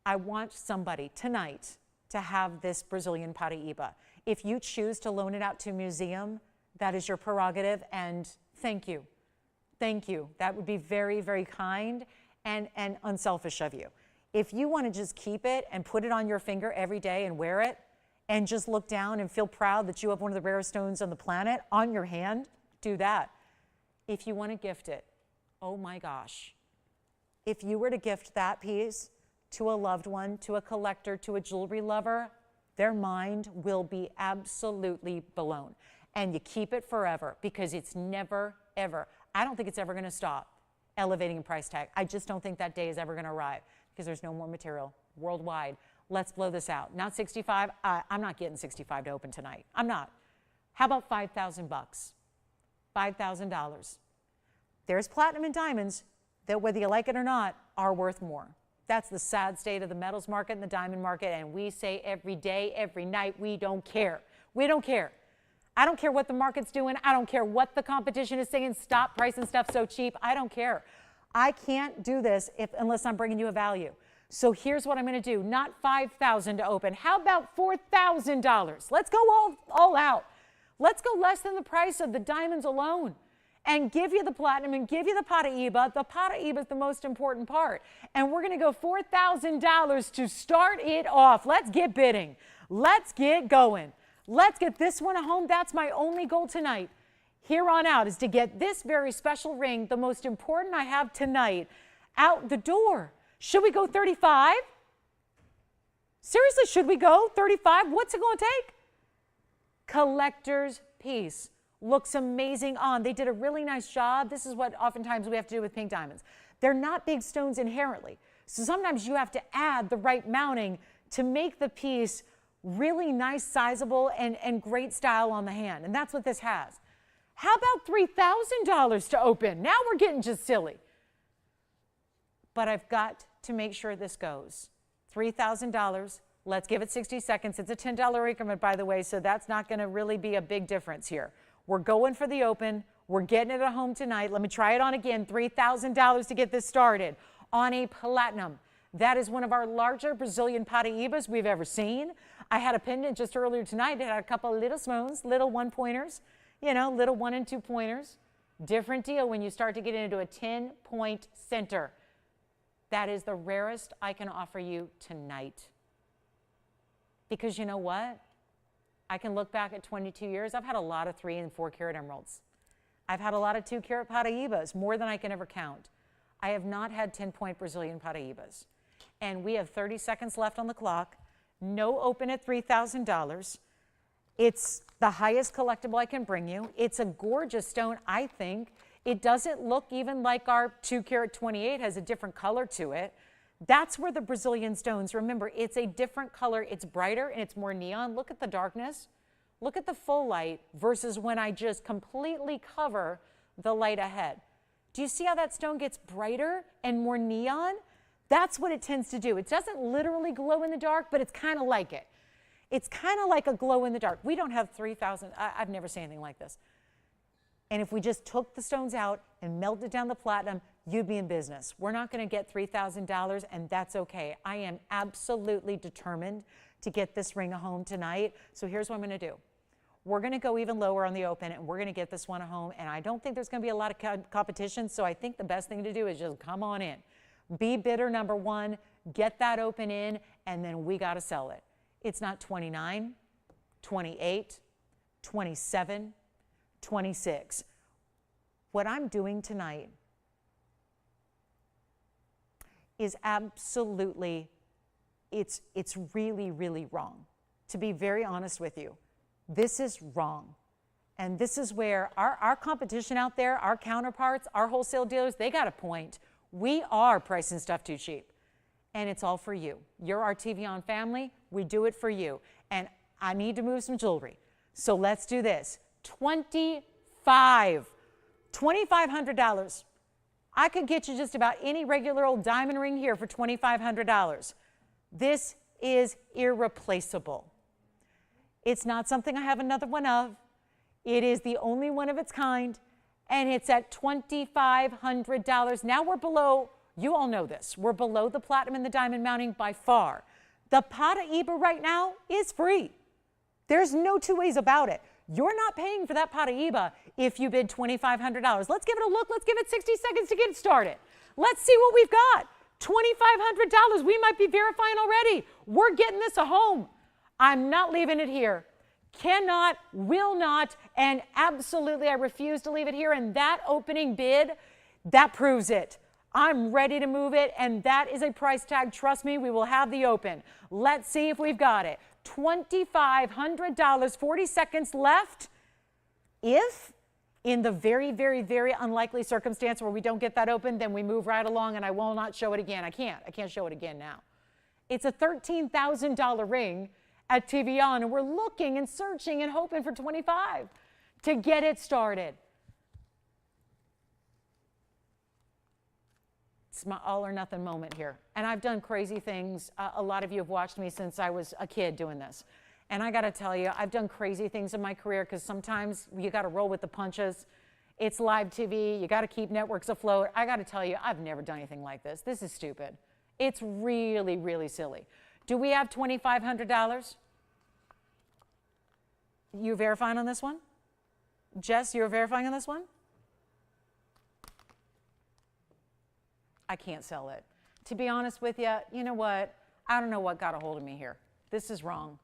I want somebody tonight to have this Brazilian Paraiba. If you choose to loan it out to a museum, that is your prerogative, and thank you. Thank you. That would be very, very kind and unselfish of you. If you want to just keep it and put it on your finger every day and wear it and just look down and feel proud that you have one of the rarest stones on the planet on your hand, do that. If you want to gift it, oh my gosh. If you were to gift that piece to a loved one, to a collector, to a jewelry lover, their mind will be absolutely blown. And you keep it forever, because it's never, ever, I don't think it's ever going to stop elevating in price tag. I just don't think that day is ever going to arrive, because there's no more material worldwide. Let's blow this out. Not 65. I'm not getting 65 to open tonight. I'm not. How about 5,000 bucks? $5,000. There's platinum and diamonds that, whether you like it or not, are worth more. That's the sad state of the metals market and the diamond market, and we say every day, every night, we don't care. We don't care. I don't care what the market's doing. I don't care what the competition is saying. Stop pricing stuff so cheap. I don't care. I can't do this unless I'm bringing you a value. So here's what I'm going to do. Not $5,000 to open. How about $4,000? Let's go all out. Let's go less than the price of the diamonds alone, and give you the platinum and give you the Paraiba. The Paraiba is the most important part. And we're going to go $4,000 to start it off. Let's get bidding. Let's get going. Let's get this one home. That's my only goal tonight. Here on out is to get this very special ring, the most important I have tonight, out the door. Should we go 35? Seriously, should we go 35? What's it going to take? Collector's piece. Looks amazing on. They did a really nice job. This is what oftentimes we have to do with pink diamonds. They're not big stones inherently. So sometimes you have to add the right mounting to make the piece really nice, sizable, and great style on the hand. And that's what this has. How about $3,000 to open? Now we're getting just silly. But I've got to make sure this goes. $3,000. Let's give it 60 seconds. It's a $10 increment, by the way, so that's not going to really be a big difference here. We're going for the open. We're getting it at home tonight. Let me try it on again. $3,000 to get this started on a platinum. That is one of our larger Brazilian Paraibas we've ever seen. I had a pendant just earlier tonight that had a couple of little stones, little one-pointers, you know, little 1 and 2 pointers. Different deal when you start to get into a 10-point center. That is the rarest I can offer you tonight. Because you know what? I can look back at 22 years. I've had a lot of 3 and 4 carat emeralds. I've had a lot of 2 carat Paraibas, more than I can ever count. I have not had 10-point Brazilian Paraibas. And we have 30 seconds left on the clock. No open at $3,000. It's the highest collectible I can bring you. It's a gorgeous stone, I think. It doesn't look even like our 2 carat 28 has a different color to it. That's where the Brazilian stones, remember, it's a different color. It's brighter and it's more neon. Look at the darkness. Look at the full light versus when I just completely cover the light ahead. Do you see how that stone gets brighter and more neon? That's what it tends to do. It doesn't literally glow in the dark, but it's kind of like it. It's kind of like a glow in the dark. We don't have 3,000. I've never seen anything like this. And if we just took the stones out and melted down the platinum, you'd be in business. We're not going to get $3,000, and that's okay. I am absolutely determined to get this ring home tonight. So here's what I'm going to do. We're going to go even lower on the open, and we're going to get this one home. And I don't think there's going to be a lot of competition, so I think the best thing to do is just come on in. Be bidder number 1, get that open in, and then we got to sell it. It's not 29, 28, 27, 26. What I'm doing tonight is absolutely, it's really, really wrong. To be very honest with you, this is wrong. And this is where our competition out there, our counterparts, our wholesale dealers, they got a point. We are pricing stuff too cheap. And it's all for you. You're our TVON family. We do it for you. And I need to move some jewelry. So let's do this. $2,500. I could get you just about any regular old diamond ring here for $2,500. This is irreplaceable. It's not something I have another one of. It is the only one of its kind, and it's at $2,500. Now we're below, you all know this, we're below the platinum and the diamond mounting by far. The Paraiba right now is free. There's no two ways about it. You're not paying for that Paraiba if you bid $2,500. Let's give it a look. Let's give it 60 seconds to get started. Let's see what we've got. $2,500. We might be verifying already. We're getting this a home. I'm not leaving it here. Cannot, will not, and absolutely I refuse to leave it here. And that opening bid, that proves it. I'm ready to move it, and that is a price tag. Trust me, we will have the open. Let's see if we've got it. $2,500, 40 seconds left. If in the very, very, very unlikely circumstance where we don't get that open, then we move right along and I will not show it again. I can't show it again now. It's a $13,000 ring at TVON, and we're looking and searching and hoping for 25 to get it started. It's my all or nothing moment here. And I've done crazy things. A lot of you have watched me since I was a kid doing this. And I got to tell you, I've done crazy things in my career because sometimes you got to roll with the punches. It's live TV. You got to keep networks afloat. I got to tell you, I've never done anything like this. This is stupid. It's really, really silly. Do we have $2,500? You verifying on this one? Jess, you're verifying on this one? I can't sell it. To be honest with you, you know what? I don't know what got a hold of me here. This is wrong.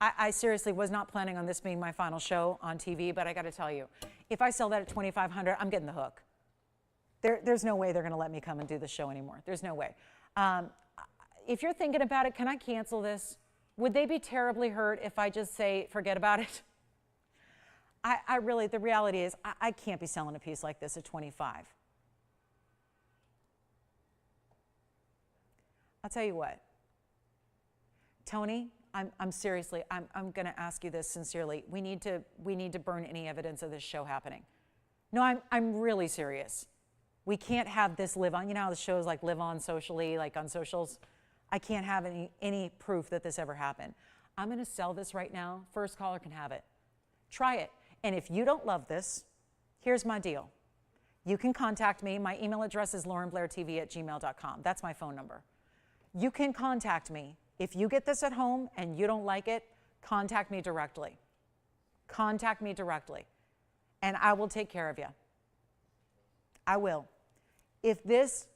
I seriously was not planning on this being my final show on TV, but I got to tell you, if I sell that at $2,500, I'm getting the hook. There's no way they're going to let me come and do the show anymore. There's no way. If you're thinking about it, can I cancel this? Would they be terribly hurt if I just say, forget about it? I really, the reality is, I can't be selling a piece like this at 25. I'll tell you what, Tony, I'm seriously, I'm going to ask you this sincerely. We need to burn any evidence of this show happening. No, I'm really serious. We can't have this live on. You know how the shows like live on socially, like on socials? I can't have any proof that this ever happened. I'm going to sell this right now. First caller can have it. Try it. And if you don't love this, here's my deal. You can contact me. My email address is laurenblairtv@gmail.com. That's my phone number. You can contact me If you get this at home and you don't like it, contact me directly. Contact me directly, and I will take care of you. I will. If this,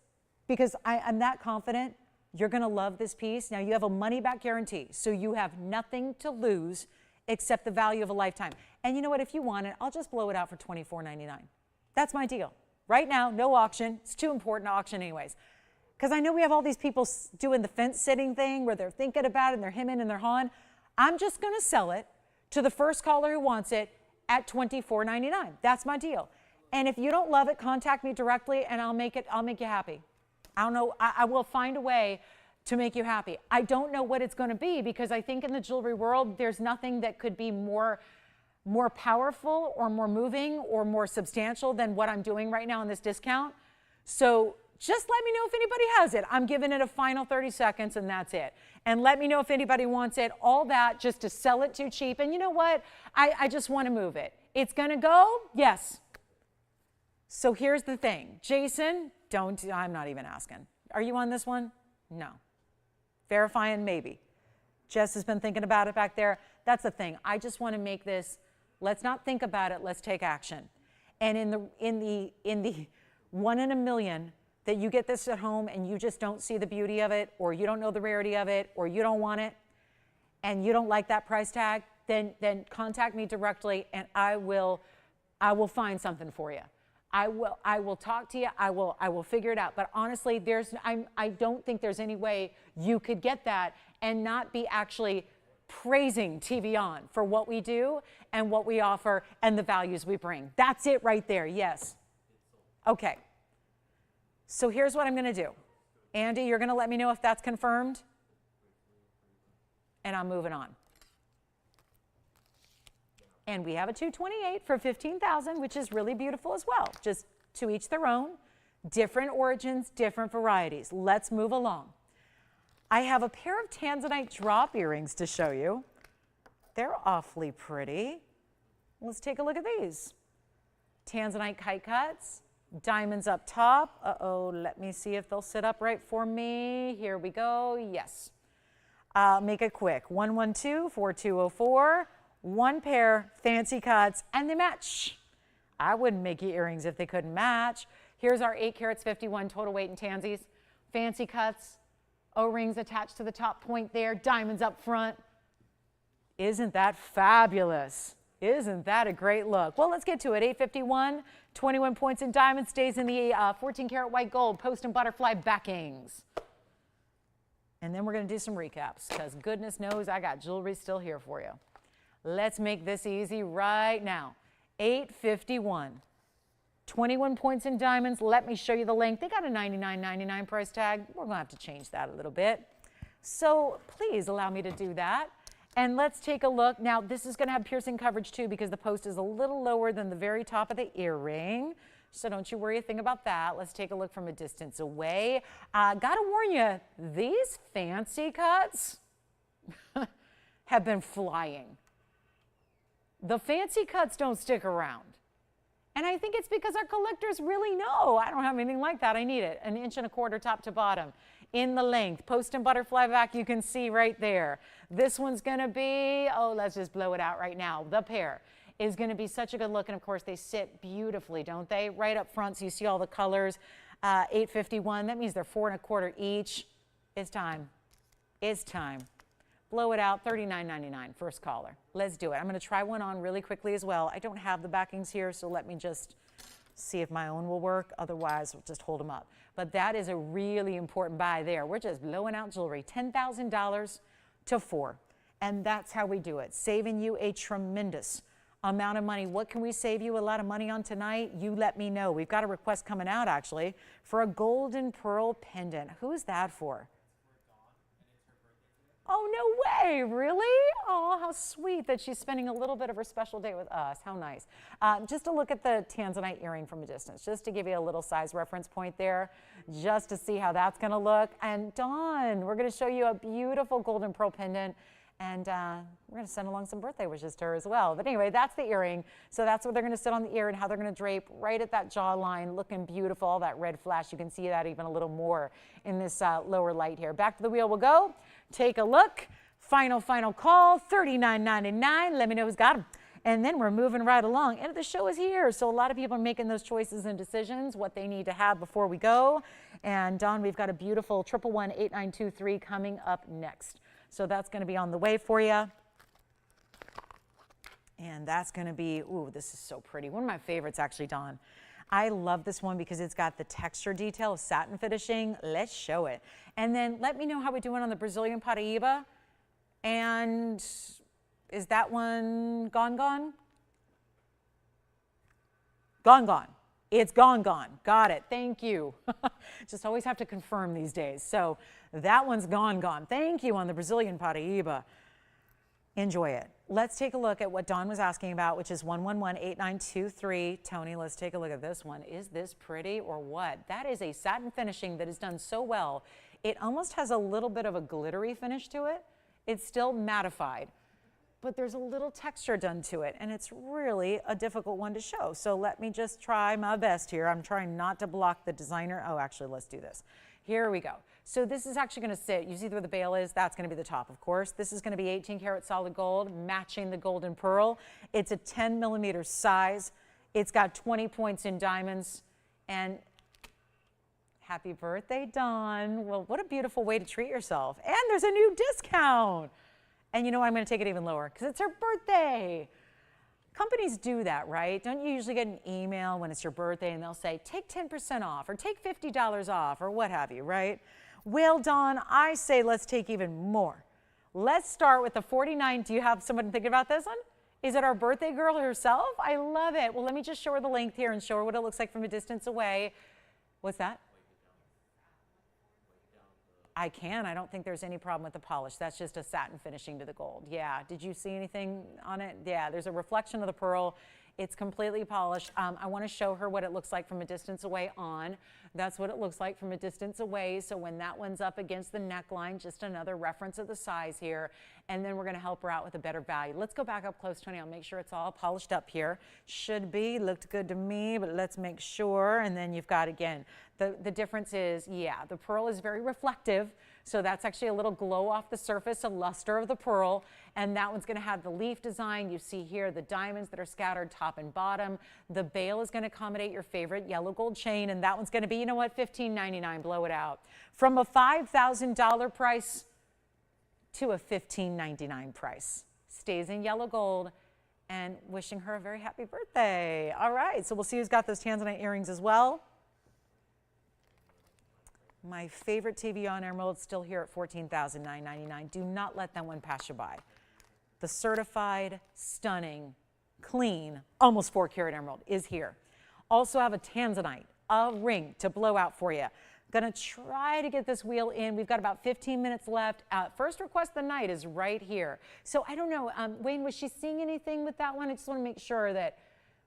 because I'm that confident, you're going to love this piece. Now, you have a money-back guarantee, so you have nothing to lose except the value of a lifetime. And you know what? If you want it, I'll just blow it out for $24.99. That's my deal. Right now, no auction. It's too important to auction anyways. Because I know we have all these people doing the fence sitting thing where they're thinking about it and they're hemming and they're hawing. I'm just going to sell it to the first caller who wants it at $24.99. That's my deal. And if you don't love it, contact me directly and I'll make you happy. I don't know, I will find a way to make you happy. I don't know what it's going to be because I think in the jewelry world, there's nothing that could be more powerful or more moving or more substantial than what I'm doing right now in this discount. So just let me know if anybody has it. I'm giving it a final 30 seconds and that's it. And let me know if anybody wants it. All that just to sell it too cheap. And you know what? I just want to move it. It's going to go? Yes. So here's the thing. Jason, I'm not even asking. Are you on this one? No. Verifying, maybe. Jess has been thinking about it back there. That's the thing. I just want to make this, let's not think about it, let's take action. And in the 1 in a million that you get this at home and you just don't see the beauty of it, or you don't know the rarity of it, or you don't want it, and you don't like that price tag, then contact me directly and I will find something for you. I will talk to you. I will figure it out. But honestly, I don't think there's any way you could get that and not be actually praising TVON for what we do and what we offer and the values we bring. That's it right there. Yes. Okay. So here's what I'm going to do. Andy, you're going to let me know if that's confirmed. And I'm moving on. And we have a 228 for $15,000, which is really beautiful as well. Just to each their own, different origins, different varieties. Let's move along. I have a pair of Tanzanite drop earrings to show you. They're awfully pretty. Let's take a look at these. Tanzanite kite cuts, diamonds up top. Uh-oh, let me see if they'll sit up right for me. Here we go. Yes. Make it quick. 112-4204. One pair, fancy cuts, and they match. I wouldn't make you earrings if they couldn't match. Here's our 8 carats 51 total weight in tansies. Fancy cuts, O-rings attached to the top point there, diamonds up front. Isn't that fabulous? Isn't that a great look? Well, let's get to it. 851, 21 points in diamonds, stays in the 14 karat white gold, post and butterfly backings. And then we're going to do some recaps because goodness knows I got jewelry still here for you. Let's make this easy right now. 851, 21 points in diamonds. Let me show you the length. They got a $99.99 price tag. We're going to have to change that a little bit. So please allow me to do that. And let's take a look. Now, this is going to have piercing coverage too because the post is a little lower than the very top of the earring. So don't you worry a thing about that. Let's take a look from a distance away. Got to warn you, these fancy cuts have been flying. The fancy cuts don't stick around. And I think it's because our collectors really know I don't have anything like that. I need it. 1 1/4 inch top to bottom. In the length, post and butterfly back, you can see right there. This one's going to be, oh, let's just blow it out right now. The pair is going to be such a good look. And of course, they sit beautifully, don't they? Right up front, so you see all the colors. 851, that means they're 4 1/4 each. It's time. It's time. Blow it out, $39.99, first caller. Let's do it. I'm going to try one on really quickly as well. I don't have the backings here, so let me just see if my own will work. Otherwise, we'll just hold them up. But that is a really important buy there. We're just blowing out jewelry, $10,000 to 4. And that's how we do it, saving you a tremendous amount of money. What can we save you a lot of money on tonight? You let me know. We've got a request coming out, actually, for a golden pearl pendant. Who's that for? Oh, no way, really? Oh, how sweet that she's spending a little bit of her special day with us. How nice. Just to look at the Tanzanite earring from a distance, just to give you a little size reference point there, just to see how that's going to look. And Dawn, we're going to show you a beautiful golden pearl pendant. And we're going to send along some birthday wishes to her as well. But anyway, that's the earring. So that's what they're going to sit on the ear and how they're going to drape right at that jawline, looking beautiful. All that red flash, you can see that even a little more in this lower light here. Back to the wheel we'll go. Take a look. Final call, $39.99. Let me know who's got them. And then we're moving right along. And the show is here. So a lot of people are making those choices and decisions, what they need to have before we go. And Dawn, we've got a beautiful 111-8923 coming up next. So that's going to be on the way for you. And that's going to be, ooh, this is so pretty. One of my favorites, actually, Dawn. I love this one because it's got the texture detail of satin finishing. Let's show it. And then let me know how we're doing on the Brazilian Paraiba. And is that one gone? Gone. It's gone. Got it. Thank you. Just always have to confirm these days. So that one's gone. Thank you on the Brazilian Paraiba. Enjoy it. Let's take a look at what Dawn was asking about, which is 111-8923. Tony, let's take a look at this one. Is this pretty or what? That is a satin finishing that is done so well. It almost has a little bit of a glittery finish to it. It's still mattified, but there's a little texture done to it, and it's really a difficult one to show. So let me just try my best here. I'm trying not to block the designer. Oh, actually, let's do this. Here we go. So this is actually going to sit, you see where the bail is? That's going to be the top, of course. This is going to be 18 karat solid gold, matching the golden pearl. It's a 10 millimeter size. It's got 20 points in diamonds. And happy birthday, Dawn. Well, what a beautiful way to treat yourself. And there's a new discount. And you know what? I'm going to take it even lower because it's her birthday. Companies do that, right? Don't you usually get an email when it's your birthday and they'll say, take 10% off or take $50 off or what have you, right? Well, Dawn, I say let's take even more. Let's start with the 49. Do you have someone thinking about this one? Is it our birthday girl herself? I love it. Well, let me just show her the length here and show her what it looks like from a distance away. What's that? I can. I don't think there's any problem with the polish. That's just a satin finishing to the gold. Yeah. Did you see anything on it? Yeah. There's a reflection of the pearl. It's completely polished. I want to show her what it looks like from a distance away on. That's what it looks like from a distance away. So when that one's up against the neckline, just another reference of the size here. And then we're going to help her out with a better value. Let's go back up close, Tony. I'll make sure it's all polished up here. Should be. Looked good to me, but let's make sure. And then you've got, again, the difference is, yeah, the pearl is very reflective. So that's actually a little glow off the surface, a luster of the pearl. And that one's going to have the leaf design. You see here the diamonds that are scattered top and bottom. The bail is going to accommodate your favorite yellow gold chain. And that one's going to be, you know what, $15.99. Blow it out. From a $5,000 price to a $15.99 price. Stays in yellow gold. And wishing her a very happy birthday. All right, so we'll see who's got those Tanzanite earrings as well. My favorite TVON emerald still here at $14,999. Do not let that one pass you by. The certified, stunning, clean, almost 4 karat emerald is here. Also have a Tanzanite, a ring to blow out for you. Gonna try to get this wheel in. We've got about 15 minutes left. First request of the night is right here. So I don't know, Wayne, was she seeing anything with that one? I just want to make sure that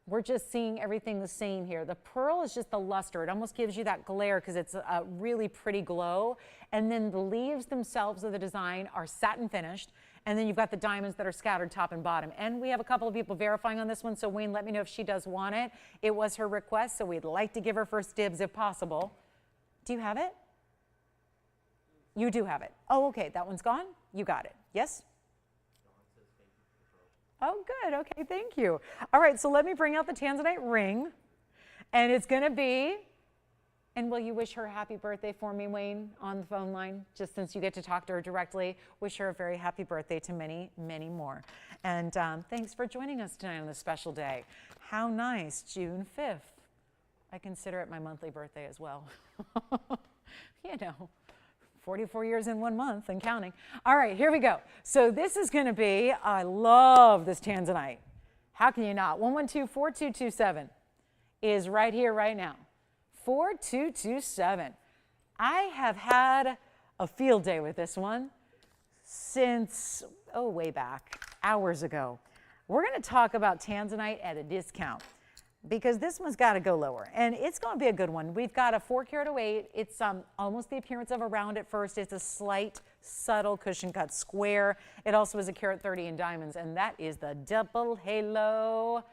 we're just seeing everything the same here. The pearl is just the luster. It almost gives you that glare because it's a really pretty glow. And then the leaves themselves of the design are satin finished. And then you've got the diamonds that are scattered top and bottom. And we have a couple of people verifying on this one. So Wayne, let me know if she does want it. It was her request, so we'd like to give her first dibs if possible. Do you have it? You do have it. Oh, okay. That one's gone? You got it. Yes? Oh, good. Okay, thank you. All right, so let me bring out the Tanzanite ring. And it's going to be, and will you wish her a happy birthday for me, Wayne, on the phone line? Just since you get to talk to her directly, wish her a very happy birthday to many, many more. And thanks for joining us tonight on this special day. How nice, June 5th. I consider it my monthly birthday as well. You know. 44 years in 1 month and counting. All right, here we go. So this is going to be, I love this Tanzanite. How can you not? 112-4227 is right here, right now. 4227. I have had a field day with this one since, oh, way back, hours ago. We're going to talk about Tanzanite at a discount, because this one's got to go lower, and it's going to be a good one. We've got a 4 karat 08. It's almost the appearance of a round at first. It's a slight subtle cushion cut square. It also is a carat 30 in diamonds, and that is the double halo.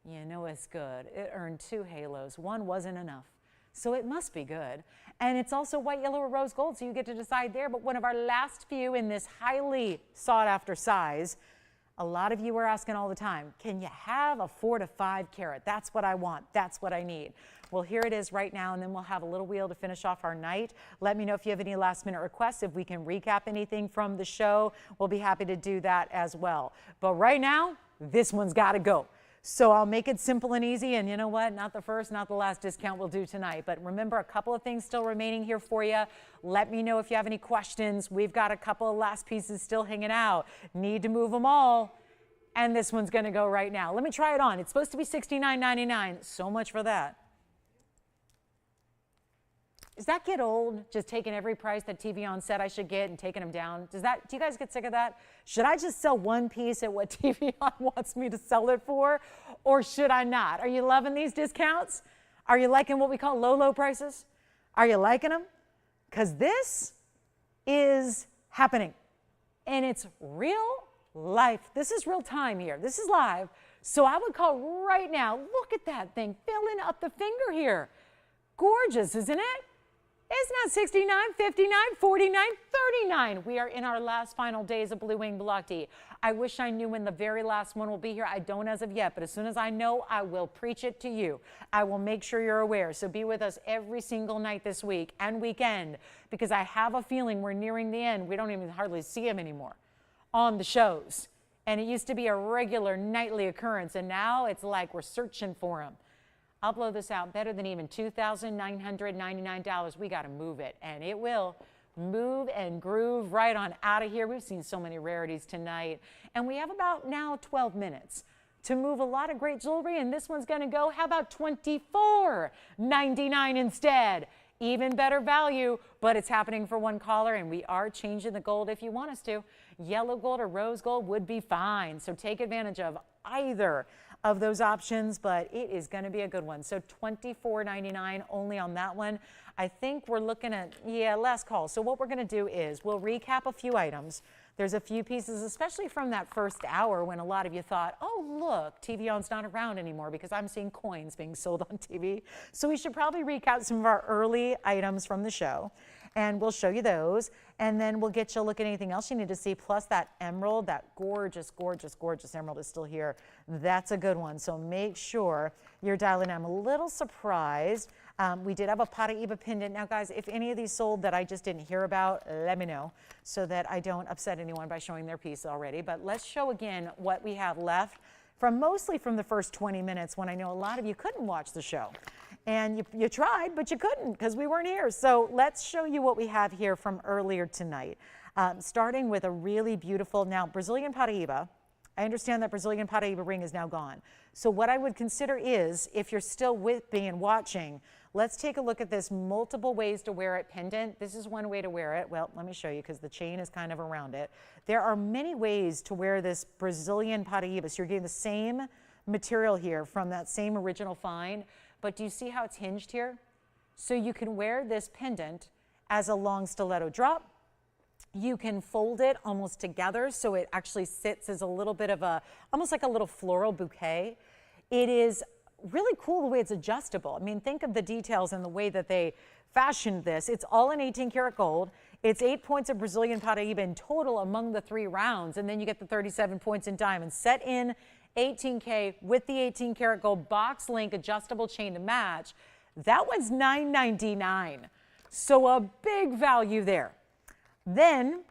You know it's good. It earned 2 halos. One wasn't enough, so it must be good. And it's also white, yellow, or rose gold, so you get to decide there. But one of our last few in this highly sought after size. A lot of you are asking all the time, can you have a 4 to 5 carat? That's what I want. That's what I need. Well, here it is right now, and then we'll have a little wheel to finish off our night. Let me know if you have any last minute requests. If we can recap anything from the show, we'll be happy to do that as well. But right now, this one's got to go. So I'll make it simple and easy, and you know what? Not the first, not the last discount we'll do tonight. But remember, a couple of things still remaining here for you. Let me know if you have any questions. We've got a couple of last pieces still hanging out. Need to move them all. And this one's going to go right now. Let me try it on. It's supposed to be $69.99. So much for that. Does that get old, just taking every price that TVON said I should get and taking them down? Do you guys get sick of that? Should I just sell one piece at what TVON wants me to sell it for, or should I not? Are you loving these discounts? Are you liking what we call low prices? Are you liking them? Because this is happening, and it's real life. This is real time here. This is live. So I would call right now. Look at that thing filling up the finger here. Gorgeous, isn't it? It's not $69, $59, $49, $39. We are in our last final days of Blue Wing Block-D. I wish I knew when the very last one will be here. I don't as of yet, but as soon as I know, I will preach it to you. I will make sure you're aware. So be with us every single night this week and weekend, because I have a feeling we're nearing the end. We don't even hardly see them anymore on the shows. And it used to be a regular nightly occurrence, and now it's like we're searching for them. I'll blow this out better than even $2,999. We got to move it, and it will move and groove right on out of here. We've seen so many rarities tonight, and we have about now 12 minutes to move a lot of great jewelry, and this one's going to go, how about $24.99 instead? Even better value, but it's happening for one caller, and we are changing the gold if you want us to. Yellow gold or rose gold would be fine, so take advantage of either of those options, but it is going to be a good one. So $24.99 only on that one. I think we're looking at, last call. So what we're going to do is we'll recap a few items. There's a few pieces, especially from that first hour when a lot of you thought, oh, look, TVON's not around anymore because I'm seeing coins being sold on TV. So we should probably recap some of our early items from the show, and we'll show you those. And then we'll get you a look at anything else you need to see, plus that emerald, that gorgeous, gorgeous, gorgeous emerald is still here. That's a good one. So make sure you're dialing in. I'm a little surprised. We did have a Paraiba pendant. Now, guys, if any of these sold that I just didn't hear about, let me know so that I don't upset anyone by showing their piece already. But let's show again what we have left mostly from the first 20 minutes when I know a lot of you couldn't watch the show. And you tried, but you couldn't because we weren't here. So let's show you what we have here from earlier tonight. Starting with a really beautiful, now Brazilian Paraiba. I understand that Brazilian Paraiba ring is now gone. So what I would consider is, if you're still with me and watching, let's take a look at this multiple ways to wear it pendant. This is one way to wear it. Well, let me show you because the chain is kind of around it. There are many ways to wear this Brazilian Paraiba. So you're getting the same material here from that same original find. But do you see how it's hinged here? So you can wear this pendant as a long stiletto drop. You can fold it almost together so it actually sits as a little bit of almost like a little floral bouquet. It is really cool the way it's adjustable. I mean, think of the details and the way that they fashioned this. It's all in 18 karat gold. It's 8 points of Brazilian Paraiba in total among the 3 rounds, and then you get the 37 points in diamonds set in 18K with the 18 karat gold box link adjustable chain to match. That one's $9.99. So a big value there. Then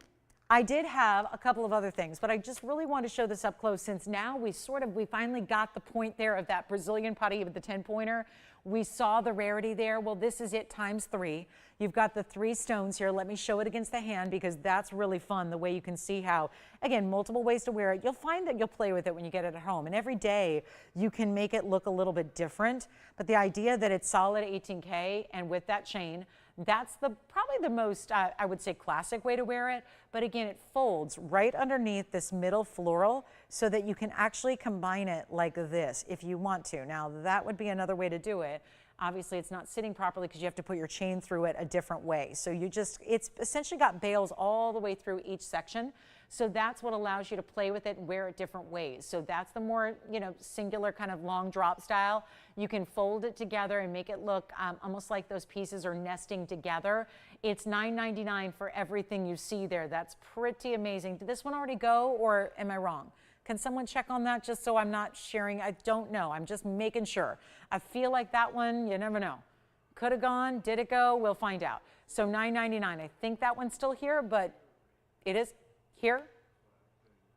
I did have a couple of other things, but I just really want to show this up close since now we finally got the point there of that Brazilian Paraiba, the 10-pointer. We saw the rarity there. Well, this is it times 3. You've got the 3 stones here. Let me show it against the hand because that's really fun, the way you can see how, again, multiple ways to wear it. You'll find that you'll play with it when you get it at home. And every day you can make it look a little bit different. But the idea that it's solid 18K and with that chain, That's probably the most, I would say, classic way to wear it. But again, it folds right underneath this middle floral so that you can actually combine it like this if you want to. Now, that would be another way to do it. Obviously, it's not sitting properly because you have to put your chain through it a different way. So it's essentially got bails all the way through each section. So that's what allows you to play with it and wear it different ways. So that's the more, singular kind of long drop style. You can fold it together and make it look almost like those pieces are nesting together. It's $9.99 for everything you see there. That's pretty amazing. Did this one already go, or am I wrong? Can someone check on that just so I'm not sharing? I don't know. I'm just making sure. I feel like that one, you never know. Could have gone. Did it go? We'll find out. So $9.99. I think that one's still here, but it is here.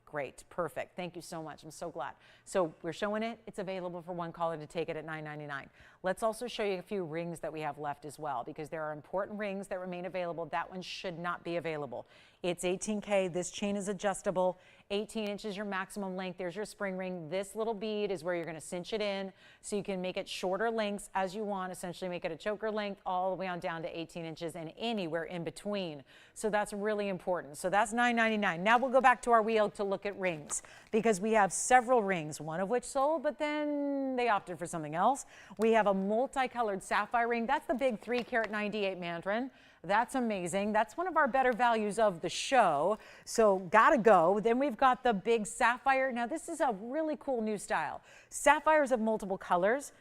Great. Perfect. Thank you so much. I'm so glad. So we're showing it. It's available for one caller to take it at $9.99. Let's also show you a few rings that we have left as well, because there are important rings that remain available. That one should not be available. It's 18K. This chain is adjustable. 18 inches your maximum length. There's your spring ring. This little bead is where you're going to cinch it in so you can make it shorter lengths as you want, essentially make it a choker length all the way on down to 18 inches and anywhere in between. So that's really important. So that's $9.99. Now we'll go back to our wheel to look at rings, because we have several rings, one of which sold, but then they opted for something else. We have a multicolored sapphire ring. That's the big 3-carat 98 Mandarin. That's amazing. That's one of our better values of the show. So gotta go. Then we've got the big sapphire. Now this is a really cool new style. Sapphires of multiple colors.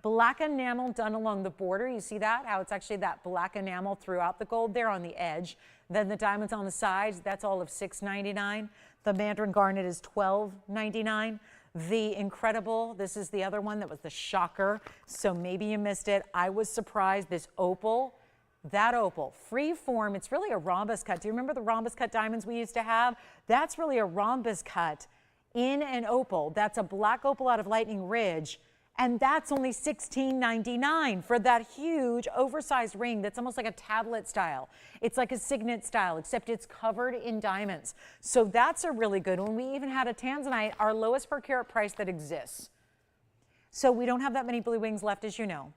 Black enamel done along the border. You see that? How it's actually that black enamel throughout the gold there on the edge. Then the diamonds on the sides, that's all of $6.99. The Mandarin garnet is $12.99. The incredible, this is the other one that was the shocker. So maybe you missed it. I was surprised. This opal. That opal, free form, it's really a rhombus cut. Do you remember the rhombus cut diamonds we used to have? That's really a rhombus cut in an opal. That's a black opal out of Lightning Ridge, and that's only $16.99 for that huge oversized ring that's almost like a tablet style. It's like a signet style, except it's covered in diamonds. So that's a really good one. We even had a Tanzanite, our lowest per carat price that exists. So we don't have that many blue wings left, as you know.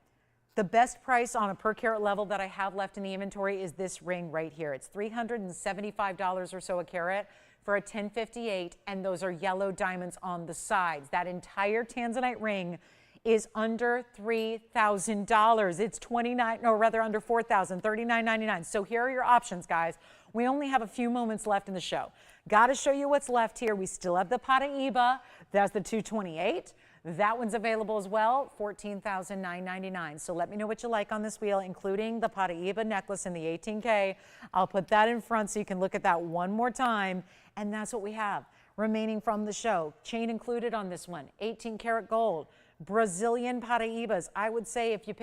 The best price on a per carat level that I have left in the inventory is this ring right here. It's $375 or so a carat for a 1058, and those are yellow diamonds on the sides. That entire Tanzanite ring is under $3,000. It's under $4,000, $39.99. So here are your options, guys. We only have a few moments left in the show. Got to show you what's left here. We still have the Paraiba. That's the 228. That one's available as well, $14,999. So let me know what you like on this wheel, including the Paraiba necklace in the 18K. I'll put that in front so you can look at that one more time. And that's what we have remaining from the show. Chain included on this one, 18-karat gold. Brazilian Paraibas. I would say if you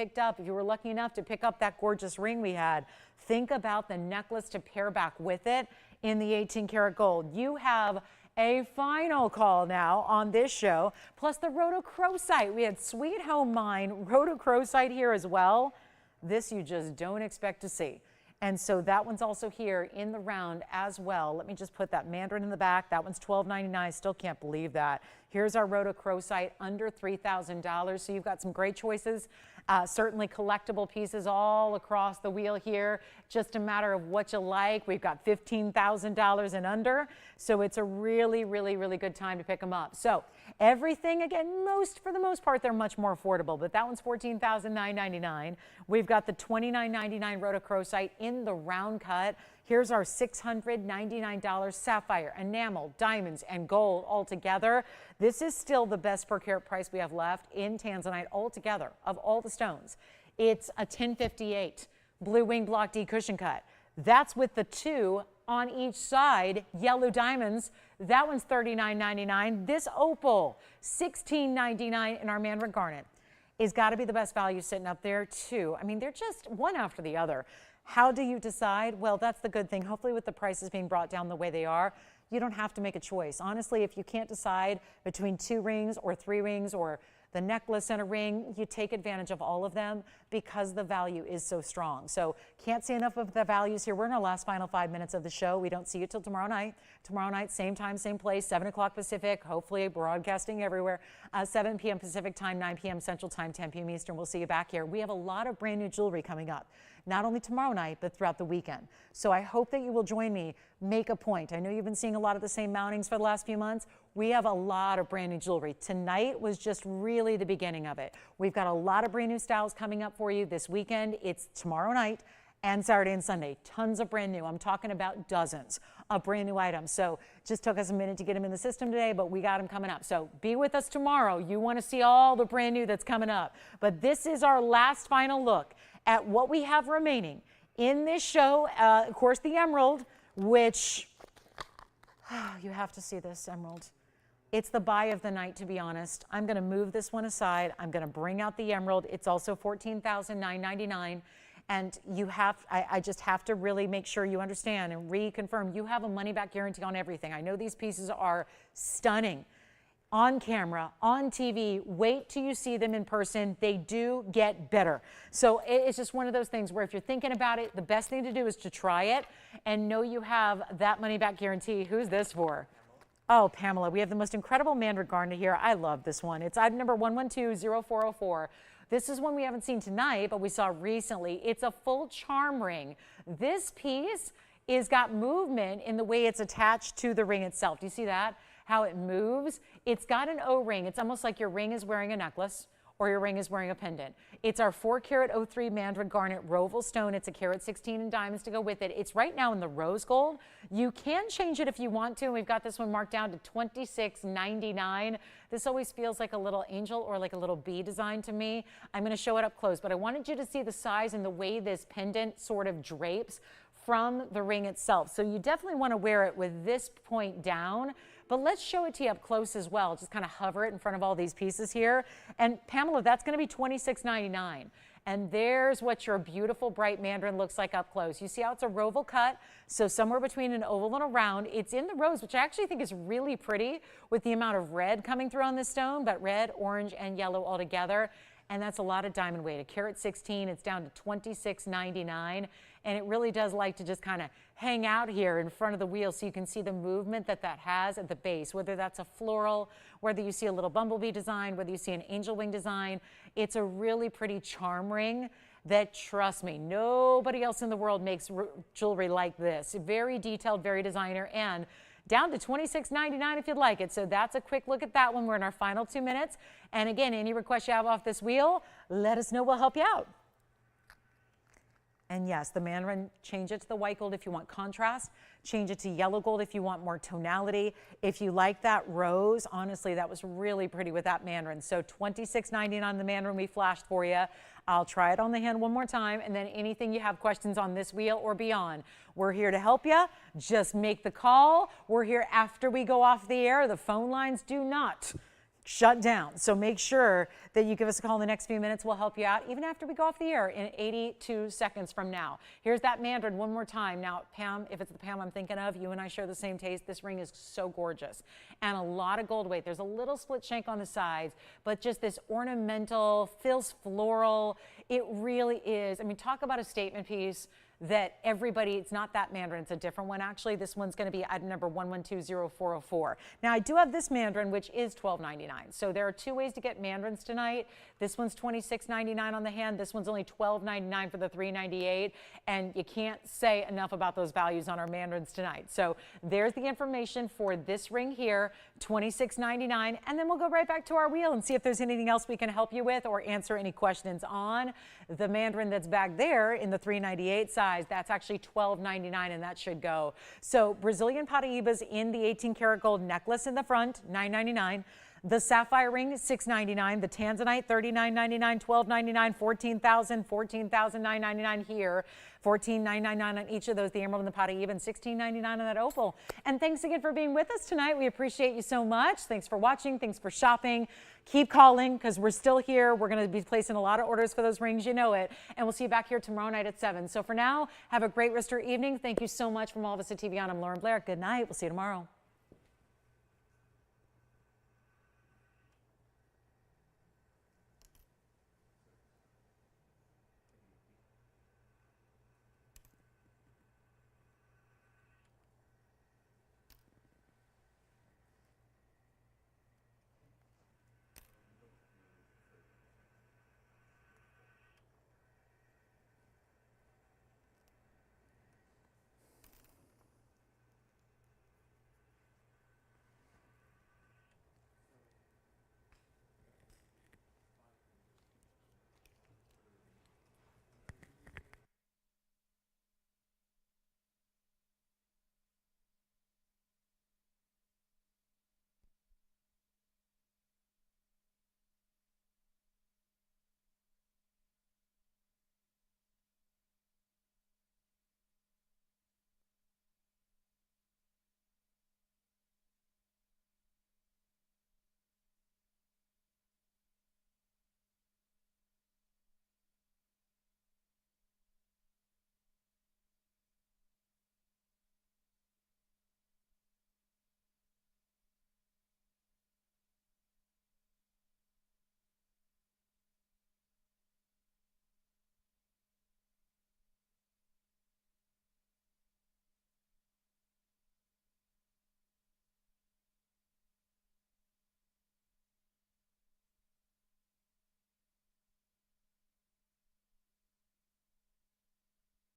were lucky enough to pick up that gorgeous ring we had, think about the necklace to pair back with it in the 18-karat gold. You have a final call now on this show, plus the Rhodochrosite. We had Sweet Home Mine Rhodochrosite here as well. This you just don't expect to see. And so that one's also here in the round as well. Let me just put that Mandarin in the back. That one's $12.99. Still can't believe that. Here's our Rhodochrosite under $3,000. So you've got some great choices. Certainly collectible pieces all across the wheel here. Just a matter of what you like. We've got $15,000 and under. So it's a really, really, really good time to pick them up. So everything, again, for the most part, they're much more affordable. But that one's $14,999. We've got the $29.99 Rhodochrosite in the round cut. Here's our $699 sapphire, enamel, diamonds, and gold all together. This is still the best per carat price we have left in Tanzanite altogether of all the stones. It's a 1058 blue wing block D cushion cut. That's with the two on each side, yellow diamonds. That one's $39.99. This opal, $16.99 in our Mandarin garnet, is got to be the best value sitting up there too. I mean, they're just one after the other. How do you decide? Well, that's the good thing. Hopefully with the prices being brought down the way they are, you don't have to make a choice. Honestly, if you can't decide between 2 rings or 3 rings or the necklace and a ring, you take advantage of all of them because the value is so strong. So can't say enough of the values here. We're in our last final 5 minutes of the show. We don't see you till tomorrow night. Tomorrow night, same time, same place, 7 o'clock Pacific, hopefully broadcasting everywhere. 7 p.m. Pacific time, 9 p.m. Central time, 10 p.m. Eastern. We'll see you back here. We have a lot of brand new jewelry coming up, not only tomorrow night, but throughout the weekend. So I hope that you will join me. Make a point. I know you've been seeing a lot of the same mountings for the last few months. We have a lot of brand new jewelry. Tonight was just really the beginning of it. We've got a lot of brand new styles coming up for you this weekend. It's tomorrow night and Saturday and Sunday. Tons of brand new. I'm talking about dozens of brand new items. So just took us a minute to get them in the system today, but we got them coming up. So be with us tomorrow. You want to see all the brand new that's coming up. But this is our last final look at what we have remaining in this show. Of course, the emerald, which you have to see this emerald. It's the buy of the night, to be honest. I'm going to move this one aside. I'm going to bring out the emerald. It's also $14,999. And you have, I just have to really make sure you understand and reconfirm you have a money back guarantee on everything. I know these pieces are stunning on camera, on TV. Wait till you see them in person. They do get better. So it's just one of those things where if you're thinking about it, the best thing to do is to try it and know you have that money back guarantee. Who's this for? Oh, Pamela, we have the most incredible Mandarin garnet here. I love this one. It's item number 1120404. This is one we haven't seen tonight, but we saw recently. It's a full charm ring. This piece is got movement in the way it's attached to the ring itself. Do you see that? How it moves? It's got an O-ring. It's almost like your ring is wearing a necklace or your ring is wearing a pendant. It's our 4-carat 03 Mandarin garnet Roval stone. It's a carat 16 in diamonds to go with it. It's right now in the rose gold. You can change it if you want to. We've got this one marked down to $26.99. This always feels like a little angel or like a little bee design to me. I'm going to show it up close, but I wanted you to see the size and the way this pendant sort of drapes from the ring itself. So you definitely want to wear it with this point down. But let's show it to you up close as well. Just kind of hover it in front of all these pieces here. And Pamela, that's going to be $26.99. And there's what your beautiful bright Mandarin looks like up close. You see how it's a roval cut, so somewhere between an oval and a round. It's in the rose, which I actually think is really pretty with the amount of red coming through on this stone, but red, orange, and yellow all together. And that's a lot of diamond weight. A carat 16, it's down to $26.99. And it really does like to just kind of hang out here in front of the wheel so you can see the movement that that has at the base, whether that's a floral, whether you see a little bumblebee design, whether you see an angel wing design. It's a really pretty charm ring that, trust me, nobody else in the world makes jewelry like this. Very detailed, very designer, and down to $26.99 if you'd like it. So that's a quick look at that one. We're in our final 2 minutes. And again, any requests you have off this wheel, let us know. We'll help you out. And yes, the Mandarin, change it to the white gold if you want contrast. Change it to yellow gold if you want more tonality. If you like that rose, honestly, that was really pretty with that Mandarin. So $26.99 on the Mandarin we flashed for you. I'll try it on the hand one more time. And then anything you have questions on this wheel or beyond, we're here to help you. Just make the call. We're here after we go off the air. The phone lines do not shut down. So make sure that you give us a call in the next few minutes. We'll help you out even after we go off the air in 82 seconds from now. Here's that Mandarin one more time. Now, Pam, if it's the Pam I'm thinking of, you and I share the same taste. This ring is so gorgeous and a lot of gold weight. There's a little split shank on the sides, but just this ornamental, feels floral. It really is. I mean, talk about a statement piece that everybody, it's not that Mandarin, it's a different one actually. This one's going to be item number 1120404. Now I do have this Mandarin, which is $12.99. So there are 2 ways to get Mandarins tonight. This one's $26.99 on the hand. This one's only $12.99 for the $3.98. And you can't say enough about those values on our Mandarins tonight. So there's the information for this ring here, $26.99. And then we'll go right back to our wheel and see if there's anything else we can help you with or answer any questions on the Mandarin that's back there in the $3.98 size. That's actually $12.99, and that should go. So Brazilian Paraibas in the 18-karat gold necklace in the front, $9.99. The sapphire ring, $6.99. The Tanzanite, $39.99, $12.99, $14,000, $14,999 here, $14,999 on each of those. The emerald and the Paraiba, and $16.99 on that opal. And thanks again for being with us tonight. We appreciate you so much. Thanks for watching. Thanks for shopping. Keep calling because we're still here. We're going to be placing a lot of orders for those rings. You know it. And we'll see you back here tomorrow night at 7. So for now, have a great rest of your evening. Thank you so much from all of us at TVON. I'm Lauren Blair. Good night. We'll see you tomorrow.